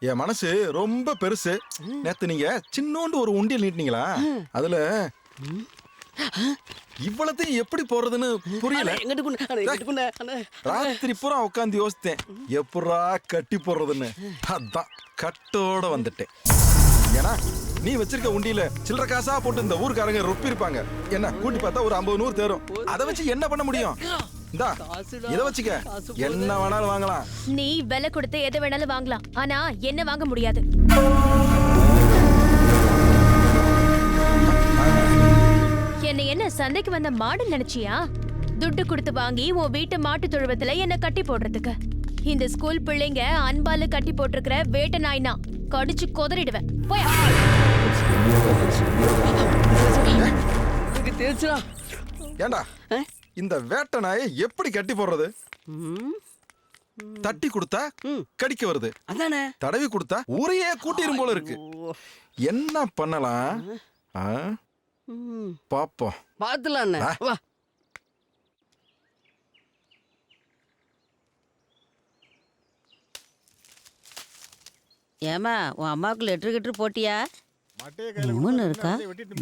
என் மனசு ரொம்ப பெருசு. நேத்து நீங்க சின்னோண்டு ஒரு உண்டியல் நீட்டினீங்களா? அதுல இவ்வளத்தையும் எப்படி போறதுன்னு புரியல. ராத்திரி பூரா உட்காந்து யோசித்தேன் எப்படா கட்டி போடுறதுன்னு. அதான் கட்டோட வந்துட்டேன். ஏன்னா நீ வச்சிருக்க உண்டியில சில்லற காசா போட்டு இந்த ஊருக்காரங்க ரொப்பி இருப்பாங்க. என்ன கூட்டி பார்த்தா ஒரு 50-100 தேரும். அதை வச்சு என்ன பண்ண முடியும்? இந்தா இதை வச்சுக்க, என்ன வேணாலும் வாங்கலாம். நீ விலை கொடுத்து எதை வேணாலும் வாங்கலாம், ஆனா என்ன வாங்க முடியாது. என்ன சந்தைக்கு வந்த மாடு நினைச்சியா? துட்டு கொடுத்து வாங்கி உன் வீட்டு மாட்டு தொழுவத்துல என்ன கட்டி போடுறதுக்கு. இந்த ஸ்கூல் பிள்ளைங்க அன்பால கட்டி போட்டிருக்கிற வேட்டை நாய்னா கடிச்சு கொதறிடுவேன். போயா. ஏண்டா இந்த வேட்டை நாயை எப்படி கட்டி போடுறது? தட்டி கொடுத்தா கடிக்க வருது, அதானே தடவி கொடுத்தா ஊரையே கூட்டிரும் போல இருக்கு. என்ன பண்ணலாம்? பாப்போம். பாத்துலாம். வா. ஏமா உன் அம்மாவுக்கு லெட்டர் போட்டியா? மூணு இருக்கா?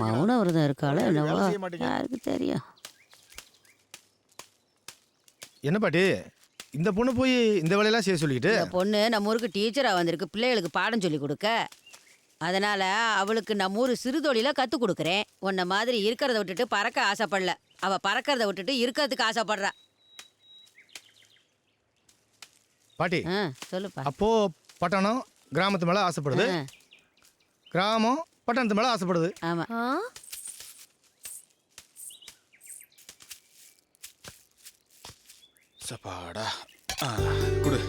மௌன விரதம் இருக்காளோ என்னவோ யாருக்கு தெரியும். என்ன பாட்டி இந்த பொண்ணு போய் இந்த வேலையெல்லாம் செய்ய சொல்லிக்கிட்டு? இந்த பொண்ணு நம்ம ஊருக்கு டீச்சரா வந்திருக்கு, பிள்ளைகளுக்கு பாடம் சொல்லி கொடுக்க. அதனால அவளுக்கு நம்ம ஊர் சிறுதொழில கத்து கொடுக்குறேன். உன்ன மாதிரி இருக்கிறத விட்டுட்டு பறக்க ஆசைப்படல, அவ பறக்கிறத விட்டுட்டு இருக்கிறதுக்கு ஆசைப்படுறா. பாட்டி சொல்லுப்பா. அப்போ பட்டணம் கிராமத்து மேல ஆசைப்படுது, கிராமம் பட்டணத்து மேல ஆசைப்படுது. ஆமா. சப்பாடா குடு.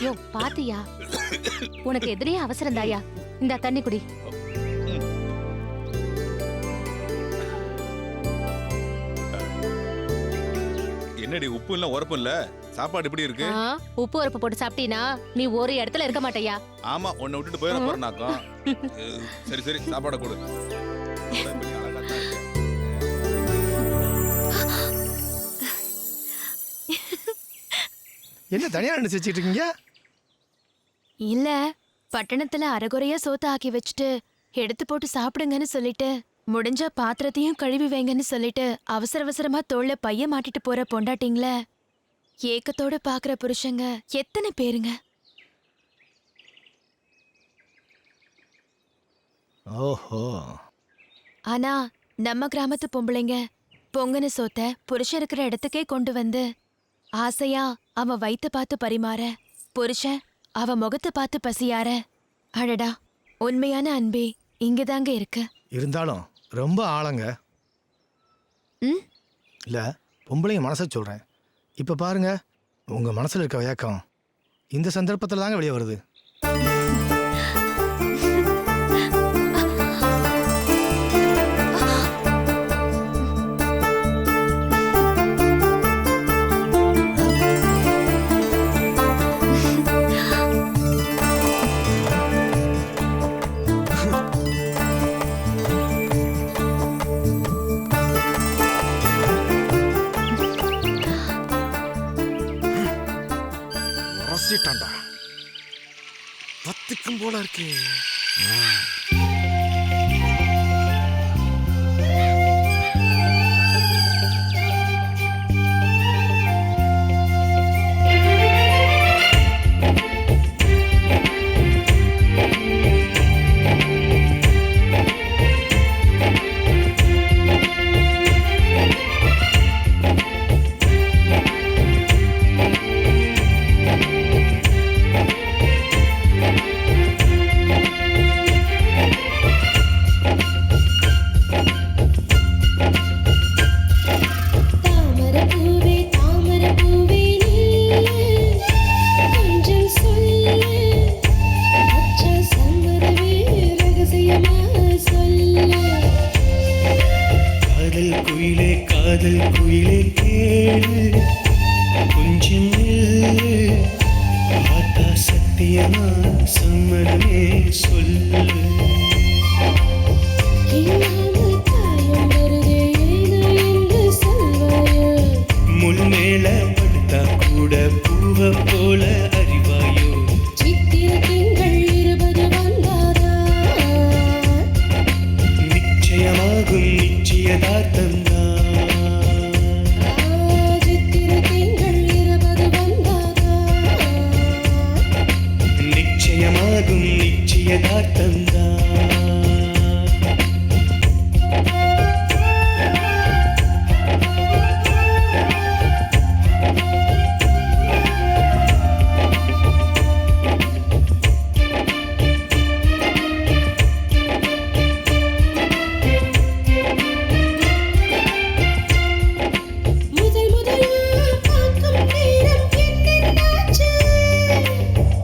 யோ பாத்தியா, உனக்கு எதிரே அவசரம் தாயா. இந்த தண்ணி குடி. என்னடி உப்பு இல்ல உரப்பு இல்ல, சாப்பாடு இப்படி இருக்கு? உப்பு உரப்பு போட்டு சாப்பிட்டீனா நீ ஒரு இடத்துல இருக்க மாட்டேயா. ஆமா, உன்னை விட்டுட்டு போயிட போறேனாக்கும். சரி சரி, சாப்பாடை கொடு. என்ன தனியா நினைச்சு வச்சுட்டு இருக்கீங்க? இல்ல, பட்டணத்துல அரைகுறையா சோத்த ஆக்கி வச்சுட்டு எடுத்து போட்டு சாப்பிடுங்கன்னு சொல்லிட்டு, முடிஞ்ச பாத்திரத்தையும் கழுவி வைங்கன்னு சொல்லிட்டு அவசர அவசரமா தோள்ல பைய மாட்டிட்டு போற பொண்டாட்டிங்கள ஏக்கத்தோட பாக்குற புருஷங்க எத்தனை பேருங்க? ஓஹோ. ஆனா நம்ம கிராமத்து பொம்பளைங்க பொங்கன சோத்த புருஷன் இருக்கிற இடத்துக்கே கொண்டு வந்து ஆசையா அவன் வயித்தை பார்த்து பரிமாற, புருஷன் அவ முகத்தை பார்த்து பசியார. அடடா, உண்மையான அன்பே இங்கதாங்க இருக்கு. இருந்தாலும் ரொம்ப ஆழங்க. இல்ல, பொம்பளைங்க மனசை சொல்றேன். இப்ப பாருங்க, உங்க மனசுல இருக்க ஏக்கம் இந்த சந்தர்ப்பத்துல தாங்க வெளியே வருது. பத்திக்கும் போல இருக்கே.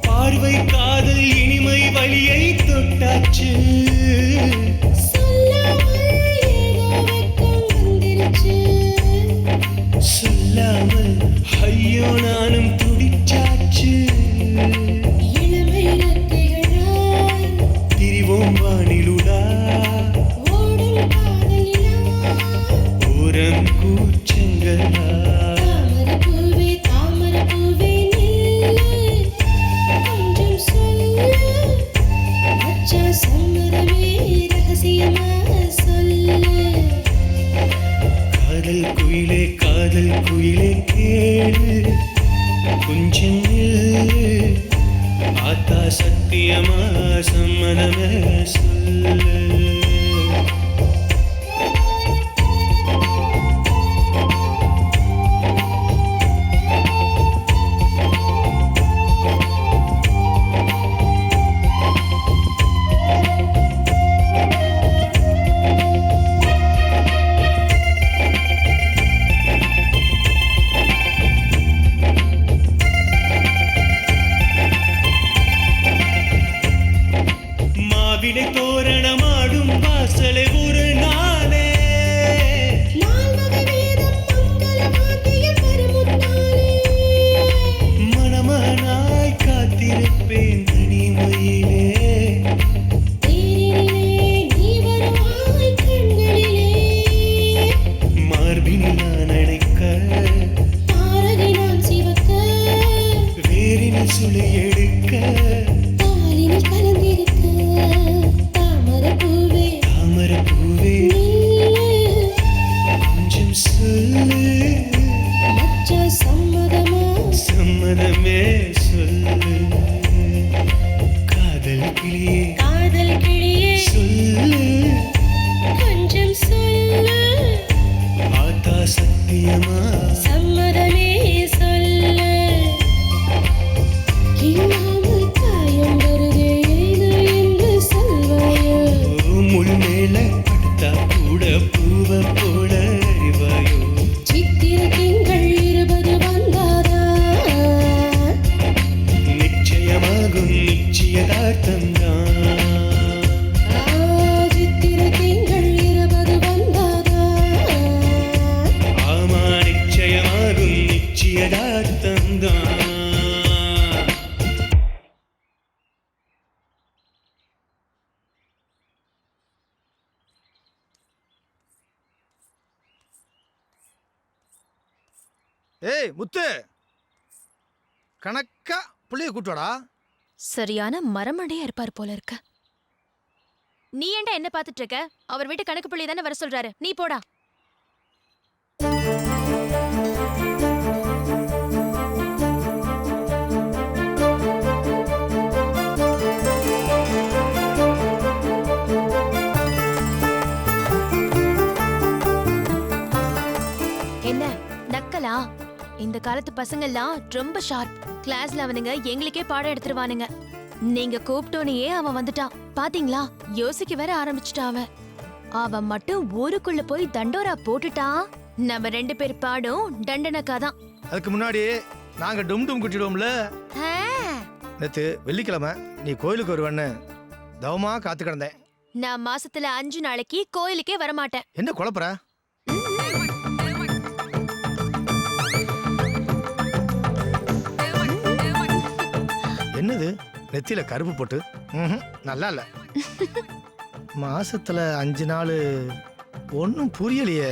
பார்வை காதல் இனிமை வழியை தொட்டாச்சு. துடிச்சாச்சு சொல்லாமல் ஐயோ நானும் துடிச்சாச்சு திரிவோம் வானிலுடா ஓரம் கூச்சங்களா காதல் குயிலே கேளு கொஞ்சம் நில்லு ஆத்தா சத்தியமா சம்மதமே சொல்லு மாவிலை தோரணமாடும் வாசலை ஒரு நாளே மனமானாய் காத்திருப்பேன் தனிமையிலே மார்பில் நான் அணைக்க வேரின் சுளை எடுக்க தாமரப்பூவே கொஞ்சம் சொல்லு சம்மதமே சொல்லு காதல் கிளியே சொல்லு கொஞ்சம் சொல்லு ஆத்தா சத்தியமா சம்மதமே சொல்லு கிள்ளாமல் காயம் வருதே ஏது என்று சொல்வாயோ முள் மேல படுத்தா கூட பூவ போல அறிவாயோ சித்திர திங்கள் 20 வந்தாதா நிச்சயமாகும் நிச்சயதார்த்தம்தான் சித்திர திங்கள் 20 வந்தாதா ஆமா நிச்சயமாகும் நிச்சயதார்த்தம்தான் ஏய் முத்து கணக்கா புள்ளைய கூட்டுவாடா. சரியான மரமண்டையா இருப்பார் போல இருக்க. நீ ஏன்டா என்ன பாத்துட்டு இருக்க? அவர் வீட்டு கணக்கு பிள்ளை தானே வர சொல்றாரு, நீ போடா. என்ன நக்கலா? இந்த காலத்து பசங்க எல்லாம் ரொம்ப ஷார்ப். கிளாஸ்ல அவனுங்க எங்களுக்கே பாடம் எடுத்துருவானுங்க. நீங்க கூப்பிட்டோனையே அவன் வந்துட்டான் பாத்தீங்களா? யோசிக்க வேற ஆரம்பிச்சுட்டான் அவன். அவன் மட்டும் ஊருக்குள்ள போய் தண்டோரா போட்டுட்டான். நம்ம 2 பேர் பாடும் தண்டனக்காதான். அதுக்கு முன்னாடி நாங்க டும் டும் குட்டிடுவோம்ல. நேத்து வெள்ளிக்கிழமை நீ கோயிலுக்கு வருவேன்னு தவமா காத்து கிடந்தேன். நான் மாசத்துல 5 நாளைக்கு கோயிலுக்கே வரமாட்டேன். என்ன குழப்பற? என்னது நெத்தியில கருப்பு போட்டு? நல்லா இல்ல. மாசத்துல 5 நாள் ஒன்னும் புரியலையே.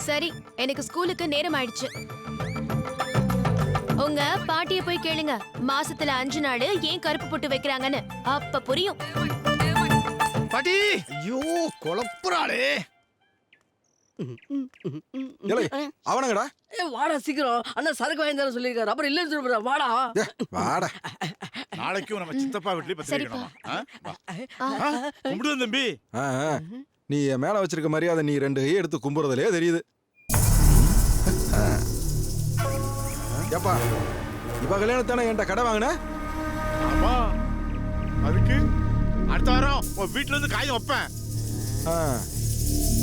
சரி, எனக்கு ஸ்கூலுக்கு நேரம் ஆயிடுச்சு. உங்க பாட்டிய போய் கேளுங்க, மாசத்துல 5 நாள் ஏன் கருப்பு போட்டு வைக்கிறாங்கன்னு. அப்ப புரியும். பாட்டி, ஐயோ குழப்புறாளே. அவனங்கடா வாடா சீக்கிரம், அண்ணா சரக்கு வாங்கி தர சொல்லியிருக்காரு. அப்புறம் இல்லைன்னு சொல்லுறா. வாடா வாடா. நாளைக்கும் நம்ம சித்தப்பா வீட்லயே பத்திரிக்கணுமா? கும்பிடுவோம் தம்பி. நீ என் மேல வச்சிருக்க மரியாதை நீ 2 கை எடுத்து கும்புறதுலயே தெரியுது. ஏப்பா இப்ப கல்யாணத்தானே என்கிட்ட கடை வாங்கின? ஆமா, அதுக்கு அடுத்த வாரம் உன் வீட்டுல இருந்து காயம் வைப்பேன்.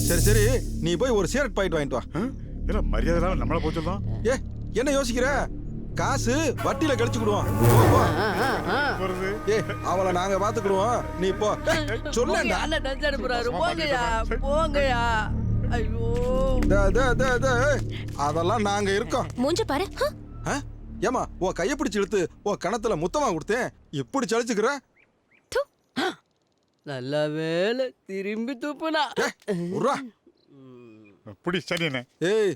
சரி சரி, நீ போய் ஒரு சிகரெட் பாயிண்ட் வாங்கிட்டு வா. ஏன்னா மரியாதை நம்மள போச்சுதான். ஏ என்ன யோசிக்கிற? காசு வட்டியில கழிச்சுக்கிடுவோம். ஏய் அவளை நாங்க பாத்துக்கிடுவோம், நீ போ. சொல்லேன்டா. அண்ணன் டச் அனுப்புறாரு, போங்கயா போங்கயா. ஐயோ அதெல்லாம் நாங்க இருக்கோம். மூஞ்ச பாரு. ஏமா உன் கையை பிடிச்சு இழுத்து உன் கணத்துல முத்தமா கொடுத்தேன், இப்படி சலிச்சுக்கிற? நல்ல வேலை திரும்பி துப்புனா. அப்படி சரியண்ணே. ஏய்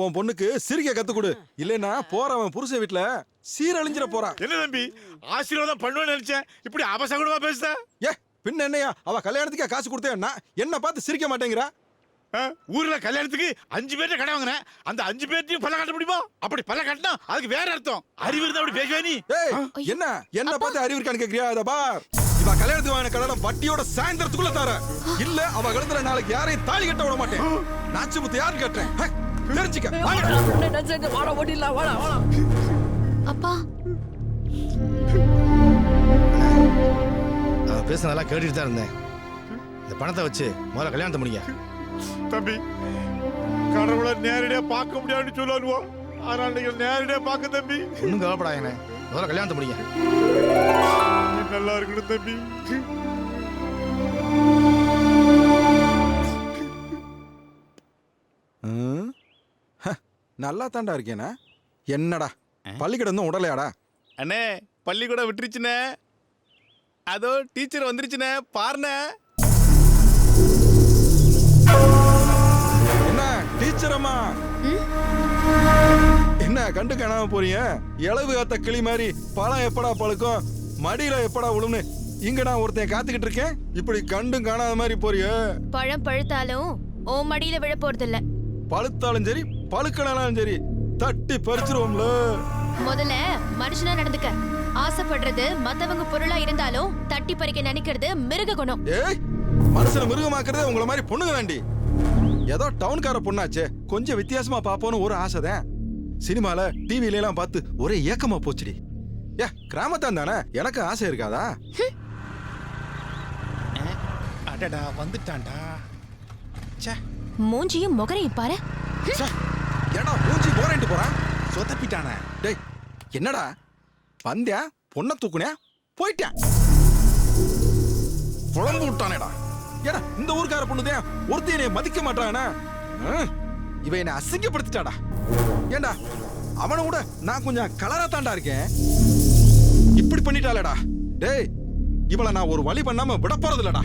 உன் பொண்ணுக்கு சிரிக்க கத்து கொடு, இல்லைன்னா போறவன் புருஷன் வீட்டுல சீரழிஞ்சிட போறான். என்ன தம்பி ஆசீர்வாதம் பண்ணுவேன்னு நினைச்சேன், இப்படி அபசகுணமா பேசுத? ஏ பின்ன என்னையா, அவ கல்யாணத்துக்கே காசு கொடுத்தேன், நான் என்ன பார்த்து சிரிக்க மாட்டேங்கிறா? ஊர்ல கல்யாணத்துக்கு 5 பேர்ட்ட கடை வாங்கினேன், அந்த 5 பேர்ட்டையும் பல்ல காட்ட முடியுமா? அப்படி பல்ல காட்டினா அதுக்கு வேற அர்த்தம். அறிவு இருந்தா அப்படி பேசுவே நீ? ஏய் என்ன பார்த்து அறிவு இருக்கான்னு கேக்குறியா? அத பார், இவ கல்யாணத்துக்கு வாங்கின கடனை வட்டியோட சாயந்தரத்துக்குள்ள தர, இல்ல அவ கழுத்துல நாளைக்கு யாரையும் தாலி கட்ட விட மாட்டேன். நாச்சு முத்து யாரு கட்டுறேன் தெரிஞ்சுக்க. வாடா ஓடிடலாம், வாடா வாடா. அப்பா அவன் பேசுனதெல்லாம் கேட்டுட்டு தான் இருந்தேன். இந்த பணத்தை வச்சு முதல்ல கல்யாணத்தை முடிங்க. தம்பி கடவுளை நேரடியா பார்க்க முடியாதுன்னு சொல்லுவோம், ஆனால் நீங்க நேரடியா பார்க்க தம்பி. ஒன்றும் கவலைப்படாதே, முதல்ல கல்யாணத்தை முடிங்க. நீ நல்லா இருக்கணும் தம்பி. நல்லா தாண்டா இருக்கேனா? என்னடா பள்ளிக்கூடம் உடலையாடா? அண்ணே பள்ளிக்கூடம் விட்டுருச்சுனே, அதோ டீச்சர் வந்துருச்சுனே பாருண்ணே. என்ன டீச்சரம்மா, என்ன கண்டு காணாம போறீங்க? இளவு காத்த கிளி மாதிரி பழம் எப்படா பழுக்கும், மடியில எப்படா விழும்னு இங்க நான் ஒருத்தன் காத்துக்கிட்டு இருக்கேன், இப்படி கண்டும் காணாத மாதிரி போறிய? பழம் பழுத்தாலும் ஓ மடியில விழ போறது இல்ல. பழுத்தாலும் சரி பழுக்கனாலும் சரி தட்டி பறிச்சிருவோம்ல. முதல்ல மனுஷனா நடந்துக்க. ஆசைப்படுறது மத்தவங்க பொருளா இருந்தாலும் தட்டி பறிக்க நினைக்கிறது மிருக குணம். ஏய் மனுஷனை மிருகமாக்குறதே உங்களை மாதிரி பொண்ணுங்க தாண்டி. ஏதோ டவுன்கார பொண்ணாச்சே, கொஞ்சம் வித்தியாசமா பாப்போன்னு ஒரு ஆசைதான். சினிமால டிவில எல்லாம் பார்த்து ஒரே ஏக்கமா போச்சுடி. ஏ கிராமத்தான் தானே, எனக்கு ஆசை இருக்காதா? அடடா வந்துட்டான்டா. மூஞ்சியும் முகரையும் பாரு. ஏடா மூஞ்சி போறேன்ட்டு போறான், சொதப்பிட்டானே. டேய் என்னடா வந்தியா, பொண்ணை தூக்குனியா, போயிட்டேன், குழம்பு விட்டானேடா. ஏடா இந்த ஊருக்கார பொண்ணுதான் ஒருத்தி என்னை மதிக்க மாட்டானா? இவ என்னை அசிங்கப்படுத்திட்டாடா. ஏண்டா அவனை விட நான் கொஞ்சம் கலரா தாண்டா இருக்கேன், இப்படி பண்ணிட்டாளடா. டேய் இவளை நான் ஒரு வழி பண்ணாம விட போறது இல்லடா.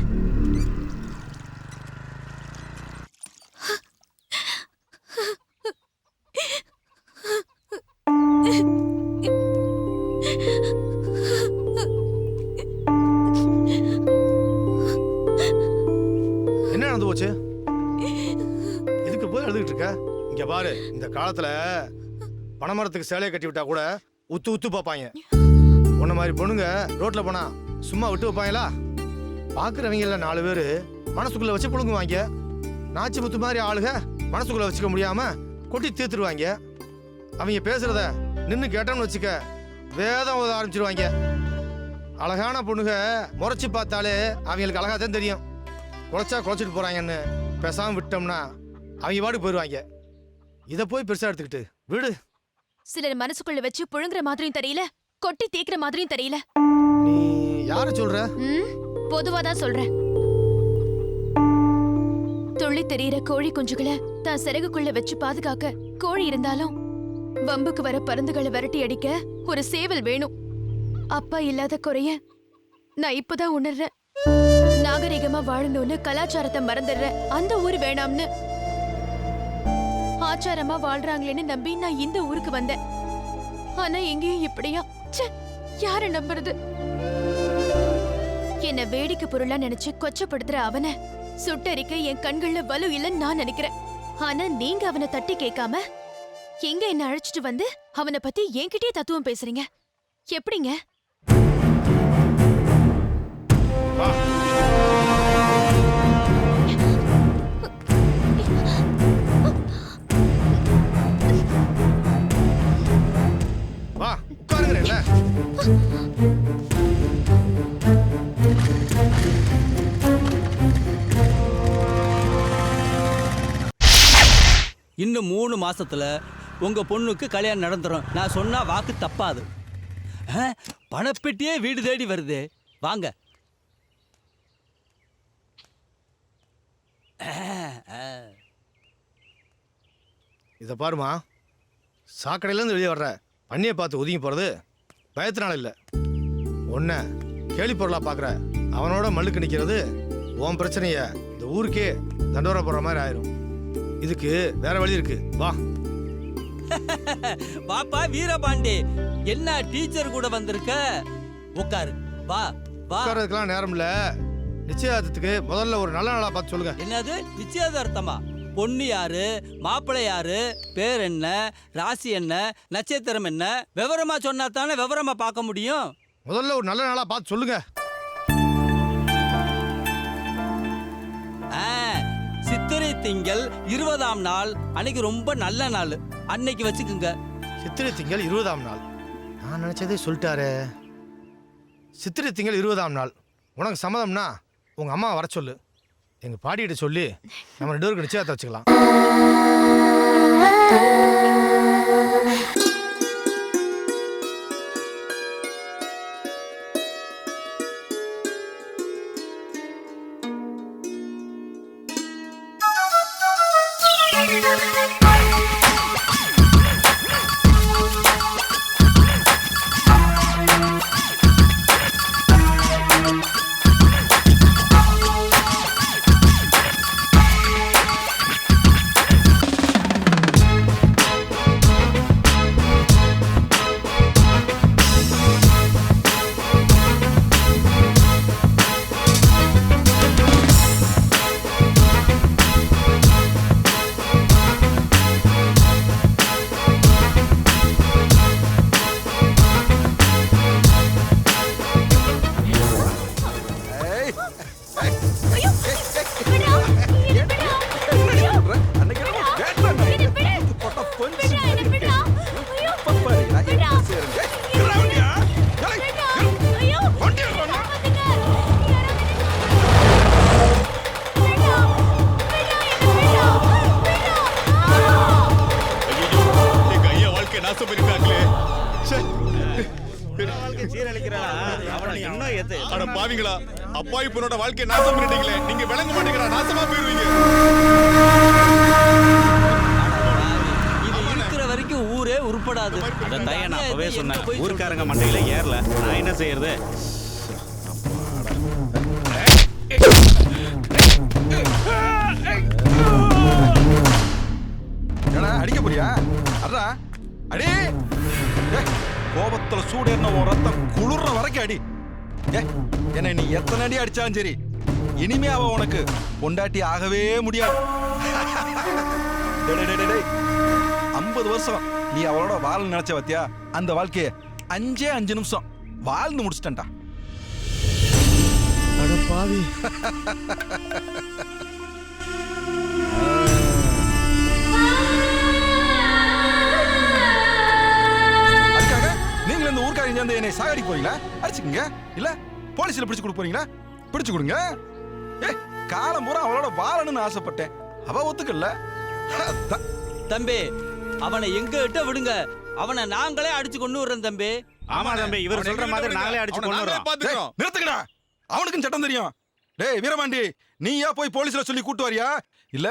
என்ன நடந்து போச்சு? இதுக்கு போய் எழுதுகிட்டு இருக்க? இங்க பாரு, இந்த காலத்துல பனைமரத்துக்கு சேலையை கட்டி விட்டா கூட உத்து உத்து பார்ப்பாங்க. உன்ன மாதிரி பொண்ணுங்க ரோட்ல போனா சும்மா விட்டு வைப்பாங்களா? பாக்குறவங்கள 4 பேரு மனசுக்குள்ள வச்சு புழுங்குவாங்க. நாச்சி முத்து மாதிரி ஆளுக மனசுக்குள்ள வச்சுக்க முடியாம கொட்டி தீர்த்துருவாங்க. அவங்க பேசுறத நின்னு கேட்டோம்னு வச்சுக்க வேதம் ஓத ஆரம்பிச்சிருவாங்க. அழகான பொண்ணுங்க முறைச்சு பார்த்தாலே அவங்களுக்கு அழகா தான் தெரியும். குறைச்சா குறைச்சிட்டு போறாங்கன்னு பேசாம விட்டோம்னா அவங்க பாட்டுக்கு போயிடுவாங்க. இதை போய் பெருசா எடுத்துக்கிட்டு விடு. சிலர் மனசுக்குள்ள வச்சு புழுங்குற மாதிரியும் தெரியல, கொட்டி தீக்கிற மாதிரியும் தெரியல. நீ யார சொல்ற? பொதுவாதான் சொல்றேன். துள்ளி தெரியற கோழி குஞ்சுகளை தான் சிறகுக்குள்ள வச்சு பாதுகாக்க கோழி இருந்தாலும் வம்புக்கு வர பருந்துகளை விரட்டி அடிக்க ஒரு சேவல் வேணும். அப்பா இல்லாத குறைய நான் இப்பதான் உணர்றேன். நாகரிகமா வாழணும்னு கலாச்சாரத்தை மறந்துடுறேன், அந்த ஊர் வேணாம்னு. ஆச்சாரமா வாழ்றாங்களேன்னு நம்பி நான் இந்த ஊருக்கு வந்தேன். ஆனா எங்கேயும் இப்படியா? யார நம்புறது? என்ன வேடிக்கை பொருளா நினைச்சு கொச்சப்படுத்துற அவனை சுட்டரிக்க என் கண்கள்ல வலு இல்லைன்னு நான் நினைக்கிறேன். ஆனா நீங்க அவனை தட்டி கேட்காம எங்க என்ன அழைச்சிட்டு வந்து அவனை பத்தி என்கிட்டயே தத்துவம் பேசுறீங்க. எப்படிங்க? வா உட்காருங்கல்ல. இன்னும் 3 மாசத்துல உங்க பொண்ணுக்கு கல்யாணம் நடந்துரும். நான் சொன்னா வாக்கு தப்பாது. பணப்பெட்டியே வீடு தேடி வருது. வாங்க. இதை பாருமா, சாக்கடையிலேருந்து வெளியே வர்ற பண்ணியை பார்த்து ஒதுங்கி போகிறது பயத்தினால இல்லை. ஒன்றை கேலி பொருளாக பார்க்குற அவனோட மல்லுக்கு நிற்கிறது உன் பிரச்சனைய இந்த ஊருக்கே தண்டோரா போடுற மாதிரி ஆயிரும். இதுக்கு வேற வழி இருக்கு. வா. வாப்பா வீரபாண்டி, என்ன டீச்சர் கூட வந்திருக்க? உட்காரு. வா வா. உட்காரதுக்கெல்லாம் நேரம் இல்லை. நிச்சயதார்த்தத்துக்கு முதல்ல ஒரு நல்ல நாளாக பார்த்து சொல்லுங்க. என்னது நிச்சயதார்த்தமா? பொண்ணு யாரு, மாப்பிள்ளை யாரு, பேர் என்ன, ராசி என்ன, நட்சத்திரம் என்ன, விவரமா சொன்னா தானே விவரமா பார்க்க முடியும். முதல்ல ஒரு நல்ல நாளா பார்த்து சொல்லுங்க. சித்திரை திங்கள் 20ஆம் நாள், அன்னைக்கு ரொம்ப நல்ல நாள், அன்னைக்கு வச்சுக்குங்க. சித்திரை திங்கள் 20ஆம் நாள்? நான் நினைச்சதே சொல்லிட்டாரு. சித்திரை திங்கள் 20ஆம் நாள் உனக்கு சம்மதம்னா உங்க அம்மா வர சொல்லு. எங்க பாட்டிகிட்ட சொல்லி நம்ம 2 பேருக்கு நிச்சயத்தை வச்சுக்கலாம். அப்பாவி பொண்ணோட வாழ்க்கை நாசம் பண்ணிட்டீங்களே. நீங்க விளங்க மாட்டீங்களா? நாசமா போயிருவீங்க. இது இருக்கிற வரைக்கும் ஊரே உருப்படாது. அந்த தைய நான் அப்பவே சொன்னேன். ஊர்க்காரங்க மண்டையில ஏறல, நான் என்ன செய்யறது? அடிக்க போறியா? அடா அடி. கோபத்துல சூடேறின உன் ரத்தம் குளிர்ற வரைக்கும் அடி. என்னை நீ எத்தனை அடி அடிச்சாலும் சரி, இனிமே அவ உனக்கு பொண்டாட்டி ஆகவே முடியாது. 50 வருஷம் நீ அவளோட வாழ நினைச்ச பத்தியா, அந்த வாழ்க்கைய 5 நிமிஷம் வாழ்ந்து முடிச்சிட்டா. பாவி. அதுக்காக நீங்க இந்த ஊர்க்காரங்க சேர்ந்து என்னை சாகடிக்க போறீங்களா? அடிச்சுக்கங்க. இல்ல போலீஸ்ல பிடிச்சு கொடுக்க போறீங்களா? பிடிச்சு கொடுங்க. காலம் பூரா அவளோட வாழணும்னு ஆசைப்பட்டேன், அவ ஒத்துக்கல. தம்பி, அவனை எங்க கிட்ட விடுங்க. அவனை நாங்களே அடிச்சு கொண்டு வர்றோம் தம்பி. ஆமா தம்பி, இவர் சொல்ற மாதிரி நாங்களே அடிச்சு கொண்டு வரோம். நிறுத்துக்கடா, அவனுக்கும் சட்டம் தெரியும். டேய் வீரபாண்டி, நீயா போய் போலீஸ்ல சொல்லி கூட்டு வரியா, இல்ல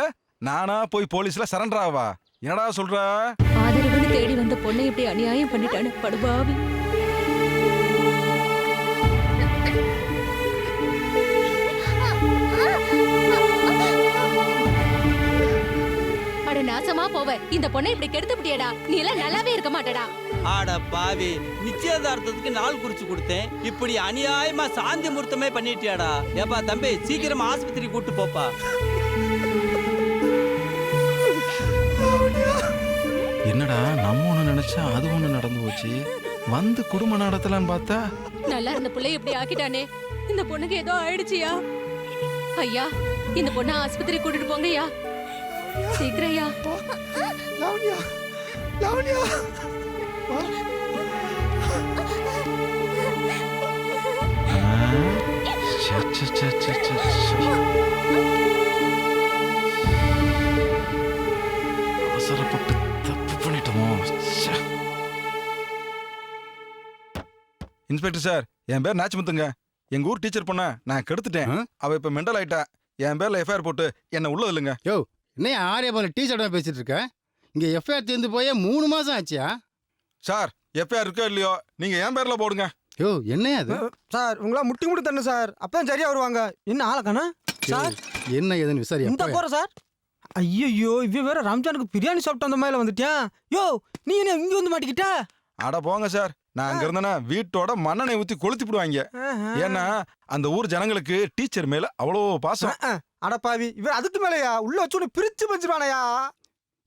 நானா போய் போலீஸ்ல சரண்டர் ஆவா? என்னடா சொல்ற? ஆதரவுன்னு தேடி வந்த பொண்ணை இப்படி அநியாயம் பண்ணிட்டானு படுபாவி. அட நாசமா போவ, இந்த பொண்ணை இப்படி கெடுத்து விட்டியடா. நீ எல்லாம் நல்லாவே இருக்க மாட்டடா. ஆட பாவி, நிச்சயதார்த்தத்துக்கு நாள் குறிச்சு கொடுத்தேன், இப்படி அநியாயமா சாந்தி முகூர்த்தமே பண்ணிட்டியாடா. ஏப்பா தம்பி, சீக்கிரமா ஆஸ்பத்திரி கூட்டு போப்பா. என்னடா நம்ம ஒண்ணு நினைச்சா அது ஒண்ணு நடந்து போச்சு. வந்து குடும்ப நடத்தலான்னு பார்த்தா நல்லா இருந்த பிள்ளை இப்படி ஆக்கிட்டானே. இந்த பொண்ணுக்கு ஏதோ ஆயிடுச்சியா? ஐயா, இந்த பொண்ணை ஆஸ்பத்திரி கூட்டிட்டு போங்கய்யா, சீக்கிரையா. லாவண்யா, லாவண்யா. அவசரப்பட்டு தப்பு பண்ணிட்டோமோ? இன்ஸ்பெக்டர் சார், என் பேர் நாச்சிமுத்துங்க. எங்க ஊர் டீச்சர் பொண்ண நான் கெடுத்துட்டேன். அவ இப்ப மெண்டல் ஆயிட்டா. என் பேர்ல எஃப்ஐஆர் போட்டு என்ன உள்ள இல்லைங்க. யோ, என்ன ஆரியா போல டீச்சர் பேசிட்டு இருக்க? இங்க எஃப்ஐஆர் தேர்ந்து போய் 3 மாசம் ஆச்சியா? சார், எஃப்ஐஆர் இருக்கோ இல்லையோ நீங்க என் பேர்ல போடுங்க. யோ, என்ன அது? சார், உங்களா முட்டி முடி தண்ணு சார். அப்பதான் சரியா வருவாங்க. என்ன ஆளக்கானா சார்? என்ன ஏதுன்னு விசாரி. இந்த போற சார். ஐயோ, இவ வேற ரம்ஜானுக்கு பிரியாணி சாப்பிட்டு அந்த மாதிரி வந்துட்டியா? யோ, நீ என்ன இங்க வந்து மாட்டிக்கிட்ட? அட போங்க சார், நான் அங்க இருந்தேன்னா வீட்டோட மண்ணெண்ணெய் ஊத்தி கொளுத்தி விடுவாங்க. ஏன்னா அந்த ஊர் ஜனங்களுக்கு டீச்சர் மேல அவ்வளோ பாசம். அடப்பாவி, இவன் அதுக்கு மேலயா உள்ள வச்சு பிரிச்சு வச்சிருவானயா?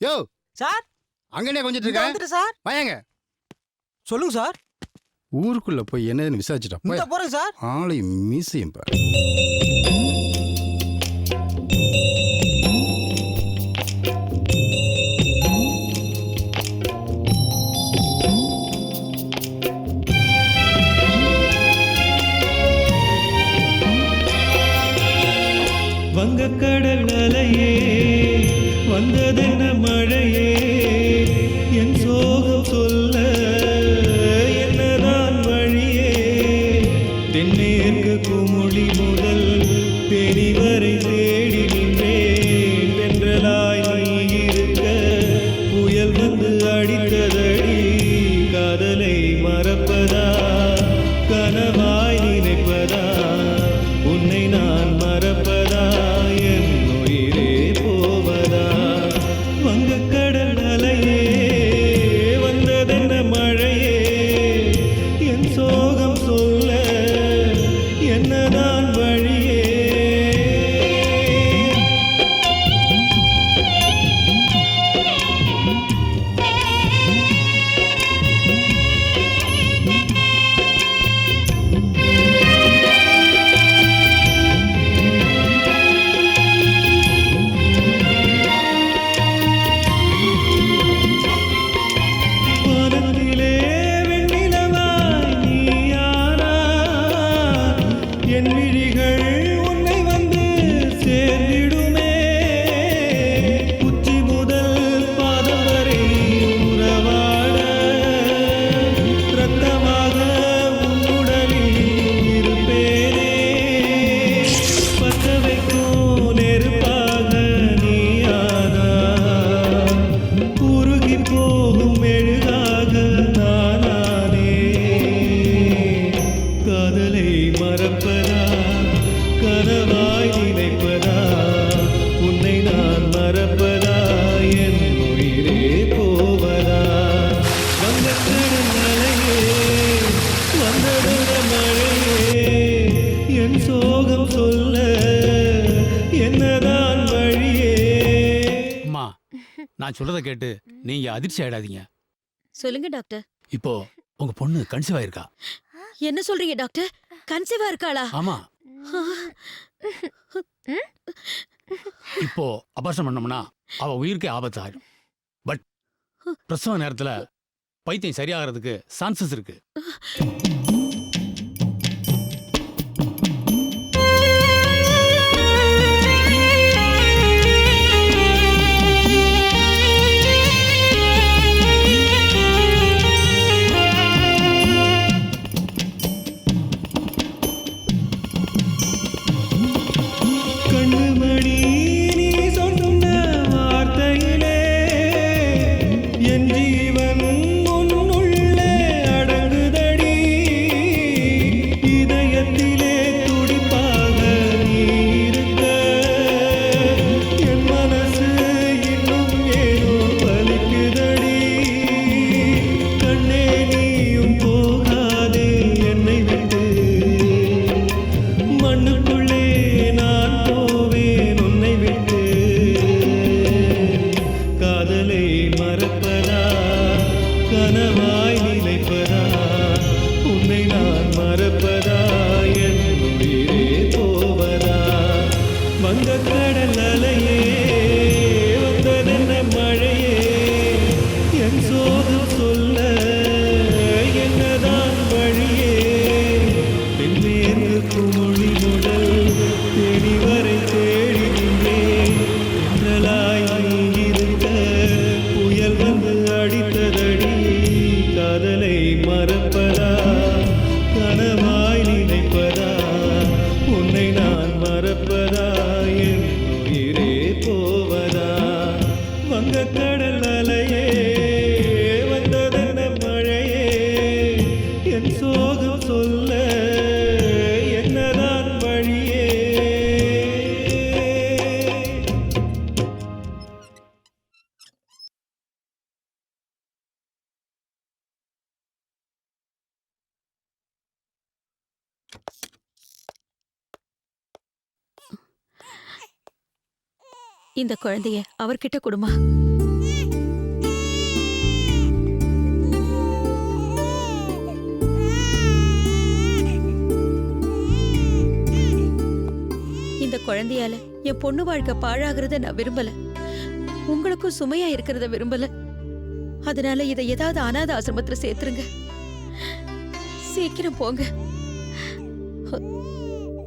யோ சார், அங்கனே கொஞ்சம் இருக்க சார். வாங்க. சொல்லுங்க சார். ஊருக்குள்ள போய் என்னன்னு விசாரிச்சுட்டா இந்த போறேன் சார். ஆளையும் மீசையும் பாரு. வங்கக்கடல் அலையே வந்ததென்ன மழையே என் சோகம் சொல்ல என்னதான் வழியே தென்னேற்கு குமுளி முதல் தெரி வரை தேடி நின்றேன் தென்றலாய் நீ இருக்க புயல் வந்து அடித்ததடி காதலை மறப்பதா கனவாய் நினைப்பதா உன்னை நான் மறப்பதா என் உயிரே போவதா வங்கக்கடல் அலையே வந்ததென்ன மழையே என் சோகம் சொல்ல என்னதான் வழியே வானத்திலே வெண்ணிலவாய் நீயானா என் விழிகள் உன்னை வந்து சேர்ந்திடுமே உச்சி முதல் பாதம் வரை உறவாட ரத்தமாக உன்னுடலில் இருப்பேனே பற்ற வைக்கும் நெருப்பாக நீயானா உருகி போகும் மெழுகாக நானே காதலை மறப்பதா கனவாய் நினைப்பதா உன்னை நான் மறப்பதா என் உயிரே போவதா வங்கக்கடல் அலையே வந்ததென்ன மழையே என் சோகம் சொல்ல என்னதான் வழியே. அம்மா, நான் சொல்றத கேட்டு நீங்க அதிர்ச்சி ஆயிடாதீங்க. சொல்லுங்க டாக்டர். இப்போ உங்க பொண்ணு கன்சீவ் ஆயிருக்கா. என்ன சொல்றீங்க டாக்டர்? கன்சீவா இருக்காளா? ஆமா. இப்போ அபார்ஷன் பண்ணோம்னா அவ உயிருக்கே ஆபத்து ஆயிடும். பட் பிரசவ நேரத்துல பைத்தியம் சரியாகிறதுக்கு சான்சஸ் இருக்கு. கண்ணுமணி நீ சொன்ன வார்த்தையிலே என் ஜீவன் உன்னுள்ளே அடங்குதடி மறப்பதா என் உயிரே போவதா வங்கக்கடல் அலையே வந்ததென மழையே என் சோகம் சொல்ல என்னதான் வழியே இந்த குழந்தைய அவர்கிட்ட கொடுமா. இந்த குழந்தையால என் பொண்ணு வாழ்க்கை பாழாகிறத நான் விரும்பல, உங்களுக்கும் சுமையா இருக்கிறத விரும்பல. அதனால இதை ஏதாவது அனாத ஆசிரமத்துல சேர்த்துருங்க. சீக்கிரம் போங்க,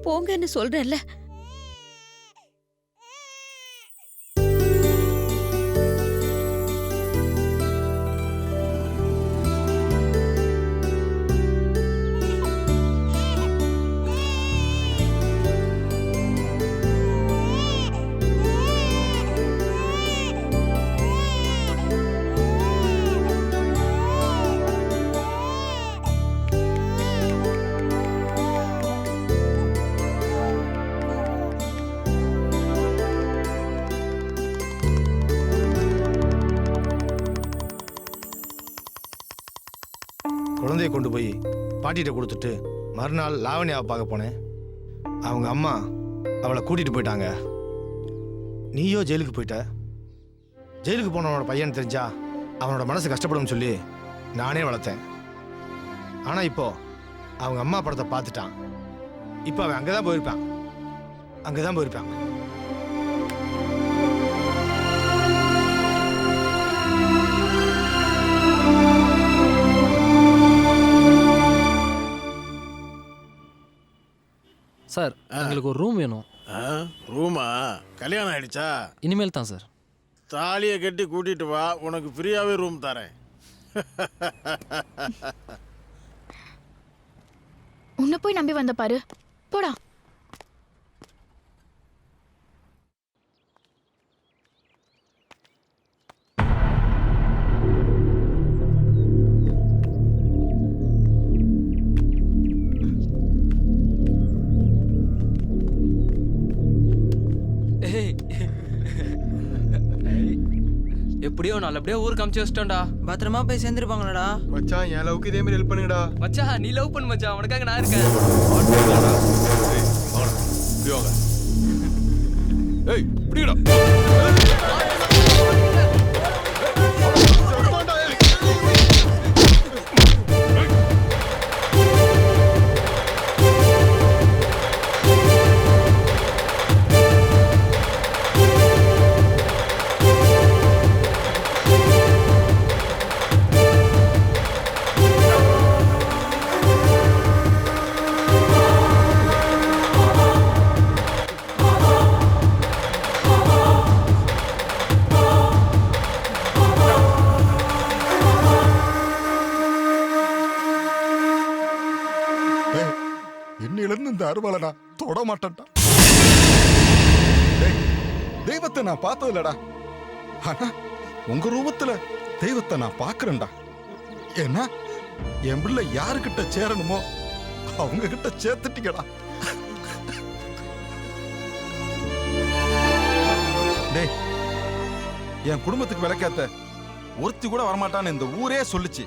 போங்கன்னு சொல்றேன்ல. குழந்தைய கொண்டு போய் பாட்டிகிட்ட கொடுத்துட்டு மறுநாள் லாவண்யாவை பார்க்க போனேன். அவங்க அம்மா அவளை கூட்டிகிட்டு போயிட்டாங்க. நீயோ ஜெயிலுக்கு போயிட்ட. ஜெயிலுக்கு போனவனோட பையன் தெரிஞ்சா அவனோட மனசு கஷ்டப்படும் சொல்லி நானே வளர்த்தேன். ஆனால் இப்போ அவங்க அம்மா படத்தை பார்த்துட்டான். இப்போ அவன் அங்கே தான் போயிருப்பான், அங்கே தான் போயிருப்பான். சார், எங்களுக்கு ஒரு ரூம் வேணும். ரூமா? கல்யாணம் ஆயிடுச்சா? இனிமேல் தான் சார். தாலியை கட்டி கூட்டிட்டு வா, உனக்கு ஃப்ரீயாவே ரூம் தரேன். உன்னை போய் நம்பி வந்த பாரு, போடா. எப்படியோ நல்லபடியா ஊருக்கு அமுச்சு வச்சிட்டோம்டா. பத்திரமா போய் சேர்ந்துருப்பாங்களடா. மச்சான் என் லவ்க்கு இதே மாதிரி ஹெல்ப் பண்ணுங்கடா. மச்சான் நீ லவ் பண்ணு மச்சான், உனக்காக நான் இருக்கேன். ஏய் இப்படிடா. இன்னிலிருந்து இந்த அருவாளை நான் தொட மாட்டேன்டா. தெய்வத்தை நான் பார்த்தது இல்லடா, ஆனா உங்க ரூபத்துல தெய்வத்தை நான் பாக்குறேன்டா. ஏன்னா என் பிள்ளை யாருக்கிட்ட சேரணுமோ அவங்க கிட்ட சேர்த்துட்டீங்கடா. டேய், என் குடும்பத்துக்கு விளக்காத்த ஒருத்தி கூட வரமாட்டான்னு இந்த ஊரே சொல்லுச்சு.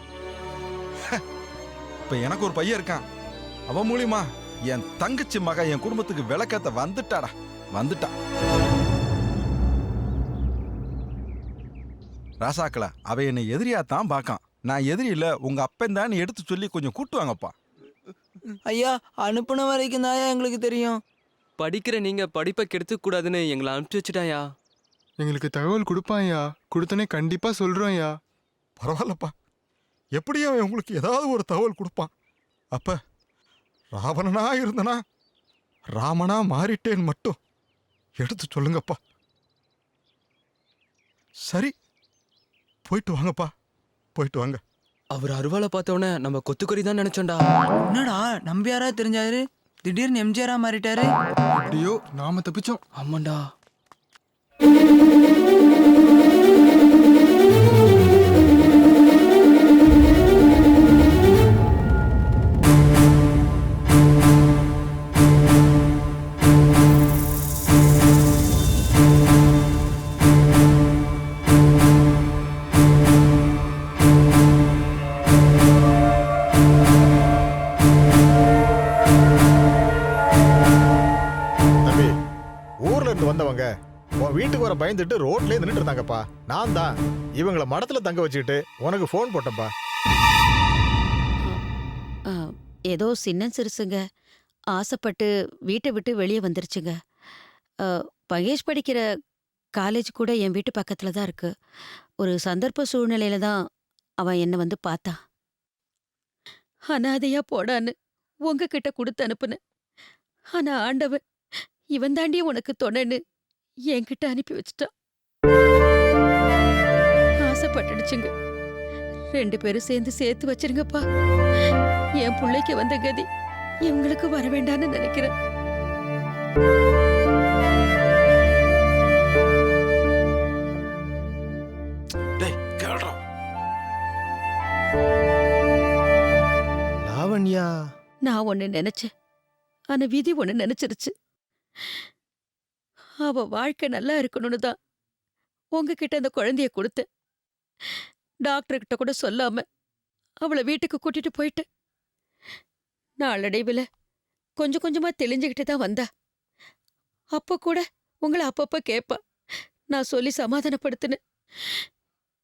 இப்ப எனக்கு ஒரு பையன் இருக்கான். அவன் மூலியமா என் தங்கச்சி மக என் குடும்பத்துக்கு விளக்கத்த வந்துட்டாடா, வந்துட்டா. ராசாக்களா, அவ என்னை எதிரியா தான் பாக்கான். நான் எதிரி இல்ல, உங்க அப்பன் தான் எடுத்து சொல்லி கொஞ்சம் கூட்டுவாங்கப்பா. ஐயா, அனுப்புன வரைக்கும் தான் எங்களுக்கு தெரியும். படிக்கிற நீங்க படிப்பை கெடுத்து கூடாதுன்னு எங்களை அனுப்பிச்சு வச்சுட்டாயா. எங்களுக்கு தகவல் கொடுப்பான்யா, கொடுத்தனே கண்டிப்பா சொல்றோம்யா. பரவாயில்லப்பா, எப்படியும் அவன் உங்களுக்கு ஏதாவது ஒரு தகவல் கொடுப்பான். அப்ப ராவணனா இருந்தனா ராமனா மாறிட்டேன் மட்டும் எடுத்து சொல்லுங்கப்பா. சரி, போயிட்டு வாங்கப்பா, போயிட்டு வாங்க. அவர் அருவாளை பார்த்தவொடனே நம்ம கொத்துக்கறி தான் நினைச்சோண்டா. என்னடா நம்பியாரா தெரிஞ்சாரு? திடீர்னு எம்ஜிஆரா மாறிட்டாரு. ஐயோ நாம தப்பிச்சோம். ஆமாண்டா. தம்பி, ஊர்ல இருந்து வந்தவங்க உன் வீட்டுக்கு வர பயந்துட்டு ரோட்லயே நின்னுட்டு இருந்தாங்கப்பா. நான் தான் இவங்கள மடத்துல தங்க வச்சுக்கிட்டு உனக்கு ஃபோன் போட்டேன்ப்பா. ஏதோ சின்ன சிறுசுங்க ஆசைப்பட்டு வீட்டை விட்டு வெளியே வந்துருச்சுங்க. மகேஷ் படிக்கிற காலேஜ் கூட என் வீட்டு பக்கத்துல தான் இருக்கு. ஒரு சந்தர்ப்ப சூழ்நிலையில தான் அவன் என்னை வந்து பார்த்தான். அனாதையா போடான்னு உங்ககிட்ட கொடுத்து அனுப்புனேன். ஆனா ஆண்டவன் இவன் தாண்டி உனக்கு தொணன்னு என்கிட்ட அனுப்பி வச்சுட்டான். ஆசைப்பட்டுடுச்சுங்க. 2 பேரும் சேர்ந்து சேர்த்து வச்சிருங்கப்பா. என் பிள்ளைக்கு வந்த கதி இவங்களுக்கு வர வேண்டான்னு நினைக்கிறேன். லாவண்யா, நான் ஒண்ணு நினைச்சேன், ஆனா விதி ஒண்ணு நினைச்சிருச்சு. அவ வாழ்க்கை நல்லா இருக்கணும்னு தான் உங்ககிட்ட அந்த குழந்தைய கொடுத்தேன். டாக்டர்கிட்ட கூட சொல்லாம அவளை வீட்டுக்கு கூட்டிட்டு போயிட்டு நாளடைவில் கொஞ்சம் கொஞ்சமா தெளிஞ்சுக்கிட்டு தான் வந்தா. அப்ப கூட உங்களை அப்பப்ப கேட்பா. நான் சொல்லி சமாதானப்படுத்தினேன்.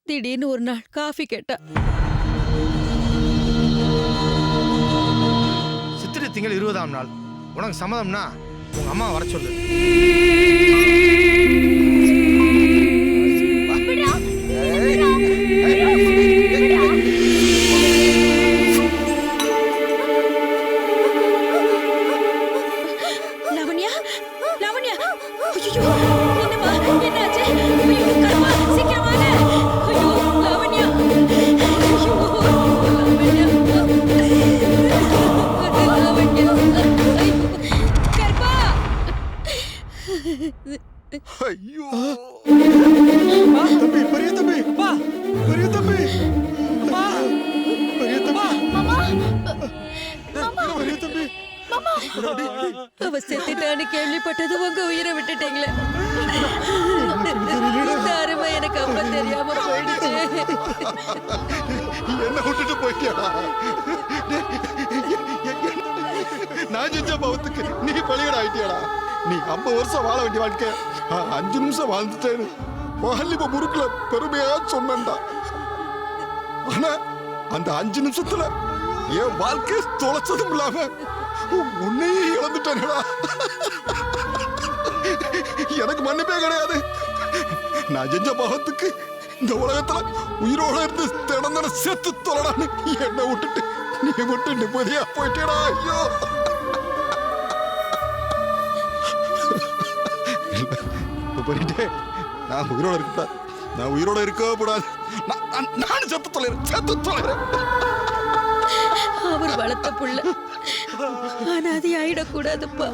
திடீர்னு ஒரு நாள் காஃபி கேட்டா. சித்திரை திங்கள் 20ஆம் நாள் உனக்கு சம்மதம்னா உங்க அம்மா வர சொல்லு. லாவண்யா, லாவண்யா, ஐயோ என்னம்மா என்னாச்சு? ஐயோ கருமா சீக்கிரம் வாங்க. ஐயோ லாவண்யா, ஐயோ லாவண்யா, லாவண்யா, கருப்பா. ஐயோ தம்பி, பெரிய தம்பி, பெரிய தம்பி, பெரிய தம்பி, பெரிய தம்பி. அவ செத்துட்டான்னு கேள்விப்பட்டது உங்க உயிரை விட்டுட்டீங்களே. இந்த அருமை எனக்கு அப்ப தெரியாம போயிடுச்சு. என்ன விட்டுட்டு போயிட்டியாடா? நான் செஞ்ச பாவத்துக்கு நீ பலிகடா ஆயிட்டியாடா? நீ 50 வருஷம் வாழ வேண்டிய வாழ்க்கை 5 நிமிஷம் வாழ்ந்துட்டேன்னு வாலிப முறுக்குல பெருமையா சொன்னேன்டா. ஆனா அந்த 5 நிமிஷத்துல என் வாழ்க்கை தொலைச்சதும் இல்லாம உன்னையே இழந்துட்டேனடா. எனக்கு மன்னிப்பே கிடையாது. நான் செஞ்ச பாவத்துக்கு இந்த உலகத்துல உயிரோட இருந்து திடந்தன செத்து தொலைடான்னு என்னை விட்டுட்டு நீ மட்டும் நிம்மதியா போயிட்டேடா. ஐயோ போயிட்டே நான் உயிரோட இருக்கக்கூடாது. நான் உயிரோட இருக்கவே கூடாது. நான் செத்து தொலைறேன், செத்து தொலைறேன். அவர் வளர்த்த புள்ள அனாதை ஆயிடக்கூடாதுப்பா.